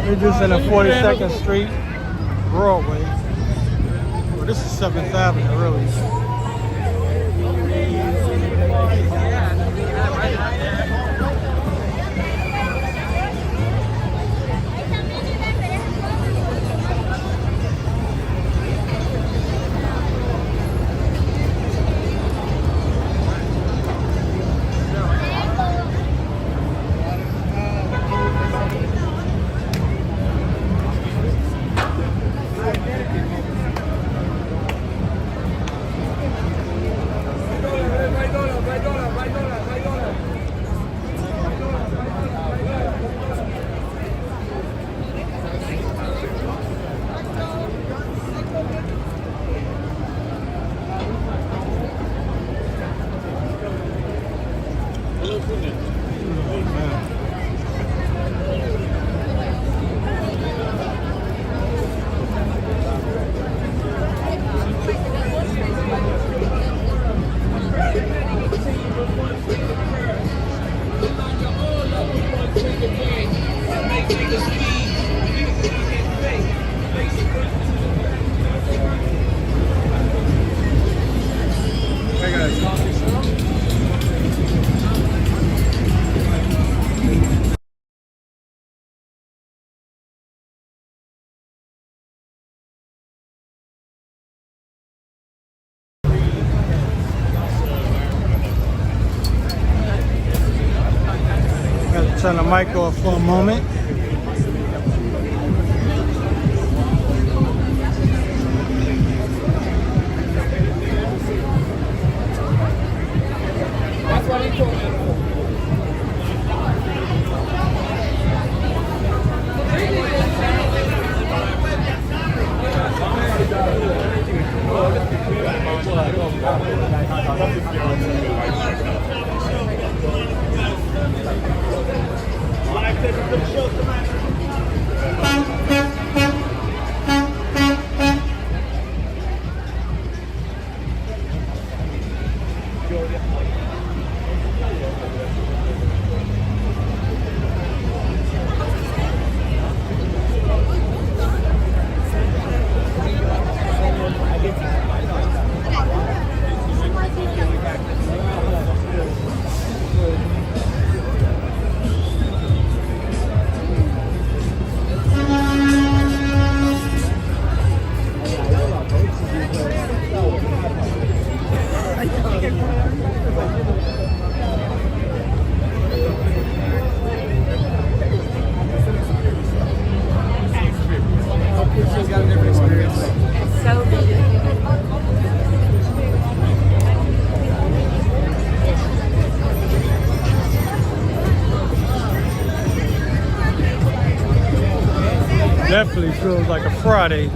We're just in the 42nd Street, Broadway. Well, this is 7th Avenue, really. Gotta turn the mic off for a moment. Definitely feels like a Friday.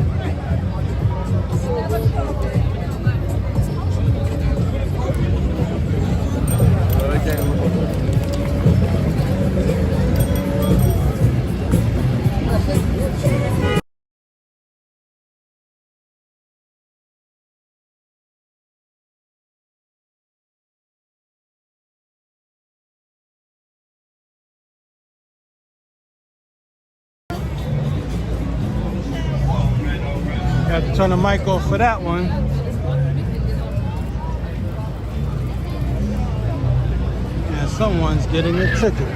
Had to turn the mic off for that one. And someone's getting a ticket.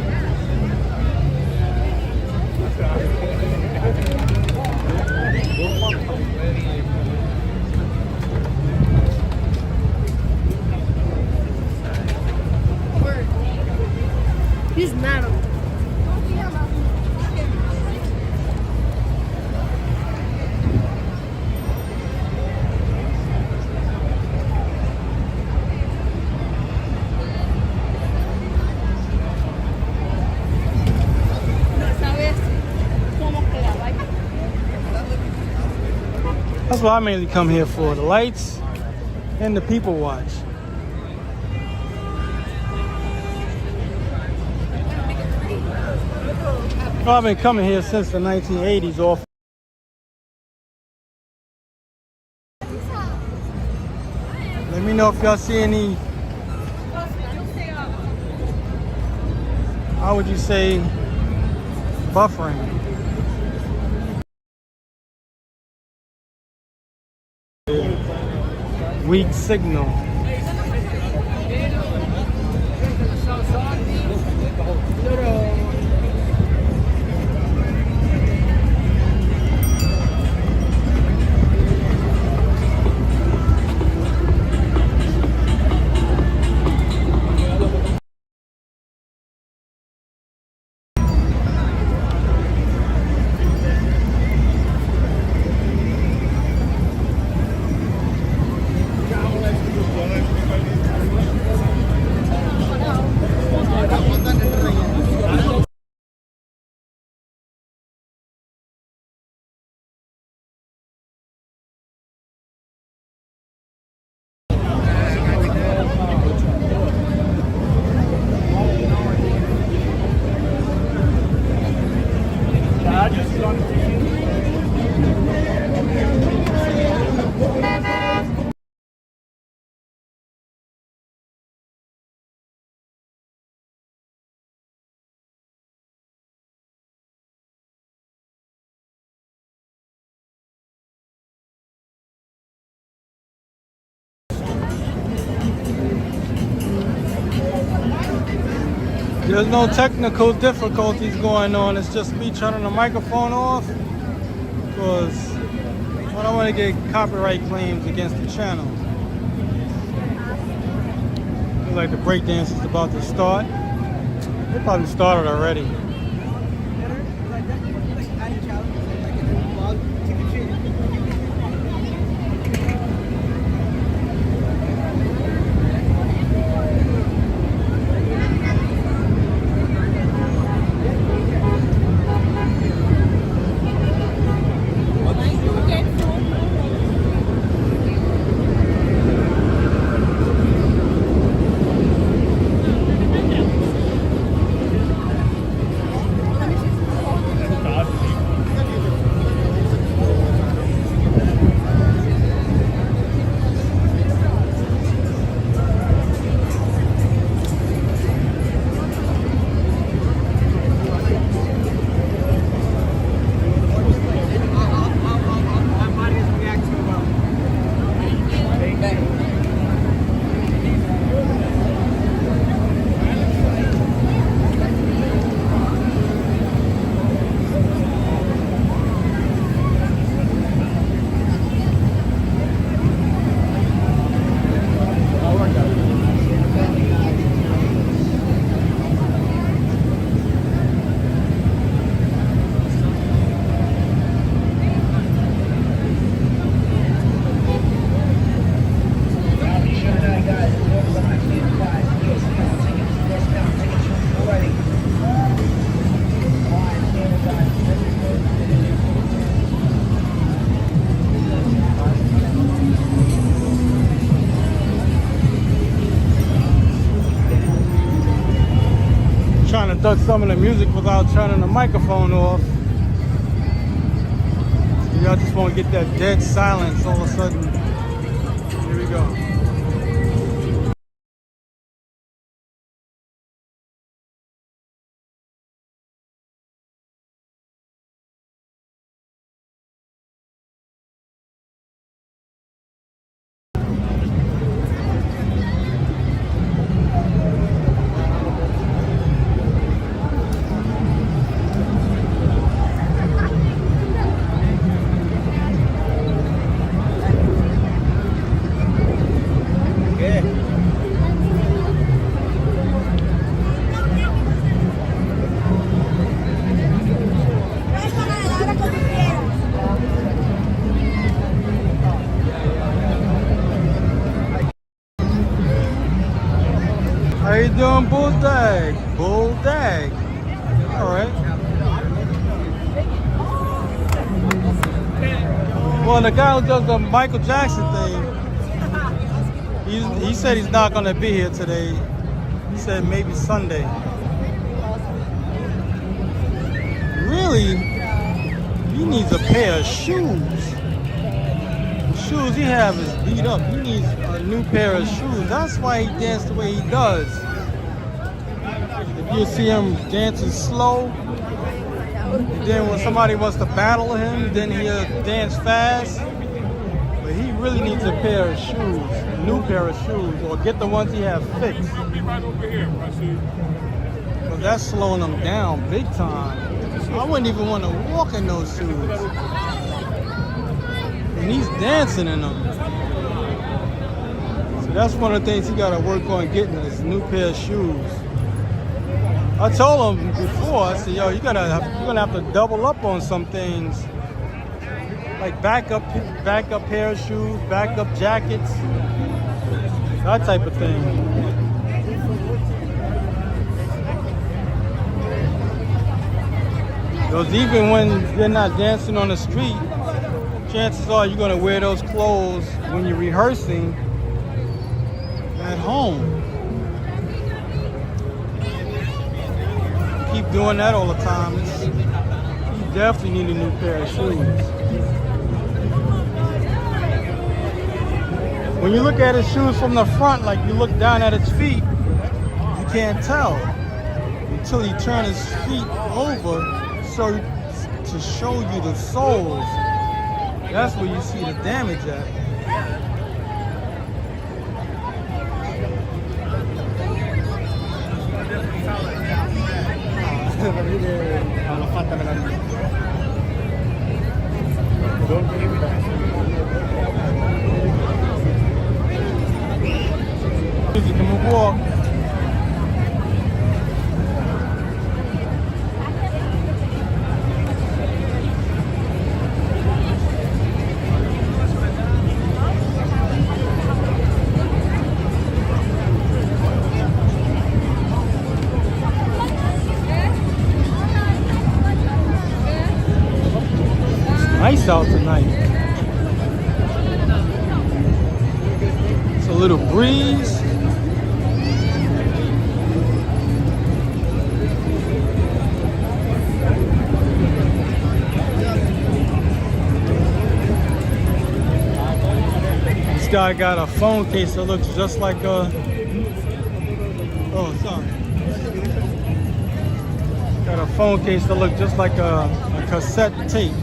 He's mad. That's what I mainly come here for, the lights and the people watch. Well, I've been coming here since the 1980s off. Let me know if y'all see any, how would you say, buffering? Weak signal. There's no technical difficulties going on. It's just me turning the microphone off because I don't want to get copyright claims against the channel. Looks like the breakdance is about to start. They probably started already. Trying to duck some of the music without turning the microphone off. Y'all just want to get that dead silence all of a sudden. Here we go. you doing, Bull Dag? Bull Dag. All right. Well, the guy who does the Michael Jackson thing, he said he's not going to be here today. He said maybe Sunday. Really? He needs a pair of shoes. The shoes he have is beat up. He needs a new pair of shoes. That's why he dances the way he does. If you see him dancing slow, then when somebody wants to battle him, then he'll dance fast. But he really needs a pair of shoes, a new pair of shoes, or get the ones he has fixed. Because that's slowing him down big time. I wouldn't even want to walk in those shoes. And he's dancing in them. So that's one of the things he got to work on getting, is a new pair of shoes. I told him before, I said, yo, you're gonna have to double up on some things. Like backup pair of shoes, backup jackets, that type of thing. Because even when you're not dancing on the street, chances are you're gonna wear those clothes when you're rehearsing at home. Keep doing that all the time, you definitely need a new pair of shoes. When you look at his shoes from the front, like you look down at his feet, you can't tell until he turns his feet over to show you the soles. That's where you see the damage at. Walk. Nice out tonight. It's a little breeze. This guy got a phone case that looks just like a... Oh, sorry. Got a phone case that looks just like a cassette tape.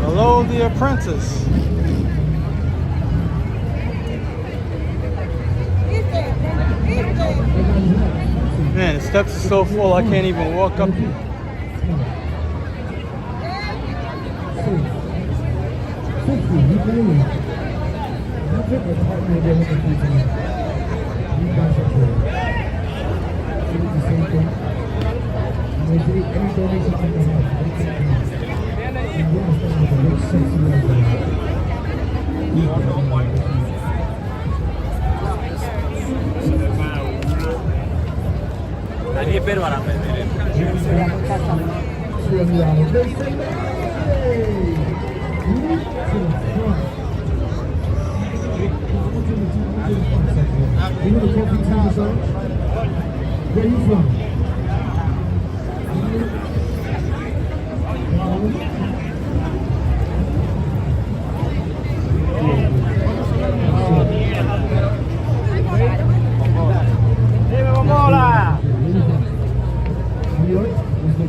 Hello, the apprentice. Man, the steps are so full I can't even walk up here. Where are you from? Have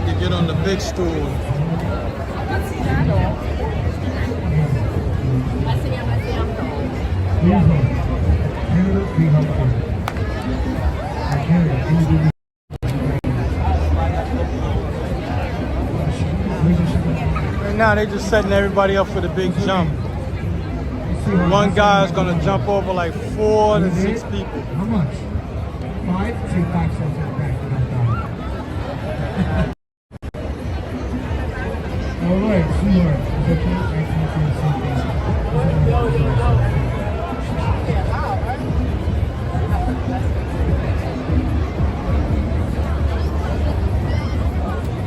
to get on the big stool. Right now they just setting everybody up for the big jump. One guy is gonna jump over like 4 to 6 people. How much? 5? Take 5 cents back. All right, sweetheart. Is it okay? I can't do the same thing.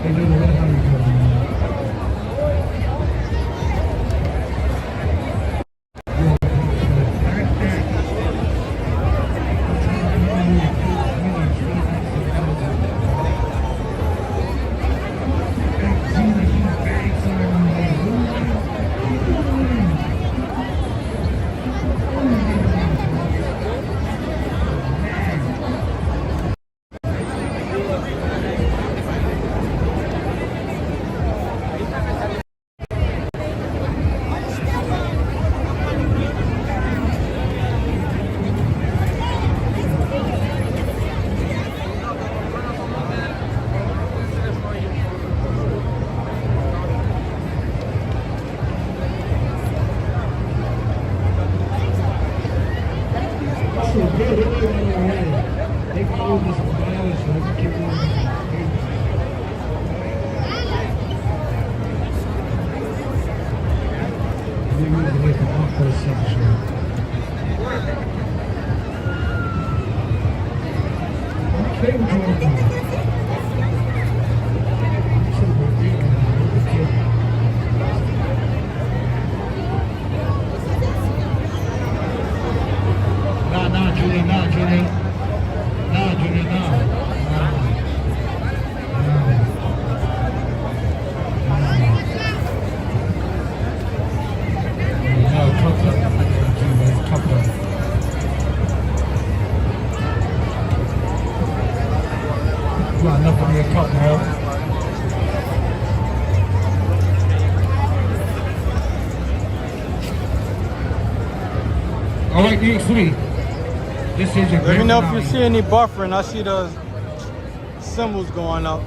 Hey, dude, what how you doing? All right, New York City. This is your Let me know if you see any buffering. I see the symbols going up.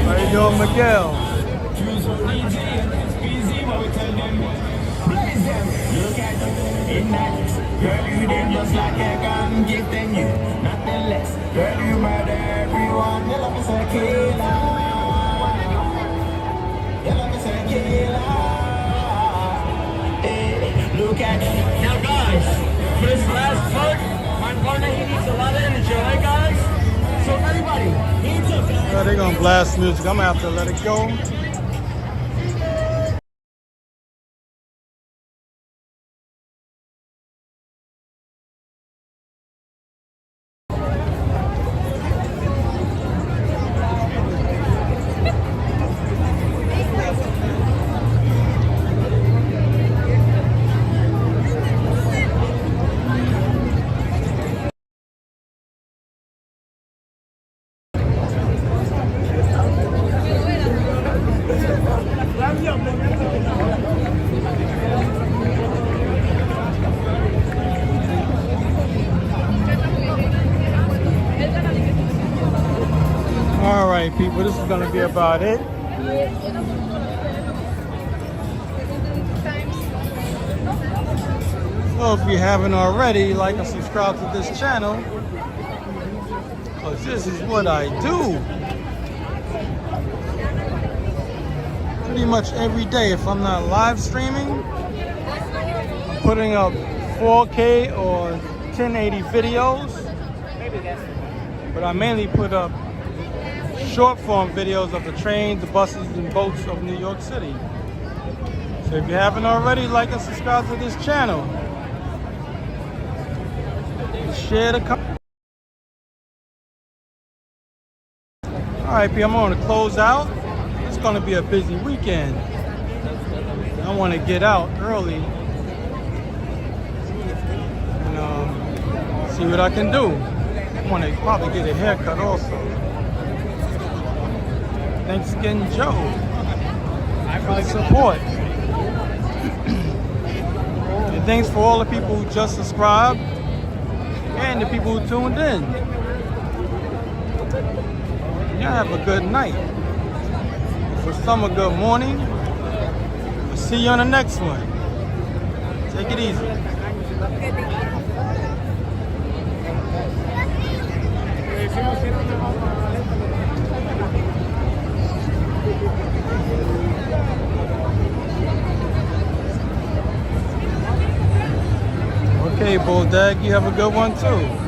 How you doing, Miguel? Girl, you them just like a gun, give them you nothing less. Girl, you murder everyone. You love me say killer. You love me say killer. Hey, look at me. Now guys, for this last part, my partner, he needs a lot of energy, right guys? So everybody, hands up guys. Oh, they're gonna blast music. I'm gonna have to let it go. All right, people, this is gonna be about it. So if you haven't already, like and subscribe to this channel, because this is what I do. Pretty much every day. If I'm not live streaming, I'm putting up 4K or 1080 videos, but I mainly put up short form videos of the trains, the buses, and boats of New York City. So if you haven't already, like and subscribe to this channel. And share the content. Alright, P, I'm going to close out. It's going to be a busy weekend. I want to get out early and see what I can do. I want to probably get a haircut also. Thanks again, Joe, for the support. And thanks for all the people who just subscribed and the people who tuned in. Y'all have a good night. For some, a good morning. I'll see you on the next one. Take it easy. Okay, Bulldog, you have a good one too.